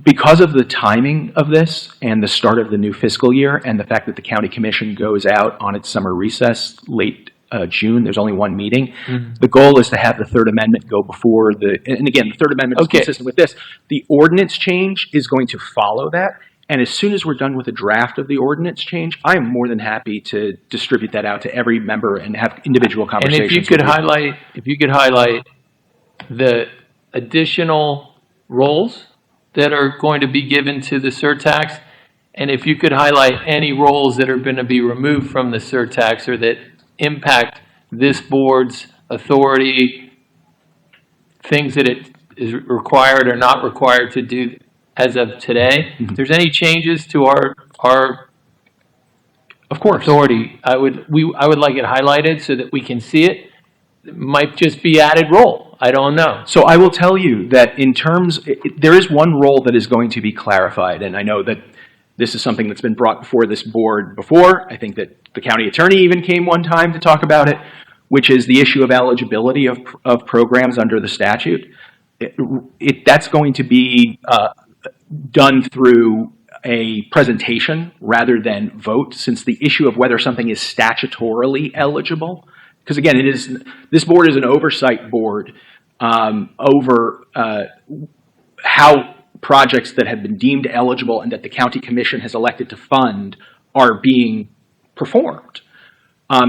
because of the timing of this and the start of the new fiscal year and the fact that the county commission goes out on its summer recess late June, there's only one meeting. The goal is to have the third amendment go before and again, the third amendment is consistent with this. The ordinance change is going to follow that. And as soon as we're done with a draft of the ordinance change, I am more than happy to distribute that out to every member and have individual conversations. And if you could highlight the additional roles that are going to be given to the surtax, and if you could highlight any roles that are going to be removed from the surtax or that impact this board's authority, things that it is required or not required to do as of today. If there's any changes to our of course authority, I would like it highlighted so that we can see it. It might just be added role. I don't know. So I will tell you that in terms, there is one role that is going to be clarified, and I know that this is something that's been brought before this board before. I think that the county attorney even came one time to talk about it, which is the issue of eligibility of programs under the statute. That's going to be done through a presentation rather than vote, since the issue of whether something is statutorily eligible, because again, this board is an oversight board over how projects that have been deemed eligible and that the county commission has elected to fund are being performed.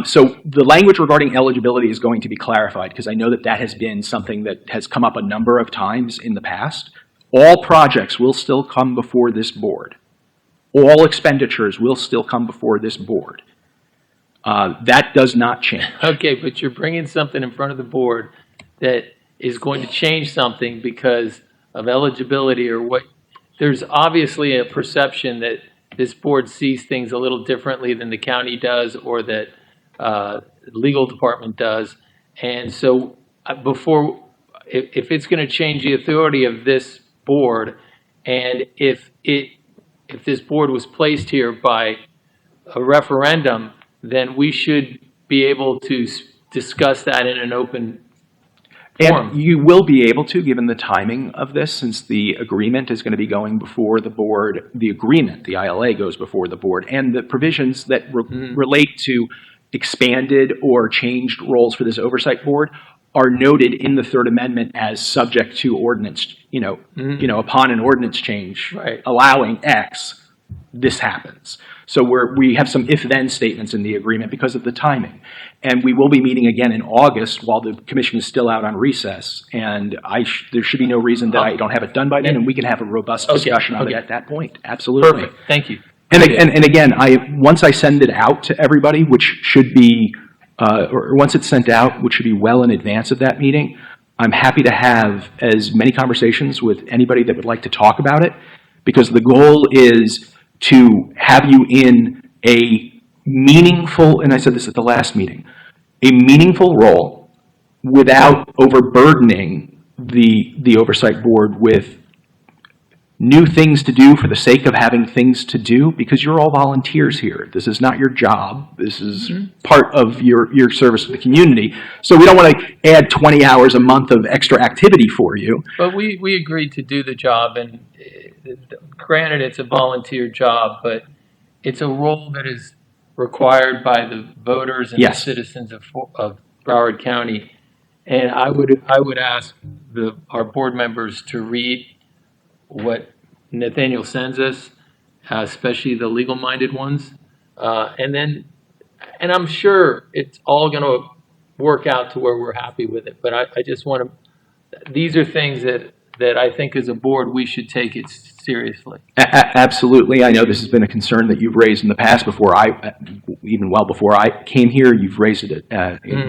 So the language regarding eligibility is going to be clarified, because I know that has been something that has come up a number of times in the past. All projects will still come before this board. All expenditures will still come before this board. That does not change. Okay, but you're bringing something in front of the board that is going to change something because of eligibility or what. There's obviously a perception that this board sees things a little differently than the county does or that the legal department does. And so if it's going to change the authority of this board, and if this board was placed here by a referendum, then we should be able to discuss that in an open forum. And you will be able to, given the timing of this, since the agreement is going to be going before the board, the ILA goes before the board, and the provisions that relate to expanded or changed roles for this oversight board are noted in the Third Amendment as subject to ordinance, upon an ordinance change allowing X, this happens. So we have some if-then statements in the agreement because of the timing. And we will be meeting again in August while the commission is still out on recess. And there should be no reason that I don't have it done by then, and we can have a robust discussion on it at that point. Absolutely. Perfect. Thank you. And again, once I send it out to everybody, which should be, or once it's sent out, which should be well in advance of that meeting, I'm happy to have as many conversations with anybody that would like to talk about it, because the goal is to have you in a meaningful, and I said this at the last meeting, a meaningful role without overburdening the oversight board with new things to do for the sake of having things to do, because you're all volunteers here. This is not your job. This is part of your service to the community. So we don't want to add 20 hours a month of extra activity for you. But we agreed to do the job, and granted, it's a volunteer job, but it's a role that is required by the voters and Yes. the citizens of Broward County. And I would ask our board members to read what Nathaniel sends us, especially the legal-minded ones, and I'm sure it's all going to work out to where we're happy with it. But I just want to. These are things that I think as a board we should take it seriously. Absolutely. I know this has been a concern that you've raised in the past even well before I came here. You've raised it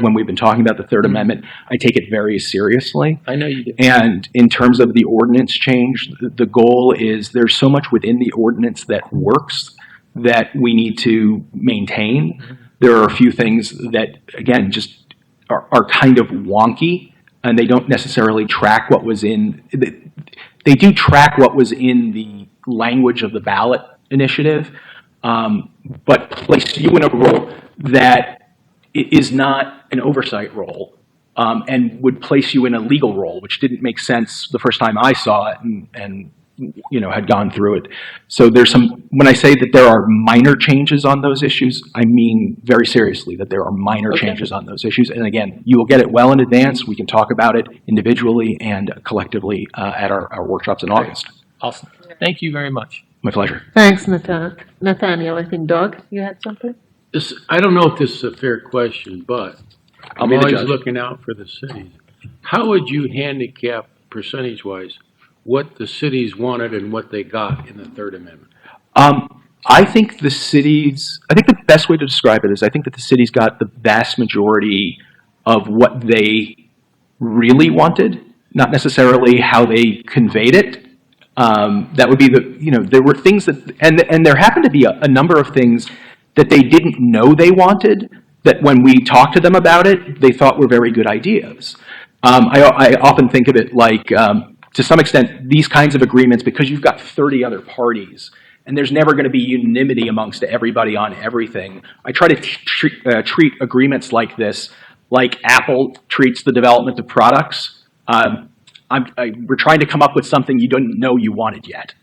when we've been talking about the Third Amendment. I take it very seriously. I know you do. And in terms of the ordinance change, the goal is there's so much within the ordinance that works that we need to maintain. There are a few things that, again, just are kind of wonky, and they don't necessarily track what was in. They do track what was in the language of the ballot initiative, but place you in a role that is not an oversight role, and would place you in a legal role, which didn't make sense the first time I saw it, and had gone through it. So there's when I say that there are minor changes on those issues, I mean very seriously that there are minor changes on those issues. And again, you will get it well in advance. We can talk about it individually and collectively at our workshops in August. Awesome. Thank you very much. My pleasure. Thanks, Nathaniel. I think, Doug, you had something? I don't know if this is a fair question, but I'm be the always judge. looking out for the cities. How would you handicap percentage-wise what the cities wanted and what they got in the Third Amendment? I think the best way to describe it is I think that the cities got the vast majority of what they really wanted, not necessarily how they conveyed it. That would be there were things that, and there happened to be a number of things that they didn't know they wanted, that when we talked to them about it, they thought were very good ideas. I often think of it like, to some extent, these kinds of agreements, because you've got 30 other parties, and there's never going to be unanimity amongst everybody on everything. I try to treat agreements like this like Apple treats the development of products. We're trying to come up with something you didn't know you wanted yet.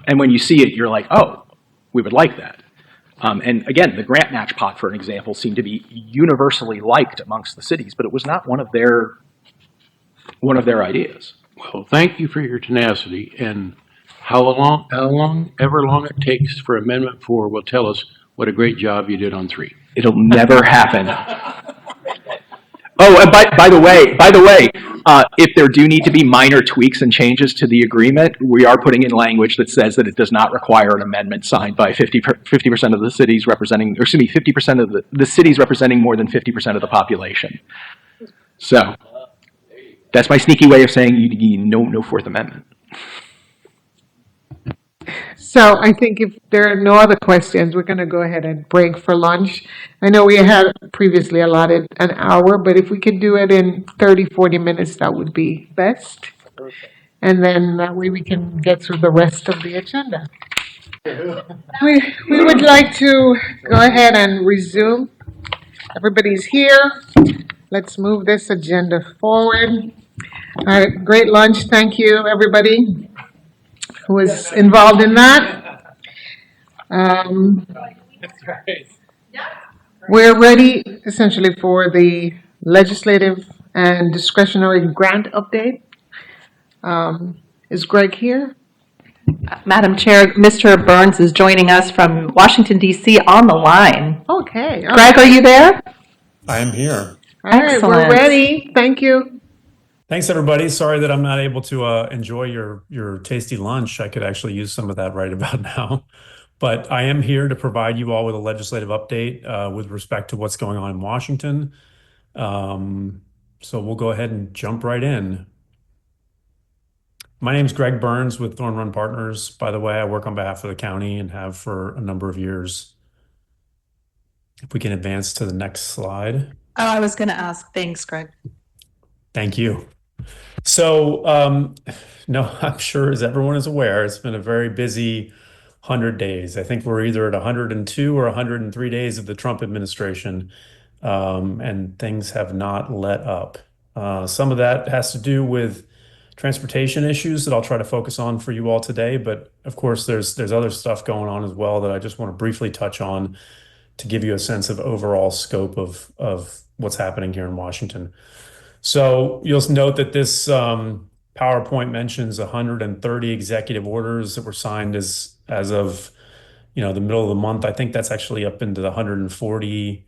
And when you see it, you're like, oh, we would like that. And again, the grant match pot, for an example, seemed to be universally liked amongst the cities, but it was not one of their ideas. Well, thank you for your tenacity, and ever long it takes for Amendment 4 will tell us what a great job you did on 3. It'll never happen. Oh, and by the way, if there do need to be minor tweaks and changes to the agreement, we are putting in language that says that it does not require an amendment signed by 50% of the cities representing, 50% of the cities representing more than 50% of the population. So that's my sneaky way of saying no Fourth Amendment. So I think if there are no other questions, we're going to go ahead and break for lunch. I know we had previously allotted an hour, but if we could do it in 30, 40 minutes, that would be best. And then that way we can get through the rest of the agenda. We would like to go ahead and resume. Everybody's here. Let's move this agenda forward. All right, great lunch. Thank you, everybody who was involved in that. We're ready essentially for the legislative and discretionary grant update. Is Greg here? Madam Chair, Mr. Burns is joining us from Washington, D.C. on the line. Okay. all Greg, right. are you there? I am here. All right, we're Excellent. ready. Thank you. Thanks, everybody. Sorry that I'm not able to enjoy your tasty lunch. I could actually use some of that right about now. But I am here to provide you all with a legislative update with respect to what's going on in Washington. So we'll go ahead and jump right in. My name's Greg Burns with Thorn Run Partners. By the way, I work on behalf of the county and have for a number of years. If we can advance to the next slide. Oh, I was going to ask. Thanks, Greg. Thank you. So, no, I'm sure as everyone is aware, it's been a very busy 100 days. I think we're either at 102 or 103 days of the Trump administration, and things have not let up. Some of that has to do with transportation issues that I'll try to focus on for you all today, but of course there's other stuff going on as well that I just want to briefly touch on to give you a sense of overall scope of what's happening here in Washington. So you'll note that this PowerPoint mentions 130 executive orders that were signed as of the middle of the month. I think that's actually up into the 140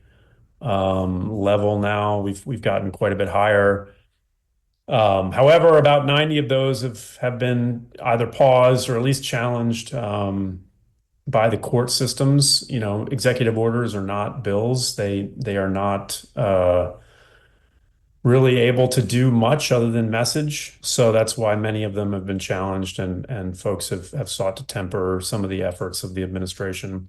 level now. We've gotten quite a bit higher. However, about 90 of those have been either paused or at least challenged by the court systems. Executive orders are not bills. They are not really able to do much other than message. So that's why many of them have been challenged, and folks have sought to temper some of the efforts of the administration.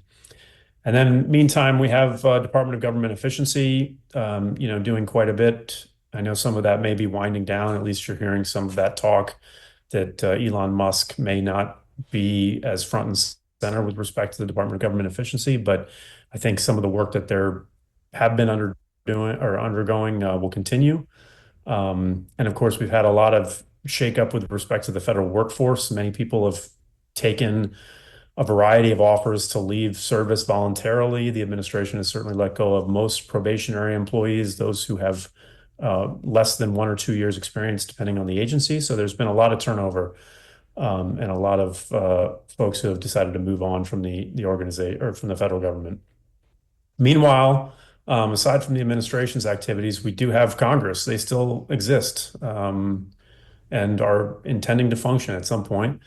And then meantime, we have Department of Government Efficiency, doing quite a bit. I know some of that may be winding down. At least you're hearing some of that talk that Elon Musk may not be as front and center with respect to the Department of Government Efficiency, but I think some of the work that have been undergoing will continue. And of course, we've had a lot of shakeup with respect to the federal workforce. Many people have taken a variety of offers to leave service voluntarily. The administration has certainly let go of most probationary employees, those who have less than 1 or 2 years experience, depending on the agency. So there's been a lot of turnover and a lot of folks who have decided to move on from the organization or from the federal government. Meanwhile, aside from the administration's activities, we do have Congress. They still exist and are intending to function at some point.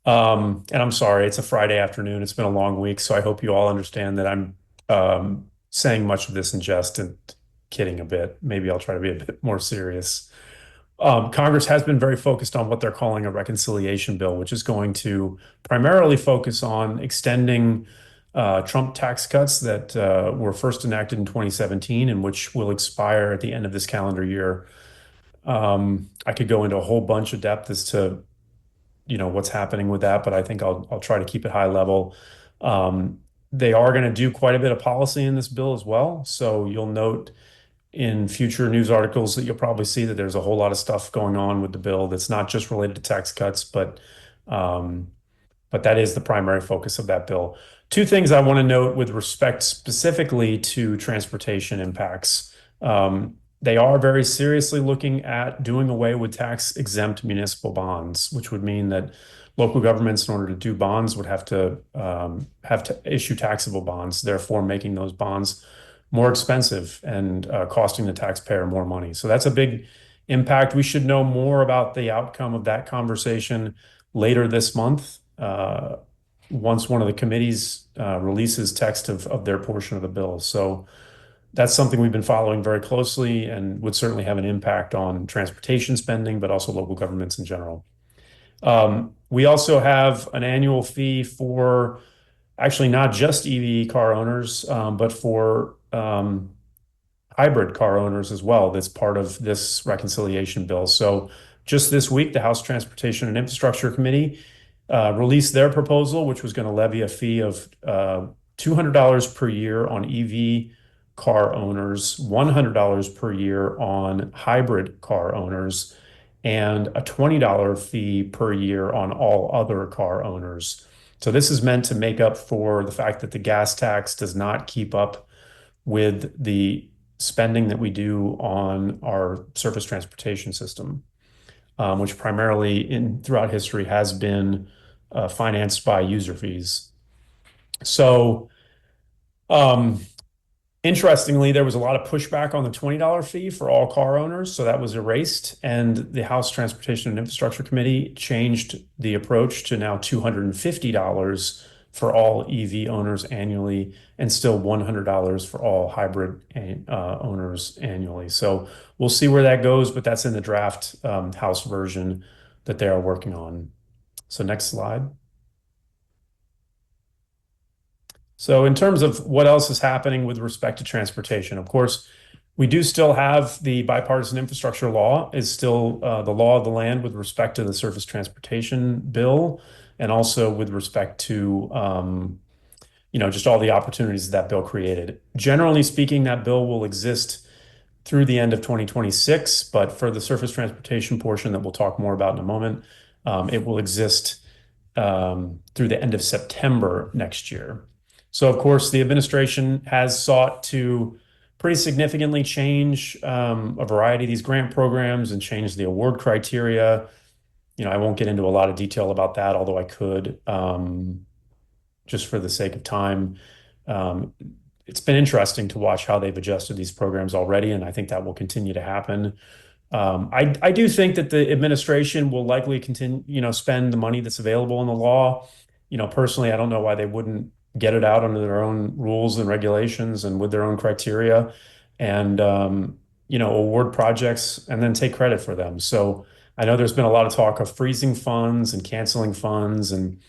And I'm sorry, it's a Friday afternoon. It's been a long week, so I hope you all understand that I'm saying much of this in jest and kidding a bit. Maybe I'll try to be a bit more serious. Congress has been very focused on what they're calling a reconciliation bill, which is going to primarily focus on extending Trump tax cuts that were first enacted in 2017 and which will expire at the end of this calendar year. I could go into a whole bunch of depth as to what's happening with that, but I think I'll try to keep it high level. They are going to do quite a bit of policy in this bill as well. So you'll note in future news articles that you'll probably see that there's a whole lot of stuff going on with the bill that's not just related to tax cuts, but that is the primary focus of that bill. Two things I want to note with respect specifically to transportation impacts. They are very seriously looking at doing away with tax-exempt municipal bonds, which would mean that local governments, in order to do bonds, would have to issue taxable bonds, therefore making those bonds more expensive and costing the taxpayer more money. So that's a big impact. We should know more about the outcome of that conversation later this month, once one of the committees releases text of their portion of the bill. So that's something we've been following very closely and would certainly have an impact on transportation spending, but also local governments in general. We also have an annual fee for actually not just EV car owners, but for hybrid car owners as well. That's part of this reconciliation bill. So just this week, the House Transportation and Infrastructure Committee released their proposal, which was going to levy a fee of $200 per year on EV car owners, $100 per year on hybrid car owners, and a $20 fee per year on all other car owners. So this is meant to make up for the fact that the gas tax does not keep up with the spending that we do on our surface transportation system, which primarily throughout history has been financed by user fees. So interestingly, there was a lot of pushback on the $20 fee for all car owners, so that was erased, and the House Transportation and Infrastructure Committee changed the approach to now $250 for all EV owners annually, and still $100 for all hybrid owners annually. So we'll see where that goes, but that's in the draft House version that they are working on. So next slide. So in terms of what else is happening with respect to transportation, of course, we do still have the bipartisan infrastructure law is still the law of the land with respect to the surface transportation bill, and also with respect to just all the opportunities that bill created. Generally speaking, that bill will exist through the end of 2026, but for the surface transportation portion that we'll talk more about in a moment, it will exist through the end of September next year. So, of course, the administration has sought to pretty significantly change a variety of these grant programs and change the award criteria. I won't get into a lot of detail about that, although I could, just for the sake of time. It's been interesting to watch how they've adjusted these programs already, and I think that will continue to happen. I do think that the administration will likely continue, spend the money that's available in the law. Personally, I don't know why they wouldn't get it out under their own rules and regulations and with their own criteria, and award projects and then take credit for them. So I know there's been a lot of talk of freezing funds and canceling funds, and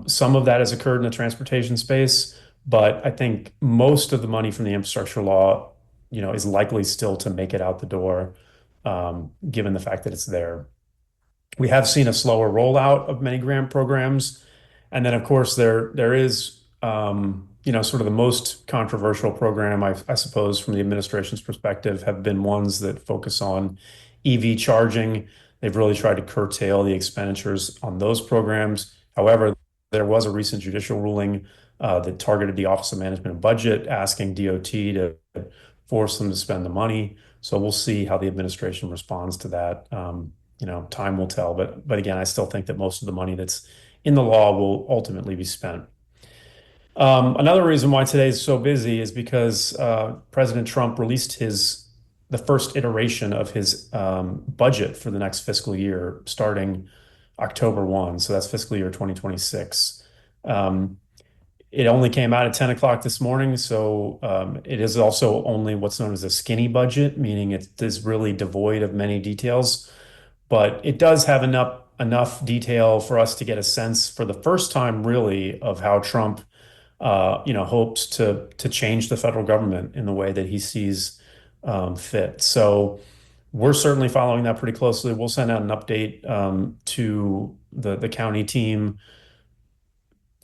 some of that has occurred in the transportation space, but I think most of the money from the infrastructure law, is likely still to make it out the door, given the fact that it's there. We have seen a slower rollout of many grant programs. And then, of course, there is, sort of the most controversial program, I suppose, from the administration's perspective, have been ones that focus on EV charging. They've really tried to curtail the expenditures on those programs. However, there was a recent judicial ruling that targeted the Office of Management and Budget, asking DOT to force them to spend the money. So we'll see how the administration responds to that. Time will tell. But again, I still think that most of the money that's in the law will ultimately be spent. Another reason why today is so busy is because President Trump released the first iteration of his budget for the next fiscal year, starting October 1. So that's fiscal year 2026. It only came out at 10 o'clock this morning, so it is also only what's known as a skinny budget, meaning it is really devoid of many details. But it does have enough detail for us to get a sense for the first time, really, of how Trump, hopes to change the federal government in the way that he sees fit. So we're certainly following that pretty closely. We'll send out an update to the county team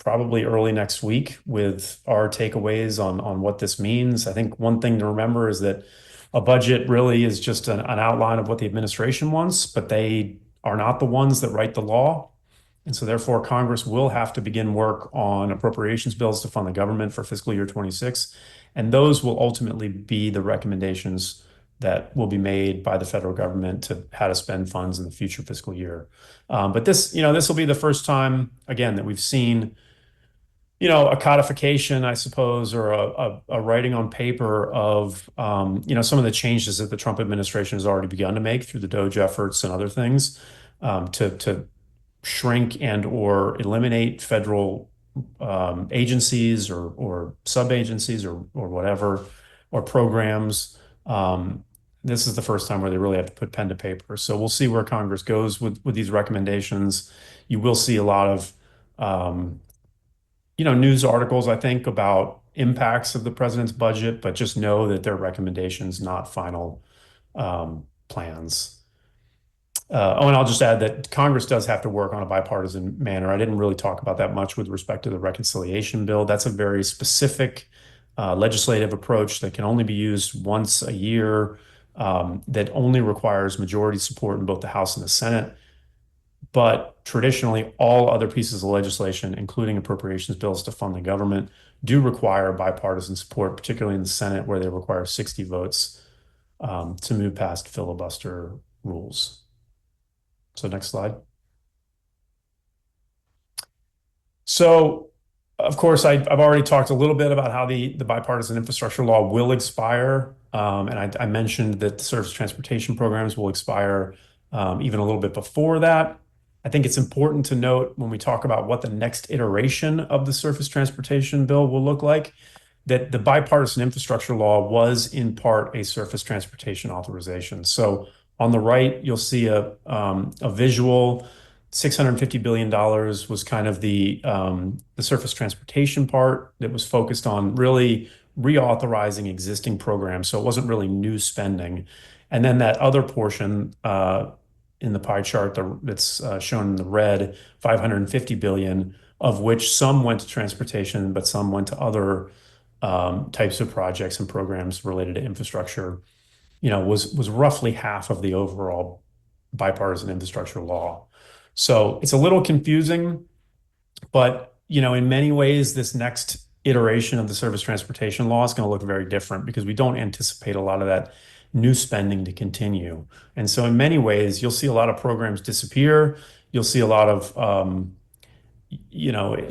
probably early next week with our takeaways on what this means. I think one thing to remember is that a budget really is just an outline of what the administration wants, but they are not the ones that write the law. And so therefore, Congress will have to begin work on appropriations bills to fund the government for fiscal year 26. And those will ultimately be the recommendations that will be made by the federal government to how to spend funds in the future fiscal year. But this will be the first time, again, that we've seen, a codification, I suppose, or a writing on paper of, some of the changes that the Trump administration has already begun to make through the DOGE efforts and other things to shrink and or eliminate federal agencies or sub-agencies or whatever, or programs. This is the first time where they really have to put pen to paper. So we'll see where Congress goes with these recommendations. You will see a lot of news articles, I think, about impacts of the president's budget, but just know that they're recommendations, not final plans. And I'll just add that Congress does have to work on a bipartisan manner. I didn't really talk about that much with respect to the reconciliation bill. That's a very specific legislative approach that can only be used once a year, that only requires majority support in both the House and the Senate. But traditionally, all other pieces of legislation, including appropriations bills to fund the government, do require bipartisan support, particularly in the Senate, where they require 60 votes to move past filibuster rules. So next slide. So, of course, I've already talked a little bit about how the bipartisan infrastructure law will expire. And I mentioned that the surface transportation programs will expire even a little bit before that. I think it's important to note when we talk about what the next iteration of the surface transportation bill will look like, that the bipartisan infrastructure law was in part a surface transportation authorization. So on the right, you'll see a visual. $650 billion was kind of the surface transportation part that was focused on really reauthorizing existing programs. So it wasn't really new spending. And then that other portion in the pie chart that's shown in the red, $550 billion, of which some went to transportation, but some went to other types of projects and programs related to infrastructure, was roughly half of the overall bipartisan infrastructure law. So it's a little confusing, but in many ways, this next iteration of the surface transportation law is going to look very different because we don't anticipate a lot of that new spending to continue. And so in many ways, you'll see a lot of programs disappear. You'll see a lot of,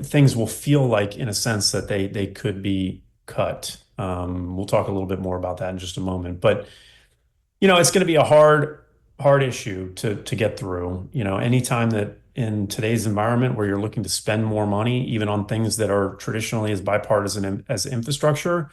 things will feel like, in a sense, that they could be cut. We'll talk a little bit more about that in just a moment. But, it's going to be a hard issue to get through. Anytime that in today's environment where you're looking to spend more money, even on things that are traditionally as bipartisan as infrastructure,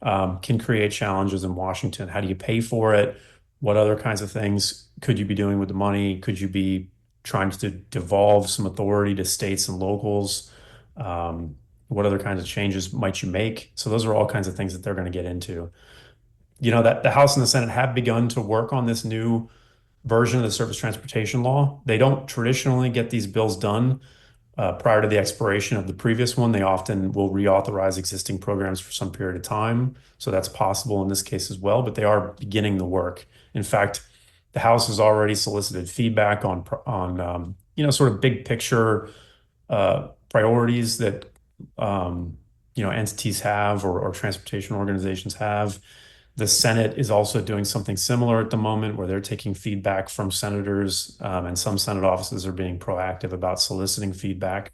can create challenges in Washington. How do you pay for it? What other kinds of things could you be doing with the money? Could you be trying to devolve some authority to states and locals? What other kinds of changes might you make? So those are all kinds of things that they're going to get into. That the House and the Senate have begun to work on this new version of the surface transportation law. They don't traditionally get these bills done prior to the expiration of the previous one. They often will reauthorize existing programs for some period of time. So that's possible in this case as well, but they are beginning the work. In fact, the House has already solicited feedback on sort of big picture priorities that entities have or transportation organizations have. The Senate is also doing something similar at the moment where they're taking feedback from senators, and some Senate offices are being proactive about soliciting feedback.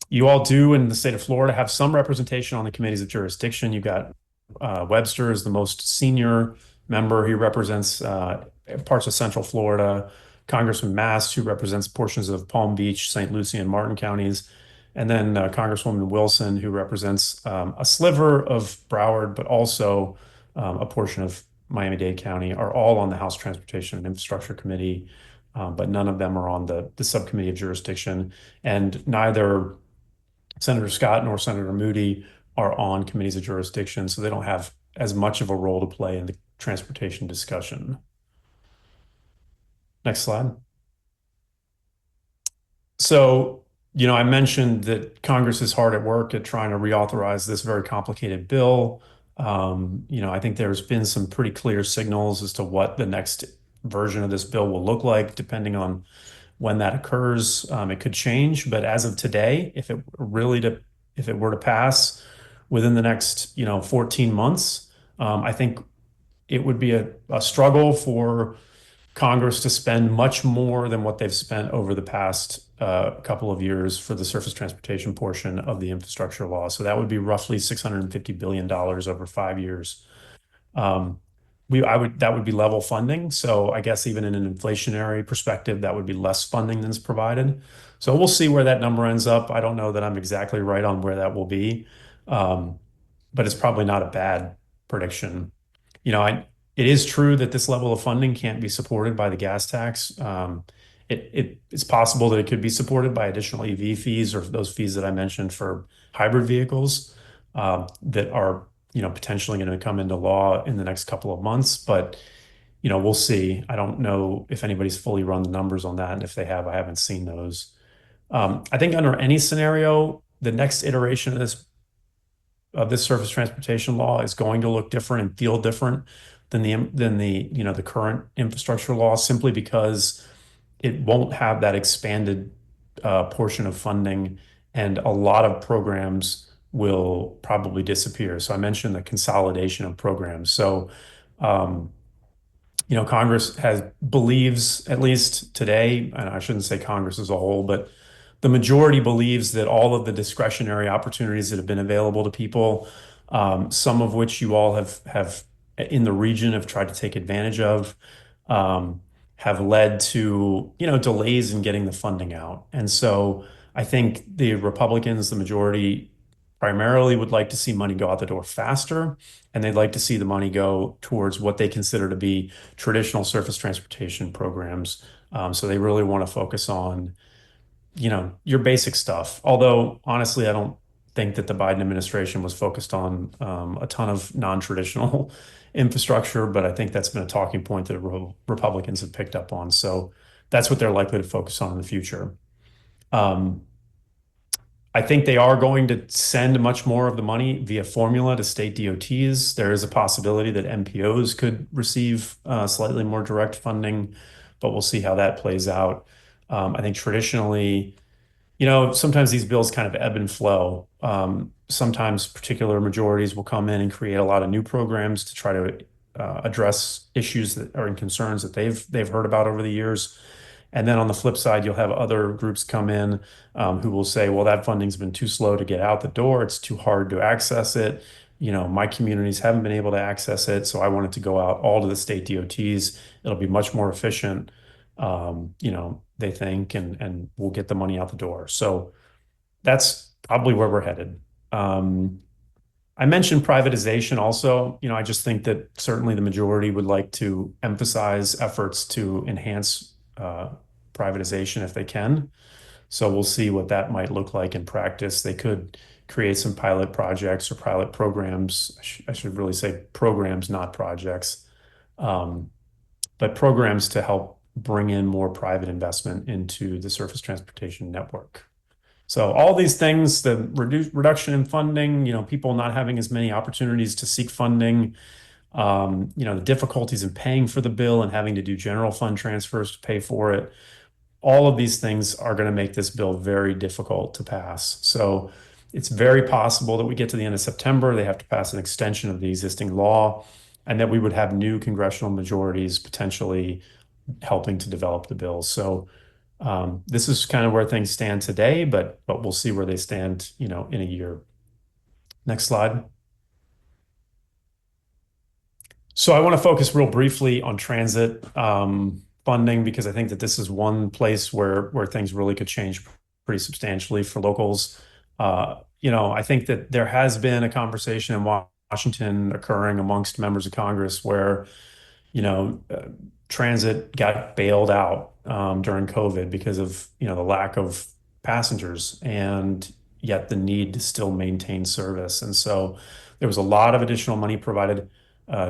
You all do in the state of Florida have some representation on the committees of jurisdiction. You've got Webster is the most senior member. He represents parts of Central Florida. Congressman Mast, who represents portions of Palm Beach, St. Lucie, and Martin counties. And then Congresswoman Wilson, who represents a sliver of Broward, but also a portion of Miami-Dade County, are all on the House Transportation and Infrastructure Committee, but none of them are on the subcommittee of jurisdiction. And neither Senator Scott nor Senator Moody are on committees of jurisdiction, so they don't have as much of a role to play in the transportation discussion. Next slide. So, I mentioned that Congress is hard at work at trying to reauthorize this very complicated bill. I think there's been some pretty clear signals as to what the next version of this bill will look like, depending on when that occurs. It could change, but as of today, if it were to pass within the next 14 months, I think it would be a struggle for Congress to spend much more than what they've spent over the past couple of years for the surface transportation portion of the infrastructure law. So that would be roughly $650 billion over 5 years. That would be level funding. So I guess even in an inflationary perspective, that would be less funding than is provided. So we'll see where that number ends up. I don't know that I'm exactly right on where that will be, but it's probably not a bad prediction. It is true that this level of funding can't be supported by the gas tax. It's possible that it could be supported by additional EV fees or those fees that I mentioned for hybrid vehicles that are potentially going to come into law in the next couple of months. But we'll see. I don't know if anybody's fully run the numbers on that, and if they have, I haven't seen those. I think under any scenario, the next iteration of this surface transportation law is going to look different and feel different than the current infrastructure law, simply because it won't have that expanded portion of funding, and a lot of programs will probably disappear. So I mentioned the consolidation of programs. So Congress believes, at least today, and I shouldn't say Congress as a whole, but the majority believes that all of the discretionary opportunities that have been available to people, some of which you all have in the region have tried to take advantage of, have led to, delays in getting the funding out. And so I think the Republicans, the majority, primarily would like to see money go out the door faster, and they'd like to see the money go towards what they consider to be traditional surface transportation programs. So they really want to focus on, your basic stuff. Although, honestly, I don't think that the Biden administration was focused on a ton of non-traditional infrastructure, but I think that's been a talking point that Republicans have picked up on. So that's what they're likely to focus on in the future. I think they are going to send much more of the money via formula to state DOTs. There is a possibility that MPOs could receive slightly more direct funding, but we'll see how that plays out. I think traditionally, sometimes these bills kind of ebb and flow. Sometimes particular majorities will come in and create a lot of new programs to try to address issues that are and concerns that they've heard about over the years. And then on the flip side, you'll have other groups come in who will say, well, that funding's been too slow to get out the door. It's too hard to access it. My communities haven't been able to access it. So I want it to go out all to the state DOTs. It'll be much more efficient, they think, and we'll get the money out the door. So that's probably where we're headed. I mentioned privatization also. I just think that certainly the majority would like to emphasize efforts to enhance privatization if they can. So we'll see what that might look like in practice. They could create some pilot projects or pilot programs. I should really say programs, not projects, but programs to help bring in more private investment into the surface transportation network. So all these things, the reduction in funding, people not having as many opportunities to seek funding, the difficulties in paying for the bill and having to do general fund transfers to pay for it. All of these things are going to make this bill very difficult to pass. So it's very possible that we get to the end of September, they have to pass an extension of the existing law, and that we would have new congressional majorities potentially helping to develop the bill. So this is kind of where things stand today, but we'll see where they stand, in a year. Next slide. So I want to focus real briefly on transit funding, because I think that this is one place where things really could change pretty substantially for locals. I think that there has been a conversation in Washington occurring amongst members of Congress where, transit got bailed out during COVID because of, the lack of passengers, and yet the need to still maintain service. And so there was a lot of additional money provided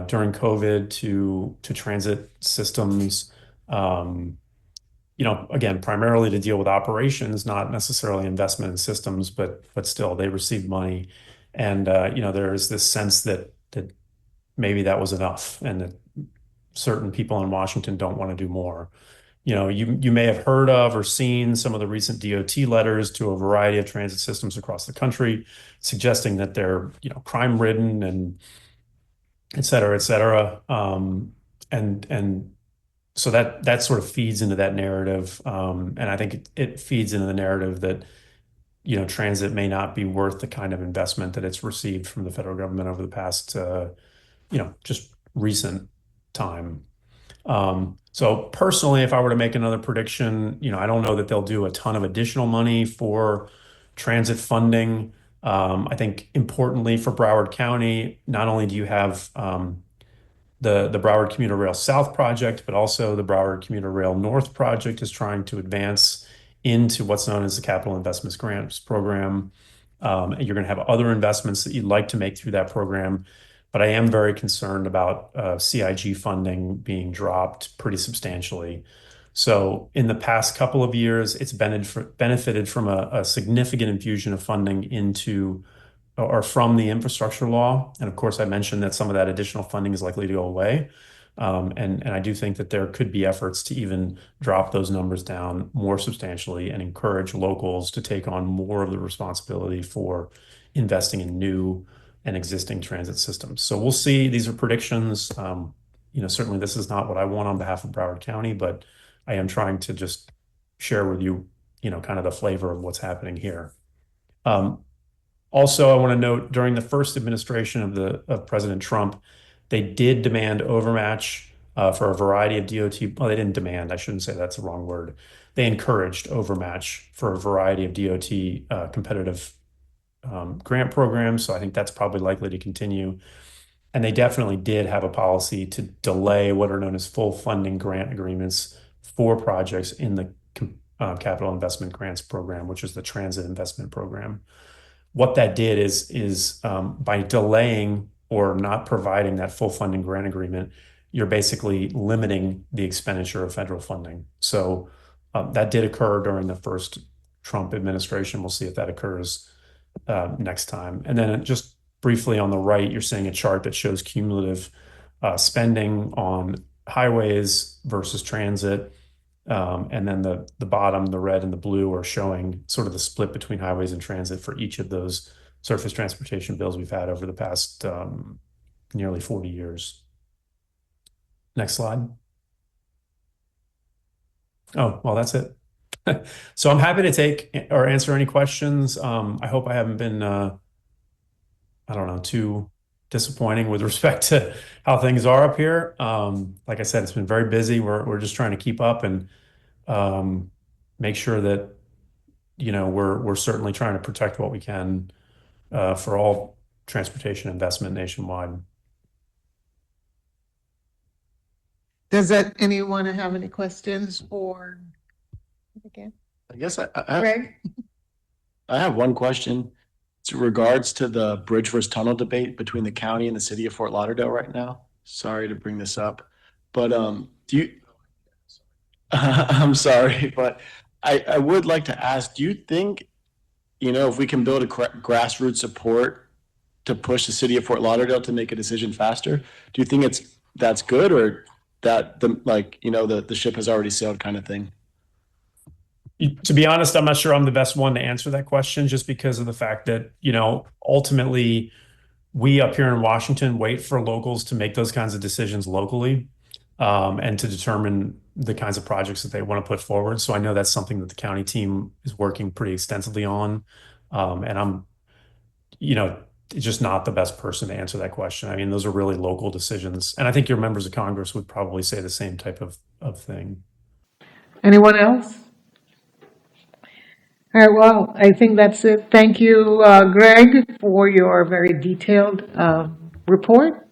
during COVID to transit systems, again, primarily to deal with operations, not necessarily investment in systems, but still they received money. And, there is this sense that maybe that was enough, and that certain people in Washington don't want to do more. You may have heard of or seen some of the recent DOT letters to a variety of transit systems across the country, suggesting that they're, crime-ridden and et cetera, et cetera. And so that sort of feeds into that narrative. And I think it feeds into the narrative that, transit may not be worth the kind of investment that it's received from the federal government over the past, just recent time. So personally, if I were to make another prediction, I don't know that they'll do a ton of additional money for transit funding. I think importantly for Broward County, not only do you have the Broward Commuter Rail South project, but also the Broward Commuter Rail North project is trying to advance into what's known as the Capital Investments Grants Program. And you're going to have other investments that you'd like to make through that program. But I am very concerned about CIG funding being dropped pretty substantially. So in the past couple of years, it's benefited from a significant infusion of funding into or from the infrastructure law. And of course, I mentioned that some of that additional funding is likely to go away. And I do think that there could be efforts to even drop those numbers down more substantially and encourage locals to take on more of the responsibility for investing in new and existing transit systems. So we'll see. These are predictions. Certainly this is not what I want on behalf of Broward County, but I am trying to just share with you, kind of the flavor of what's happening here. Also, I want to note during the first administration of President Trump, they did demand overmatch for a variety of DOT. Well, they didn't demand. I shouldn't say that's the wrong word. They encouraged overmatch for a variety of DOT competitive grant programs. So I think that's probably likely to continue. And they definitely did have a policy to delay what are known as full funding grant agreements for projects in the Capital Investment Grants Program, which is the transit investment program. What that did is by delaying or not providing that full funding grant agreement, you're basically limiting the expenditure of federal funding. So that did occur during the first Trump administration. We'll see if that occurs next time. And then just briefly on the right, you're seeing a chart that shows cumulative spending on highways versus transit. And then the bottom, the red and the blue, are showing sort of the split between highways and transit for each of those surface transportation bills we've had over the past nearly 40 years. Next slide. Oh, well, that's it. So I'm happy to take or answer any questions. I hope I haven't been, I don't know, too disappointing with respect to how things are up here. Like I said, it's been very busy. We're just trying to keep up and make sure that, you know, we're certainly trying to protect what we can for all transportation investment nationwide. Does anyone have any questions for? Again, I guess Greg? I have one question. It's in regards to the bridge versus tunnel debate between the county and the city of Fort Lauderdale right now. Sorry to bring this up, but do you? I'm sorry, but I would like to ask, do you think, you know, if we can build a grassroots support to push the city of Fort Lauderdale to make a decision faster, do you think that's good, or that the ship has already sailed kind of thing? To be honest, I'm not sure I'm the best one to answer that question, just because of the fact that, you know, ultimately we up here in Washington wait for locals to make those kinds of decisions locally and to determine the kinds of projects that they want to put forward. So I know that's something that the county team is working pretty extensively on. And I'm, you know, just not the best person to answer that question. I mean, those are really local decisions. And I think your members of Congress would probably say the same type of thing. Anyone else? All right, well, I think that's it. Thank you, Greg, for your very detailed report.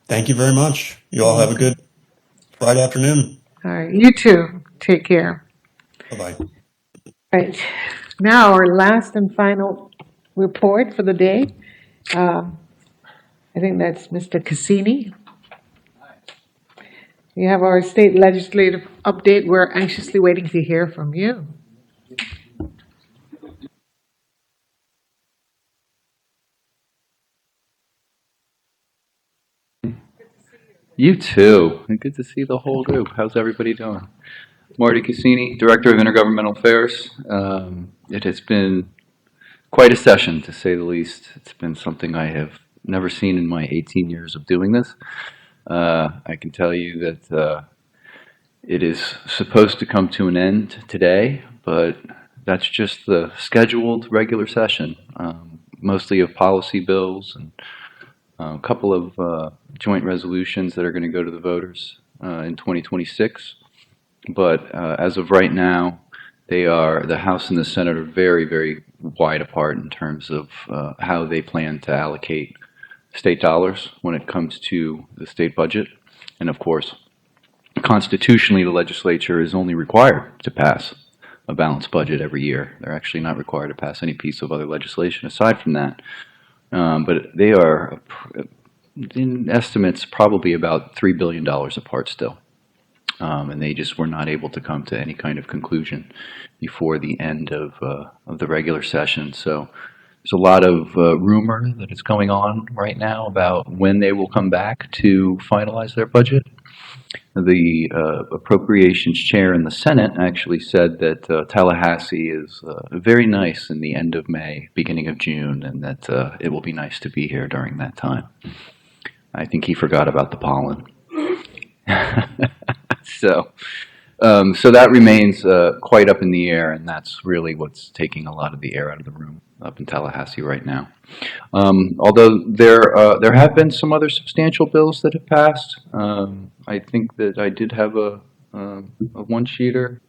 Thank you very much. You all have a good Friday afternoon. All right, you too. Take care. Bye-bye. All right, now our last and final report for the day. I think that's Mr. Cassini. We have our state legislative update. We're anxiously waiting to hear from you. You too. And good to see the whole group. How's everybody doing? Marty Cassini, Director of Intergovernmental Affairs. It has been quite a session, to say the least. It's been something I have never seen in my 18 years of doing this. I can tell you that it is supposed to come to an end today, but that's just the scheduled regular session, mostly of policy bills and a couple of joint resolutions that are going to go to the voters in 2026. But as of right now, the House and the Senate are very, very wide apart in terms of how they plan to allocate state dollars when it comes to the state budget. And of course, constitutionally, the legislature is only required to pass a balanced budget every year. They're actually not required to pass any piece of other legislation aside from that. But they are, in estimates, probably about $3 billion apart still. And they just were not able to come to any kind of conclusion before the end of the regular session. So there's a lot of rumor that is going on right now about when they will come back to finalize their budget. The appropriations chair in the Senate actually said that Tallahassee is very nice in the end of May, beginning of June, and that it will be nice to be here during that time. I think he forgot about the pollen. So So that remains quite up in the air, and that's really what's taking a lot of the air out of the room up in Tallahassee right now. Although there have been some other substantial bills that have passed. I think that I did have a one-sheeter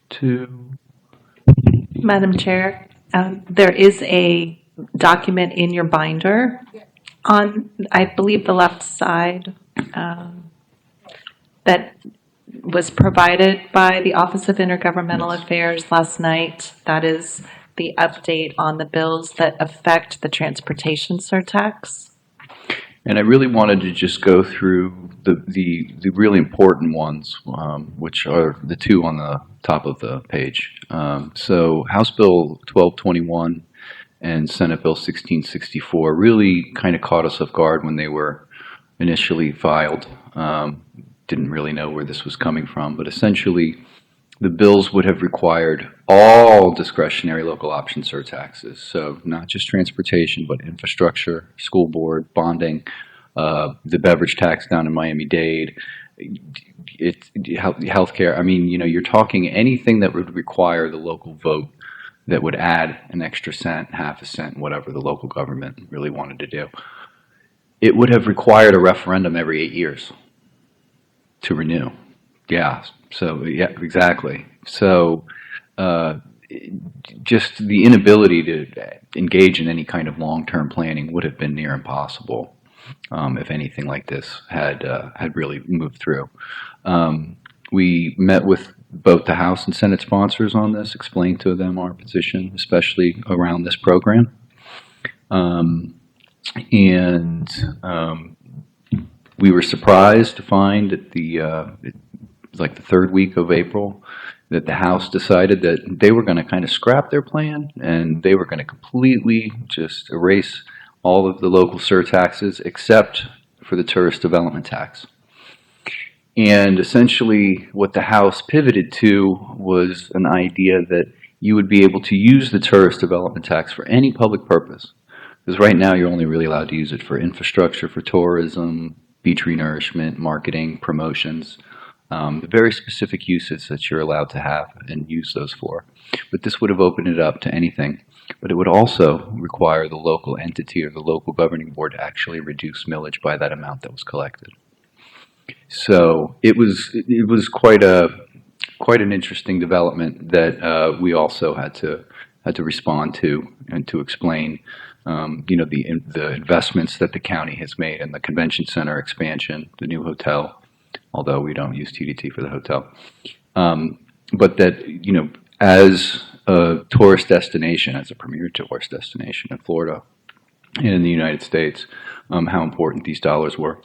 to. Madam Chair, there is a document in your binder on, I believe, the left side that was provided by the Office of Intergovernmental Affairs last night. That is the update on the bills that affect the transportation surtax. And I really wanted to just go through the really important ones, which are the two on the top of the page. So House Bill 1221 and Senate Bill 1664 really kind of caught us off guard when they were initially filed. Didn't really know where this was coming from, but essentially the bills would have required all discretionary local option surtaxes. So not just transportation, but infrastructure, school board, bonding, the beverage tax down in Miami-Dade, healthcare. I mean, you know, you're talking anything that would require the local vote that would add an extra cent, half a cent, whatever the local government really wanted to do. It would have required a referendum every 8 years to renew. Yeah. So, yeah, exactly. So, just the inability to engage in any kind of long-term planning would have been near impossible if anything like this had really moved through. We met with both the House and Senate sponsors on this, explained to them our position, especially around this program. We were surprised to find that it was like the third week of April that the House decided that they were going to kind of scrap their plan and they were going to completely just erase all of the local surtaxes except for the tourist development tax. And essentially what the House pivoted to was an idea that you would be able to use the tourist development tax for any public purpose. Because right now you're only really allowed to use it for infrastructure, for tourism, beach renourishment, marketing, promotions, very specific uses that you're allowed to have and use those for. But this would have opened it up to anything. But it would also require the local entity or the local governing board to actually reduce millage by that amount that was collected. So it was quite an interesting development that we also had to respond to and to explain. You know, the investments that the county has made in the convention center expansion, the new hotel, although we don't use TDT for the hotel, but that, you know, as a tourist destination, as a premier tourist destination in Florida and in the United States, how important these dollars were.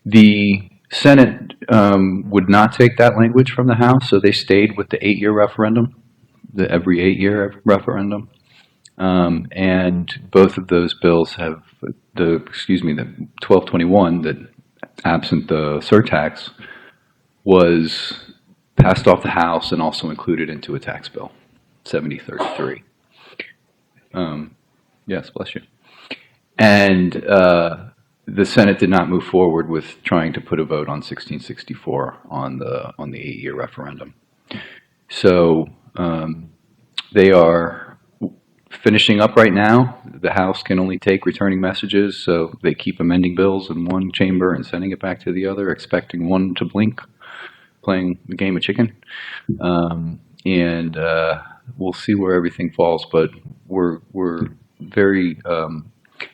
The Senate would not take that language from the House, so they stayed with the 8-year referendum, the every 8-year referendum. And both of those bills have the 1221 that, absent the surtax, was passed off the House and also included into a tax bill, 7033. Yes, bless you. And the Senate did not move forward with trying to put a vote on 1664 on the 8-year referendum. So they are finishing up right now. The House can only take returning messages, so they keep amending bills in one chamber and sending it back to the other, expecting one to blink, playing the game of chicken. We'll see where everything falls, but we're very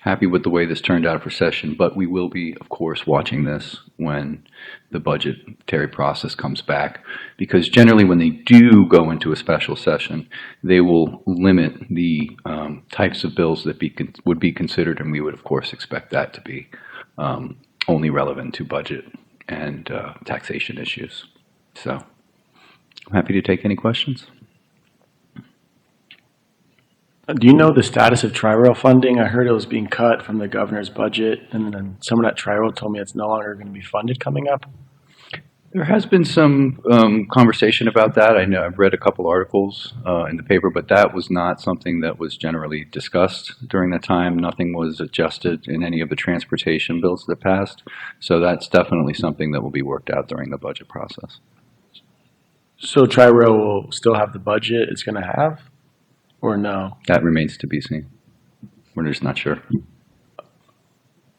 happy with the way this turned out for session, but we will be, of course, watching this when the budgetary process comes back, because generally when they do go into a special session, they will limit the types of bills that would be considered, and we would, of course, expect that to be only relevant to budget and taxation issues. So I'm happy to take any questions. Do you know the status of Tri-Rail funding? I heard it was being cut from the governor's budget, and then someone at Tri-Rail told me it's no longer going to be funded coming up. There has been some conversation about that. I know I've read a couple articles in the paper, but that was not something that was generally discussed during that time. Nothing was adjusted in any of the transportation bills that passed. So that's definitely something that will be worked out during the budget process. So Tri-Rail will still have the budget it's going to have, or no? That remains to be seen. We're just not sure.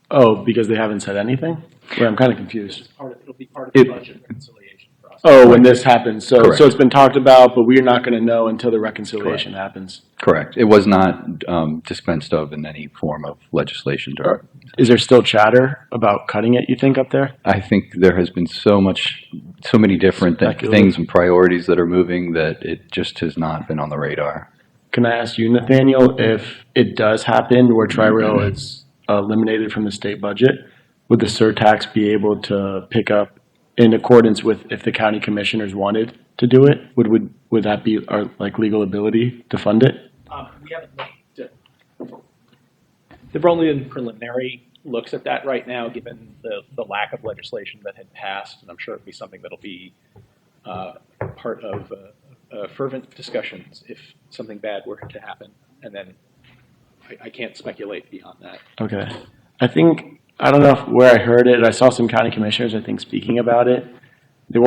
Oh, because they haven't said anything? Well, I'm kind of confused. It'll be part of the budget reconciliation process. Oh, when this happens. So Correct. it's been talked about, but we're not going to know until the reconciliation happens. Correct. It was not dispensed of in any form of legislation. Is there still chatter about cutting it, you think, up there? I think there has been so many different things and priorities that are moving that it just has not been on the radar. Can I ask you, Nathaniel, if it does happen where Tri-Rail is eliminated from the state budget, would the surtax be able to pick up in accordance with if the county commissioners wanted to do it? Would that be our legal ability to fund it? We haven't looked there were only in preliminary looks at that right now, given the lack of legislation that had passed, and I'm sure it'll be something that'll be part of fervent discussions if something bad were to happen, and then I can't speculate beyond that. Okay. I don't know where I heard it. I saw some county commissioners, I think, speaking about it. They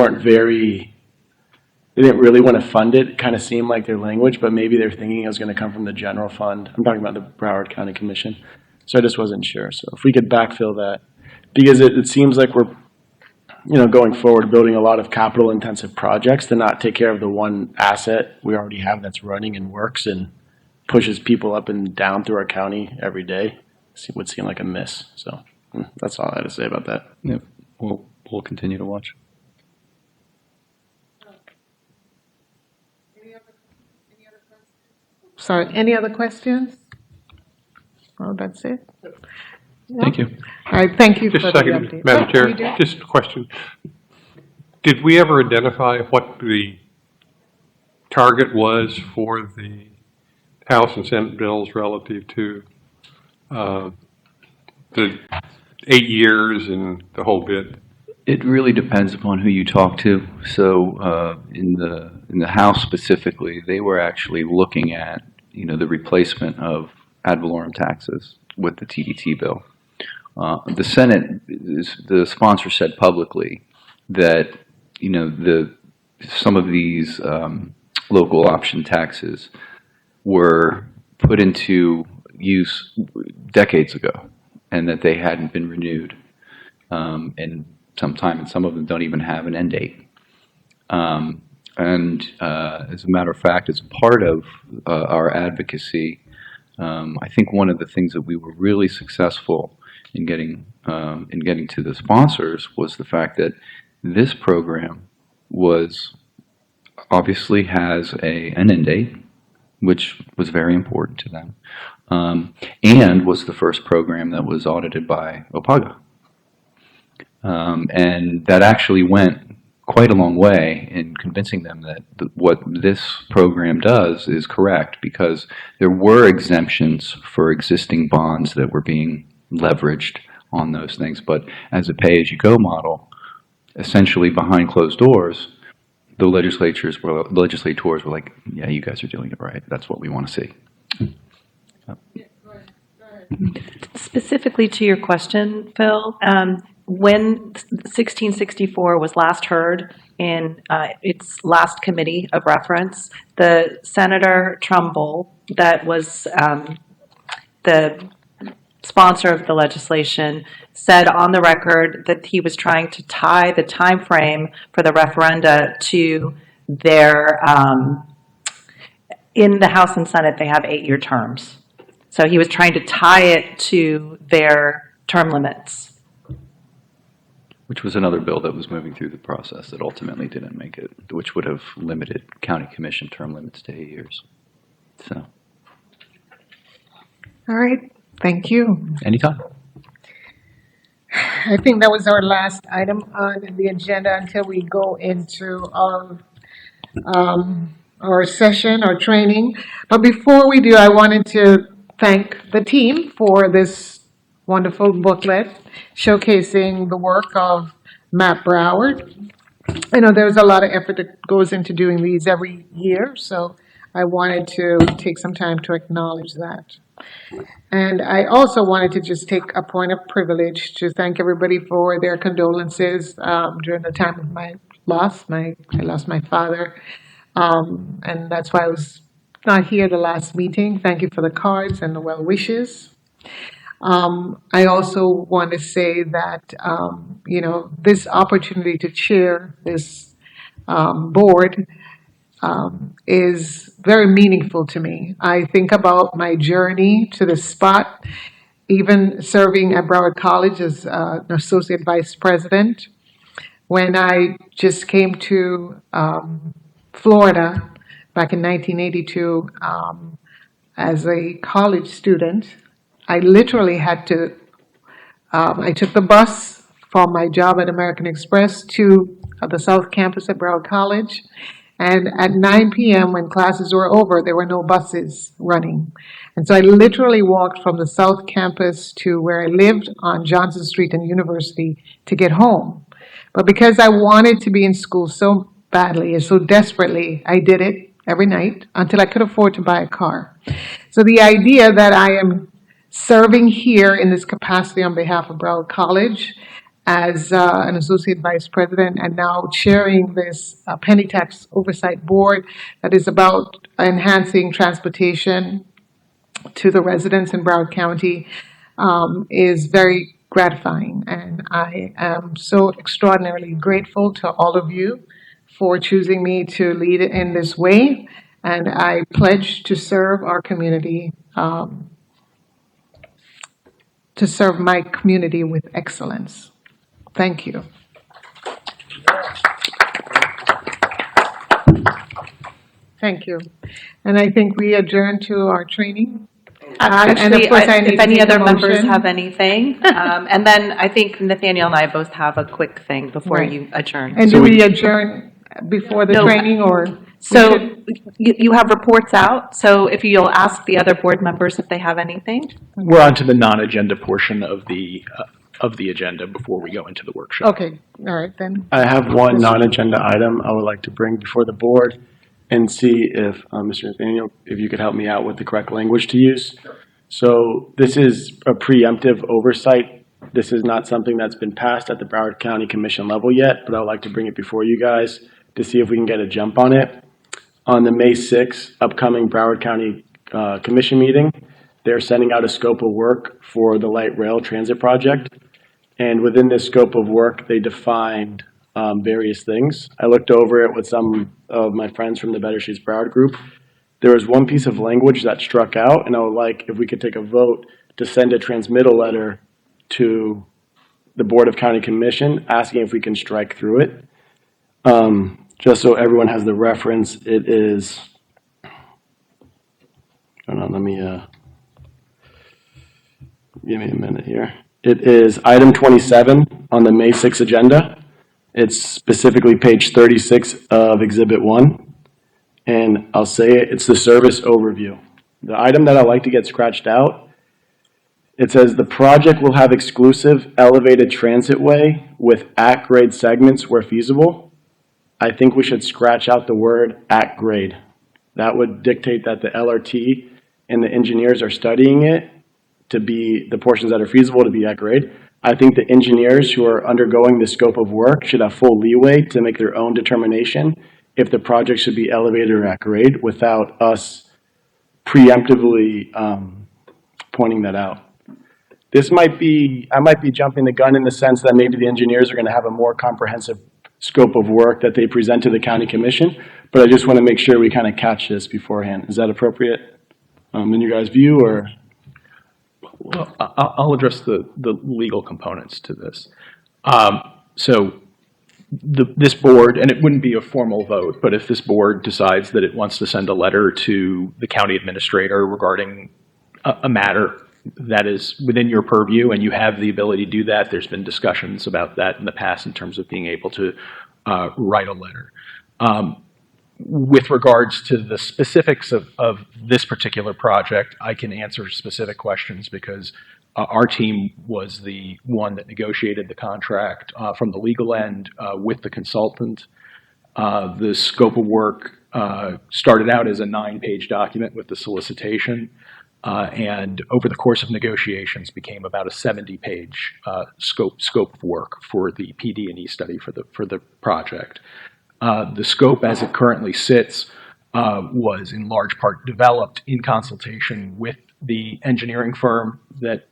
didn't really want to fund it. It kind of seemed like their language, but maybe they're thinking it was going to come from the general fund. I'm talking about the Broward County Commission. So I just wasn't sure. So if we could backfill that, because it seems like we're, going forward, building a lot of capital intensive projects to not take care of the one asset we already have that's running and works and pushes people up and down through our county every day. It would seem like a miss. So that's all I had to say about that. Yep. We'll continue to watch. Sorry, any other questions? Oh, that's it? Thank you. All right, thank you for Just a the second, update. Madam Oh, Chair, you do? just a question. Did we ever identify what the target was for the House and Senate bills relative to the 8 years and the whole bit? It really depends upon who you talk to. So in the House specifically, they were actually looking at the replacement of ad valorem taxes with the TDT bill. The Senate, the sponsor said publicly that some of these local option taxes were put into use decades ago, and that they hadn't been renewed in some time, and some of them don't even have an end date. As a matter of fact, as part of our advocacy, I think one of the things that we were really successful in getting to the sponsors was the fact that this program obviously has an end date, which was very important to them, and was the first program that was audited by OPAGA. And that actually went quite a long way in convincing them that what this program does is correct, because there were exemptions for existing bonds that were being leveraged on those things. But as a pay-as-you-go model, essentially behind closed doors, the legislators were like, yeah, you guys are doing it right. That's what we want to see. Specifically to your question, Phil, when 1664 was last heard in its last committee of reference, the Senator Trumbull, that was the sponsor of the legislation, said on the record that he was trying to tie the time frame for the referenda to their, in the House and Senate, they have 8-year terms. So he was trying to tie it to their term limits. Which was another bill that was moving through the process that ultimately didn't make it, which would have limited county commission term limits to 8 years. So. All right, thank you. Anytime. I think that was our last item on the agenda until we go into our session, our training. But before we do, I wanted to thank the team for this wonderful booklet showcasing the work of Matt Broward. I know there's a lot of effort that goes into doing these every year, so I wanted to take some time to acknowledge that. And I also wanted to just take a point of privilege to thank everybody for their condolences during the time of my loss. I lost my father, and that's why I was not here the last meeting. Thank you for the cards and the well wishes. I also want to say that, this opportunity to chair this board is very meaningful to me. I think about my journey to this spot, even serving at Broward College as an associate vice president. When I just came to Florida back in 1982 as a college student, I literally had to, I took the bus from my job at American Express to the South Campus at Broward College. And at 9 p.m. when classes were over, there were no buses running. And so I literally walked from the South Campus to where I lived on Johnson Street and University to get home. But because I wanted to be in school so badly and so desperately, I did it every night until I could afford to buy a car. So the idea that I am serving here in this capacity on behalf of Broward College as an associate vice president and now chairing this penny tax oversight board that is about enhancing transportation to the residents in Broward County is very gratifying. And I am so extraordinarily grateful to all of you for choosing me to lead it in this way. And I pledge to serve our community, to serve my community with excellence. Thank you. Thank you. And I think we adjourn to our training. And of Actually, course, I need if to any make a other members motion. have anything, and then I think Nathaniel and I both have a quick thing before Right. you adjourn. And do we adjourn before the No. training or? So you have reports out, so if you'll ask the other board members if they have anything. We're on to the non-agenda portion of the agenda before we go into the workshop. Okay, all right then. I have one non-agenda item I would like to bring before the board and see if, Mr. Nathaniel, if you could help me out with the correct language to use. So this is a preemptive oversight. This is not something that's been passed at the Broward County Commission level yet, but I would like to bring it before you guys to see if we can get a jump on it. On the May 6th upcoming Broward County Commission meeting, they're sending out a scope of work for the light rail transit project. And within this scope of work, they defined various things. I looked over it with some of my friends from the Better Streets Broward group. There was one piece of language that struck out, and I would like if we could take a vote to send a transmittal letter to the Board of County Commission asking if we can strike through it. Just so everyone has the reference, it is, hold on, let me, give me a minute here. It is item 27 on the May 6th agenda. It's specifically page 36 of Exhibit 1. And I'll say it, it's the service overview. The item that I like to get scratched out, it says the project will have exclusive elevated transitway with at-grade segments where feasible. I think we should scratch out the word at grade. That would dictate that the LRT and the engineers are studying it to be the portions that are feasible to be at grade. I think the engineers who are undergoing the scope of work should have full leeway to make their own determination if the project should be elevated or at grade without us preemptively pointing that out. This might be, I might be jumping the gun in the sense that maybe the engineers are going to have a more comprehensive scope of work that they present to the county commission, but I just want to make sure we kind of catch this beforehand. Is that appropriate in your guys' view, or? Well, I'll address the legal components to this. So this board, and it wouldn't be a formal vote, but if this board decides that it wants to send a letter to the county administrator regarding a matter that is within your purview and you have the ability to do that, there's been discussions about that in the past in terms of being able to write a letter. With regards to the specifics of this particular project, I can answer specific questions because our team was the one that negotiated the contract from the legal end with the consultant. The scope of work started out as a 9-page document with the solicitation. and over the course of negotiations became about a 70-page scope of work for the PD&E study for the project. The scope as it currently sits was in large part developed in consultation with the engineering firm that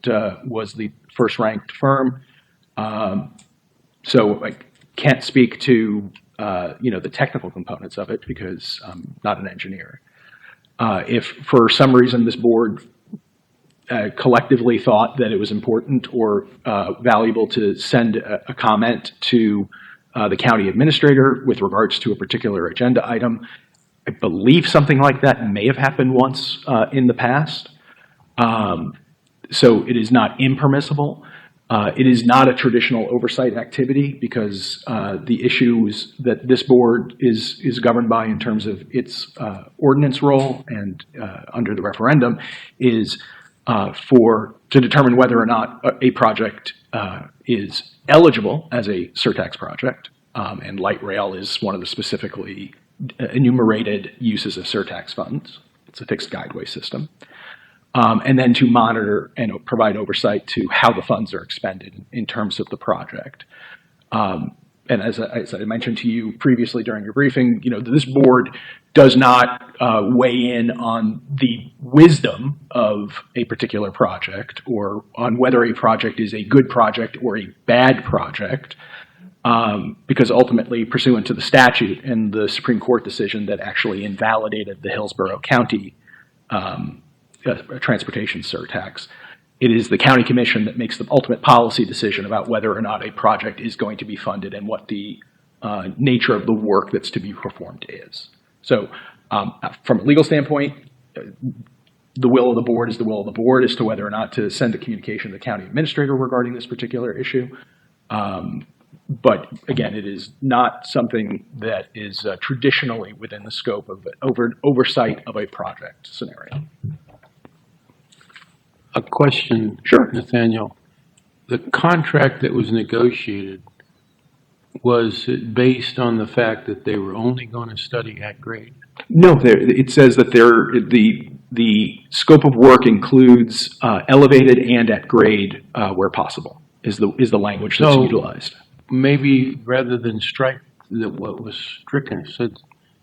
was the first-ranked firm. So I can't speak to the technical components of it because I'm not an engineer. If for some reason this board collectively thought that it was important or valuable to send a comment to the county administrator with regards to a particular agenda item, I believe something like that may have happened once in the past. So it is not impermissible. It is not a traditional oversight activity because the issues that this board is governed by in terms of its ordinance role and under the referendum is to determine whether or not a project is eligible as a surtax project. And light rail is one of the specifically enumerated uses of surtax funds. It's a fixed guideway system. And then to monitor and provide oversight to how the funds are expended in terms of the project. And as I mentioned to you previously during your briefing, this board does not weigh in on the wisdom of a particular project or on whether a project is a good project or a bad project, because ultimately, pursuant to the statute and the Supreme Court decision that actually invalidated the Hillsborough County transportation surtax, it is the county commission that makes the ultimate policy decision about whether or not a project is going to be funded and what the nature of the work that's to be performed is. So from a legal standpoint, the will of the board is the will of the board as to whether or not to send a communication to the county administrator regarding this particular issue. But again, it is not something that is traditionally within the scope of oversight of a project scenario. A question, sure, Nathaniel. The contract that was negotiated, was it based on the fact that they were only going to study at grade? No, it says that the scope of work includes elevated and at grade where possible is the language that's utilized. Maybe rather than strike what was stricken, said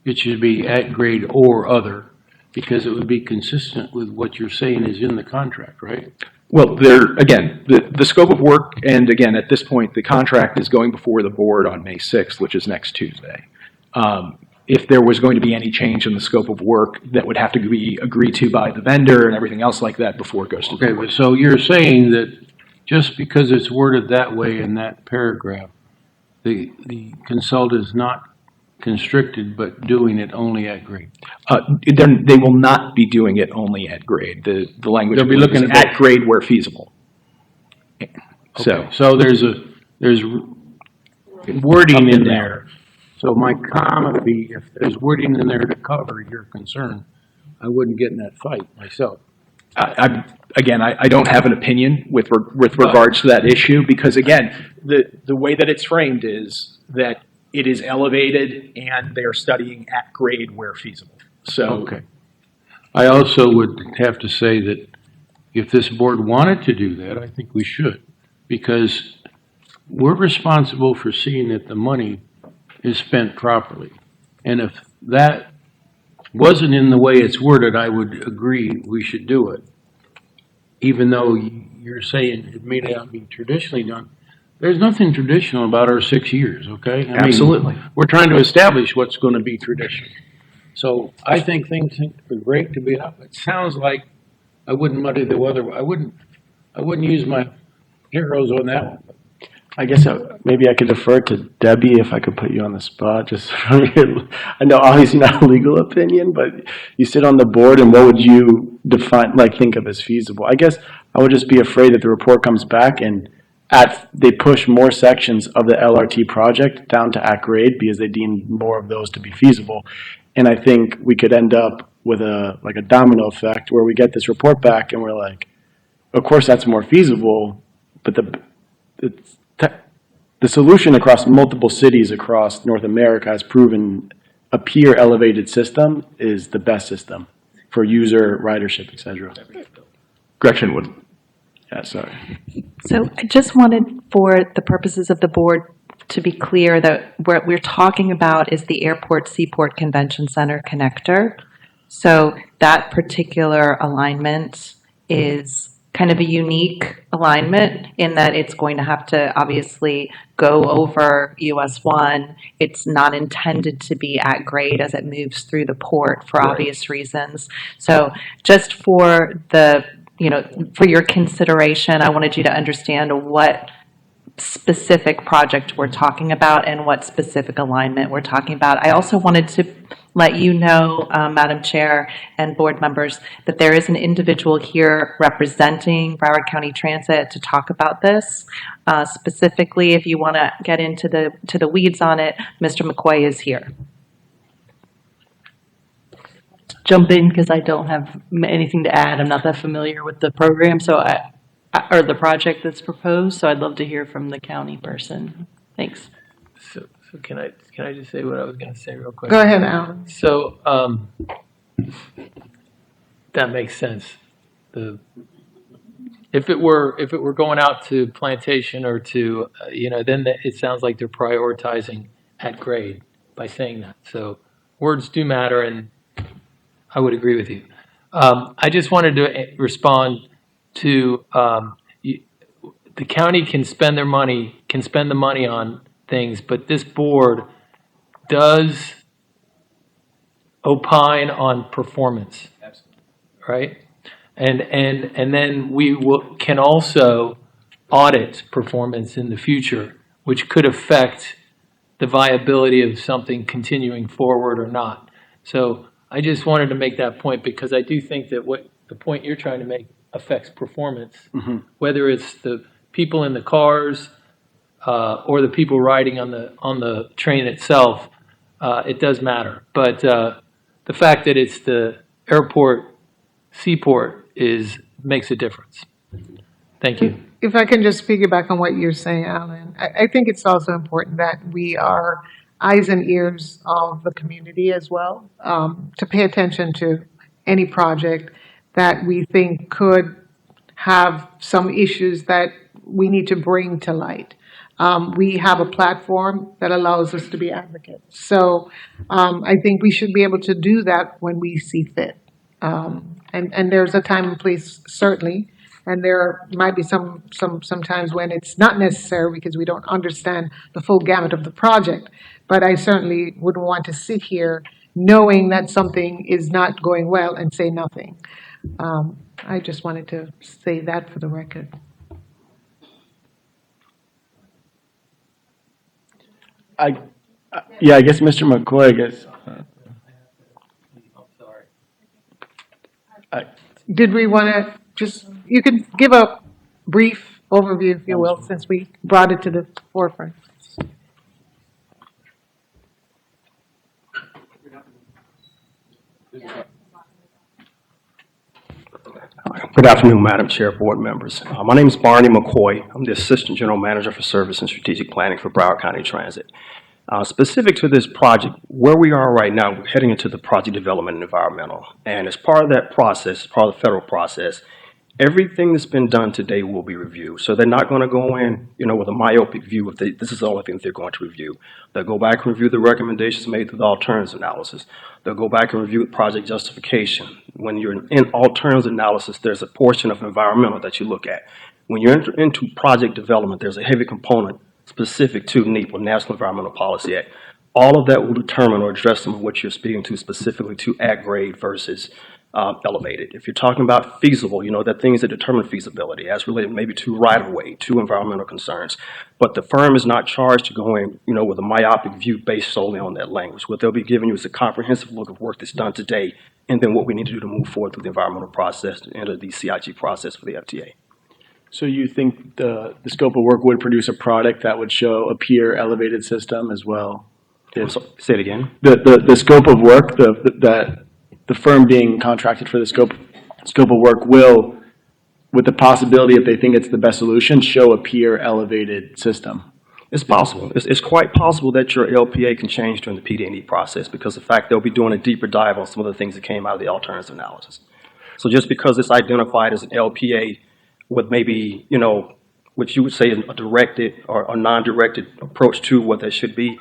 it should be at grade or other, because it would be consistent with what you're saying is in the contract, right? Well, again, the scope of work, and again, at this point, the contract is going before the board on May 6th, which is next Tuesday. If there was going to be any change in the scope of work, that would have to be agreed to by the vendor and everything else like that before it goes to the board. Okay, so you're saying that just because it's worded that way in that paragraph, the consultant is not constricted, but doing it only at grade? They will not be doing it only at grade. The language They'll be looking at grade where feasible. Okay. So there's wording in there. So my comment would be, if there's wording in there to cover your concern, I wouldn't get in that fight myself. I don't have an opinion with regards to that issue because, again, the way that it's framed is that it is elevated and they are studying at grade where feasible. So, okay. I also would have to say that if this board wanted to do that, I think we should, because we're responsible for seeing that the money is spent properly. And if that wasn't in the way it's worded, I would agree we should do it. Even though you're saying it may not be traditionally done, there's nothing traditional about our 6 years, okay? Absolutely. We're trying to establish what's going to be traditional. So I think things are great to be up. It sounds like I wouldn't muddy the weather. I wouldn't use my heroes on that one. I guess maybe I could defer to Debbie if I could put you on the spot. Just from your, I know obviously not a legal opinion, but you sit on the board, and what would you think of as feasible? I guess I would just be afraid that the report comes back and they push more sections of the LRT project down to at grade because they deem more of those to be feasible. And I think we could end up with a domino effect where we get this report back and we're like, of course that's more feasible, but the solution across multiple cities across North America has proven a pier elevated system is the best system for user ridership, et cetera. Gretchen would. Yeah, sorry. So I just wanted, for the purposes of the board, to be clear that what we're talking about is the Airport Seaport Convention Center connector. So that particular alignment is kind of a unique alignment in that it's going to have to obviously go over US 1. It's not intended to be at grade as it moves through the port for obvious reasons. So just for the, for your consideration, I wanted you to understand what specific project we're talking about and what specific alignment we're talking about. I also wanted to let you know, Madam Chair and board members, that there is an individual here representing Broward County Transit to talk about this. Specifically, if you want to get into the weeds on it, Mr. McCoy is here. Jump in because I don't have anything to add. I'm not that familiar with the program, or the project that's proposed, so I'd love to hear from the county person. Thanks. So can I just say what I was going to say real quick? Go ahead, Alan. So that makes sense. If it were going out to Plantation or to then it sounds like they're prioritizing at grade by saying that. So words do matter, and I would agree with you. I just wanted to respond to the county can spend the money on things, but this board does opine on performance, right? And then we can also audit performance in the future, which could affect the viability of something continuing forward or not. So I just wanted to make that point because I do think that what the point you're trying to make affects performance, whether it's the people in the cars or the people riding on the train itself. It does matter, but the fact that it's the airport seaport makes a difference. Thank you. If I can just piggyback on what you're saying, Alan, I think it's also important that we are eyes and ears of the community as well, to pay attention to any project that we think could have some issues that we need to bring to light. We have a platform that allows us to be advocates. So I think we should be able to do that when we see fit. And there's a time and place, certainly, and there might be some times when it's not necessary because we don't understand the full gamut of the project. But I certainly wouldn't want to sit here knowing that something is not going well and say nothing. I just wanted to say that for the record. I guess Mr. McCoy, Did we want to you could give a brief overview, if you will, since we brought it to the forefront. Good afternoon, Madam Chair, board members. My name is Barney McCoy. I'm the Assistant General Manager for Service and Strategic Planning for Broward County Transit. Specific to this project, where we are right now, we're heading into the project development and environmental. And as part of that process, part of the federal process, everything that's been done today will be reviewed. So they're not going to go in, with a myopic view of this is the only thing they're going to review. They'll go back and review the recommendations made through the alternatives analysis. They'll go back and review project justification. When you're in alternatives analysis, there's a portion of environmental that you look at. When you enter into project development, there's a heavy component specific to NEPA, National Environmental Policy Act. All of that will determine or address some of what you're speaking to specifically to at grade versus elevated. If you're talking about feasible, that things that determine feasibility as related maybe to right-of-way, to environmental concerns. But the firm is not charged to go in, with a myopic view based solely on that language. What they'll be giving you is a comprehensive look of work that's done today and then what we need to do to move forward through the environmental process and enter the CIG process for the FTA. So you think the scope of work would produce a product that would show a peer elevated system as well? Say it again. The scope of work, the firm being contracted for the scope of work will, with the possibility, if they think it's the best solution, show a peer elevated system. It's possible. It's quite possible that your LPA can change during the PD&E process because of the fact they'll be doing a deeper dive on some of the things that came out of the alternative analysis. So just because it's identified as an LPA with maybe, you know, which you would say a directed or a non-directed approach to what that should be,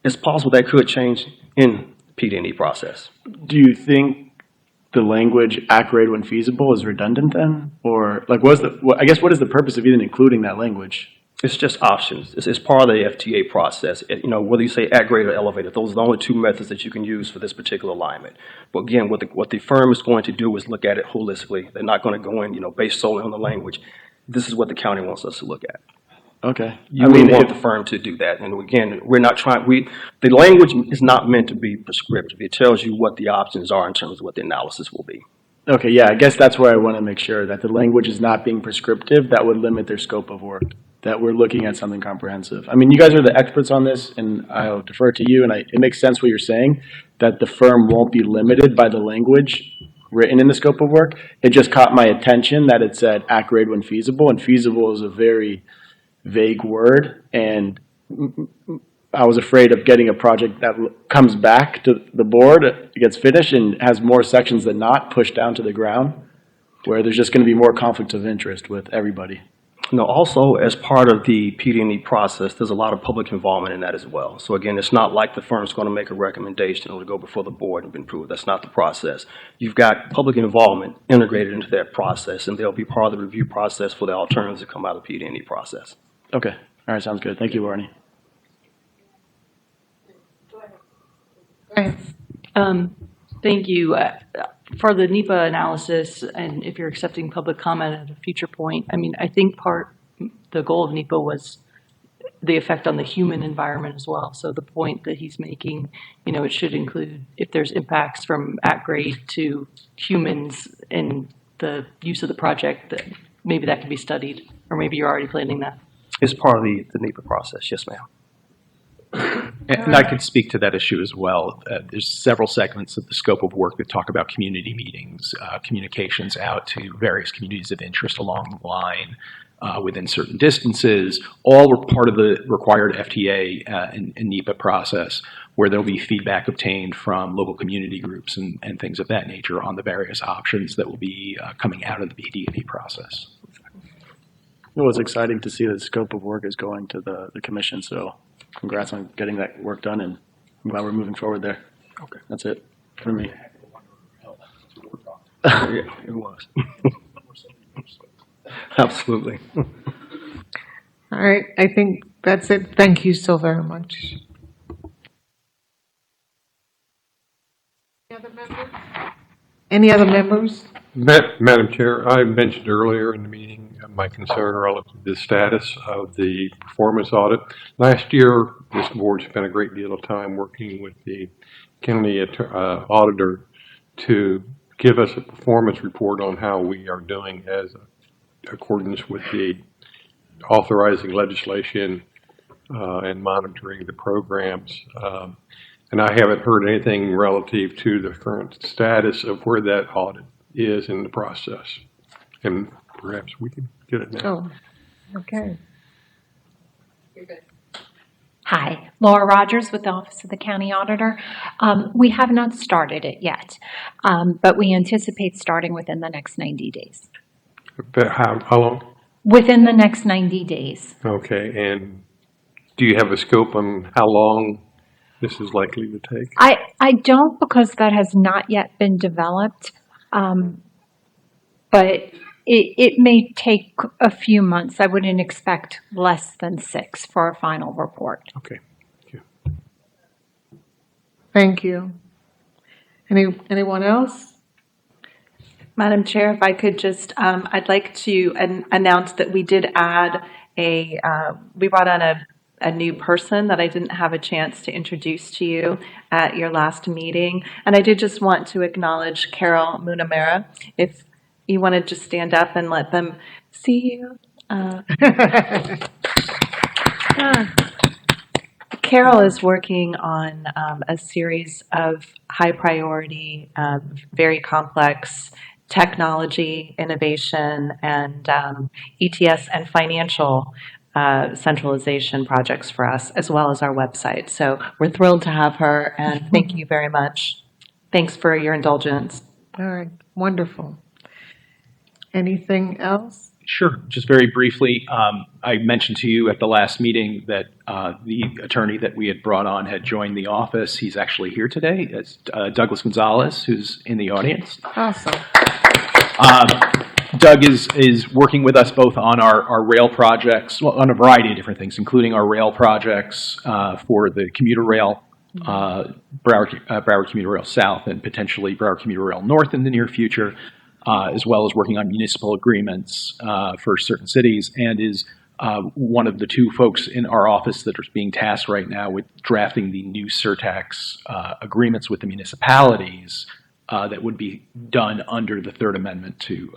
it's possible that could change in the PD&E process. Do you think the language "at grade when feasible" is redundant then? Or like what is the purpose of even including that language? It's just options. It's part of the FTA process. You know, whether you say at grade or elevated, those are the only two methods that you can use for this particular alignment. But again, what the firm is going to do is look at it holistically. They're not going to go in, you know, based solely on the language. This is what the county wants us to look at. Okay. You would want the firm to do that. And again, we're not trying, the language is not meant to be prescriptive. It tells you what the options are in terms of what the analysis will be. Okay, yeah, I guess that's where I want to make sure that the language is not being prescriptive. That would limit their scope of work, that we're looking at something comprehensive. I mean, you guys are the experts on this, and I'll defer to you, and it makes sense what you're saying, that the firm won't be limited by the language written in the scope of work. It just caught my attention that it said at grade when feasible, and feasible is a very vague word, and I was afraid of getting a project that comes back to the board, it gets finished, and has more sections than not pushed down to the ground, where there's just going to be more conflict of interest with everybody. No, also, as part of the PD&E process, there's a lot of public involvement in that as well. So again, it's not like the firm's going to make a recommendation or to go before the board and be approved. That's not the process. You've got public involvement integrated into that process, and they'll be part of the review process for the alternatives that come out of the PD&E process. Okay. All right, sounds good. Thank you, Barney. Thank you. For the NEPA analysis, and if you're accepting public comment at a future point, I mean, I think the goal of NEPA was the effect on the human environment as well. So the point that he's making, you know, it should include if there's impacts from at grade to humans in the use of the project, that maybe that can be studied, or maybe you're already planning that. It's part of the NEPA process, yes, ma'am. And I could speak to that issue as well. There's several segments of the scope of work that talk about community meetings, communications out to various communities of interest along the line within certain distances. All were part of the required FTA and NEPA process, where there'll be feedback obtained from local community groups and things of that nature on the various options that will be coming out of the PD&E process. It was exciting to see that the scope of work is going to the commission, so congrats on getting that work done, and I'm glad we're moving forward there. Okay. That's it for me. Yeah, it was. Absolutely. All right, I think that's it. Thank you so very much. Any other members? Madam Chair, I mentioned earlier in the meeting my concern relative to the status of the performance audit. Last year, this board spent a great deal of time working with the county auditor to give us a performance report on how we are doing as accordance with the authorizing legislation and monitoring the programs. And I haven't heard anything relative to the current status of where that audit is in the process. And perhaps we can get it now. Oh, okay. Hi, Laura Rogers with the Office of the County Auditor. We have not started it yet, but we anticipate starting within the next 90 days. How long? Within the next 90 days. Okay, and do you have a scope on how long this is likely to take? I don't, because that has not yet been developed, but it may take a few months. I wouldn't expect less than 6 for a final report. Okay. Thank you. Anyone else? Madam Chair, if I could just, I'd like to announce that we did add we brought on a new person that I didn't have a chance to introduce to you at your last meeting. And I did just want to acknowledge Carol Munamera. If you want to just stand up and let them see you. Carol is working on a series of high priority, very complex technology, innovation, and ETS and financial centralization projects for us, as well as our website. So we're thrilled to have her, and thank you very much. Thanks for your indulgence. All right, wonderful. Anything else? Sure. Just very briefly, I mentioned to you at the last meeting that the attorney that we had brought on had joined the office. He's actually here today. It's Douglas Gonzalez, who's in the audience. Awesome. Doug is working with us both on our rail projects, well, on a variety of different things, including our rail projects for the commuter rail, Broward Commuter Rail South, and potentially Broward Commuter Rail North in the near future, as well as working on municipal agreements for certain cities, and is one of the two folks in our office that are being tasked right now with drafting the new surtax agreements with the municipalities that would be done under the Third Amendment to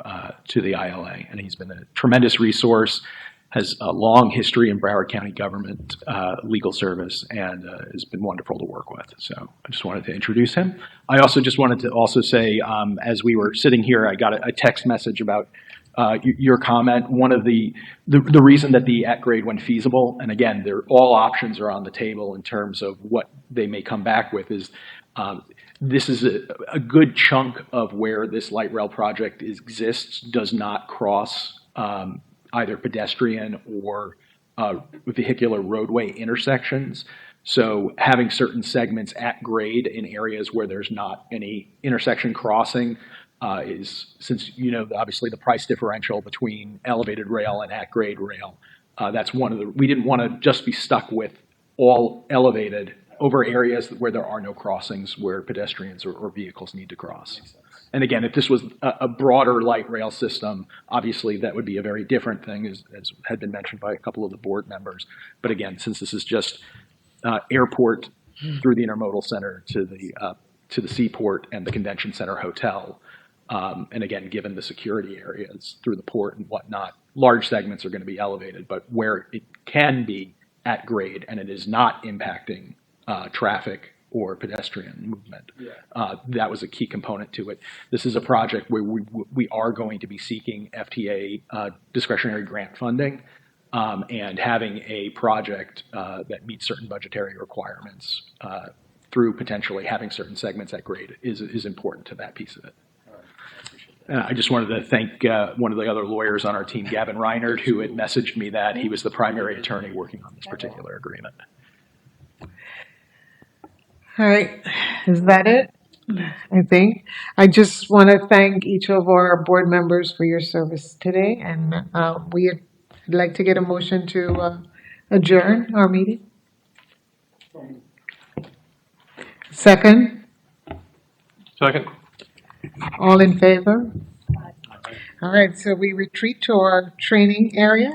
the ILA. And he's been a tremendous resource, has a long history in Broward County government legal service, and has been wonderful to work with. So I just wanted to introduce him. I also just wanted to also say, as we were sitting here, I got a text message about your comment. One of the reason that the at-grade when feasible, and again, all options are on the table in terms of what they may come back with, is this is a good chunk of where this light rail project exists does not cross either pedestrian or vehicular roadway intersections. So having certain segments at grade in areas where there's not any intersection crossing is, since you know obviously the price differential between elevated rail and at grade rail, that's one of the, we didn't want to just be stuck with all elevated over areas where there are no crossings where pedestrians or vehicles need to cross. And again, if this was a broader light rail system, obviously that would be a very different thing, as had been mentioned by a couple of the board members. But again, since this is just airport through the intermodal center to the seaport and the convention center hotel, and again, given the security areas through the port and whatnot, large segments are going to be elevated. But where it can be at grade and it is not impacting traffic or pedestrian movement. That was a key component to it. This is a project where we are going to be seeking FTA discretionary grant funding, and having a project that meets certain budgetary requirements through potentially having certain segments at grade is important to that piece of it. I just wanted to thank one of the other lawyers on our team, Gavin Reinert, who had messaged me that he was the primary attorney working on this particular agreement. All right, is that it? I think. I just want to thank each of our board members for your service today, and we'd like to get a motion to adjourn our meeting. Second? Second. All in favor? All right, so we retreat to our training area.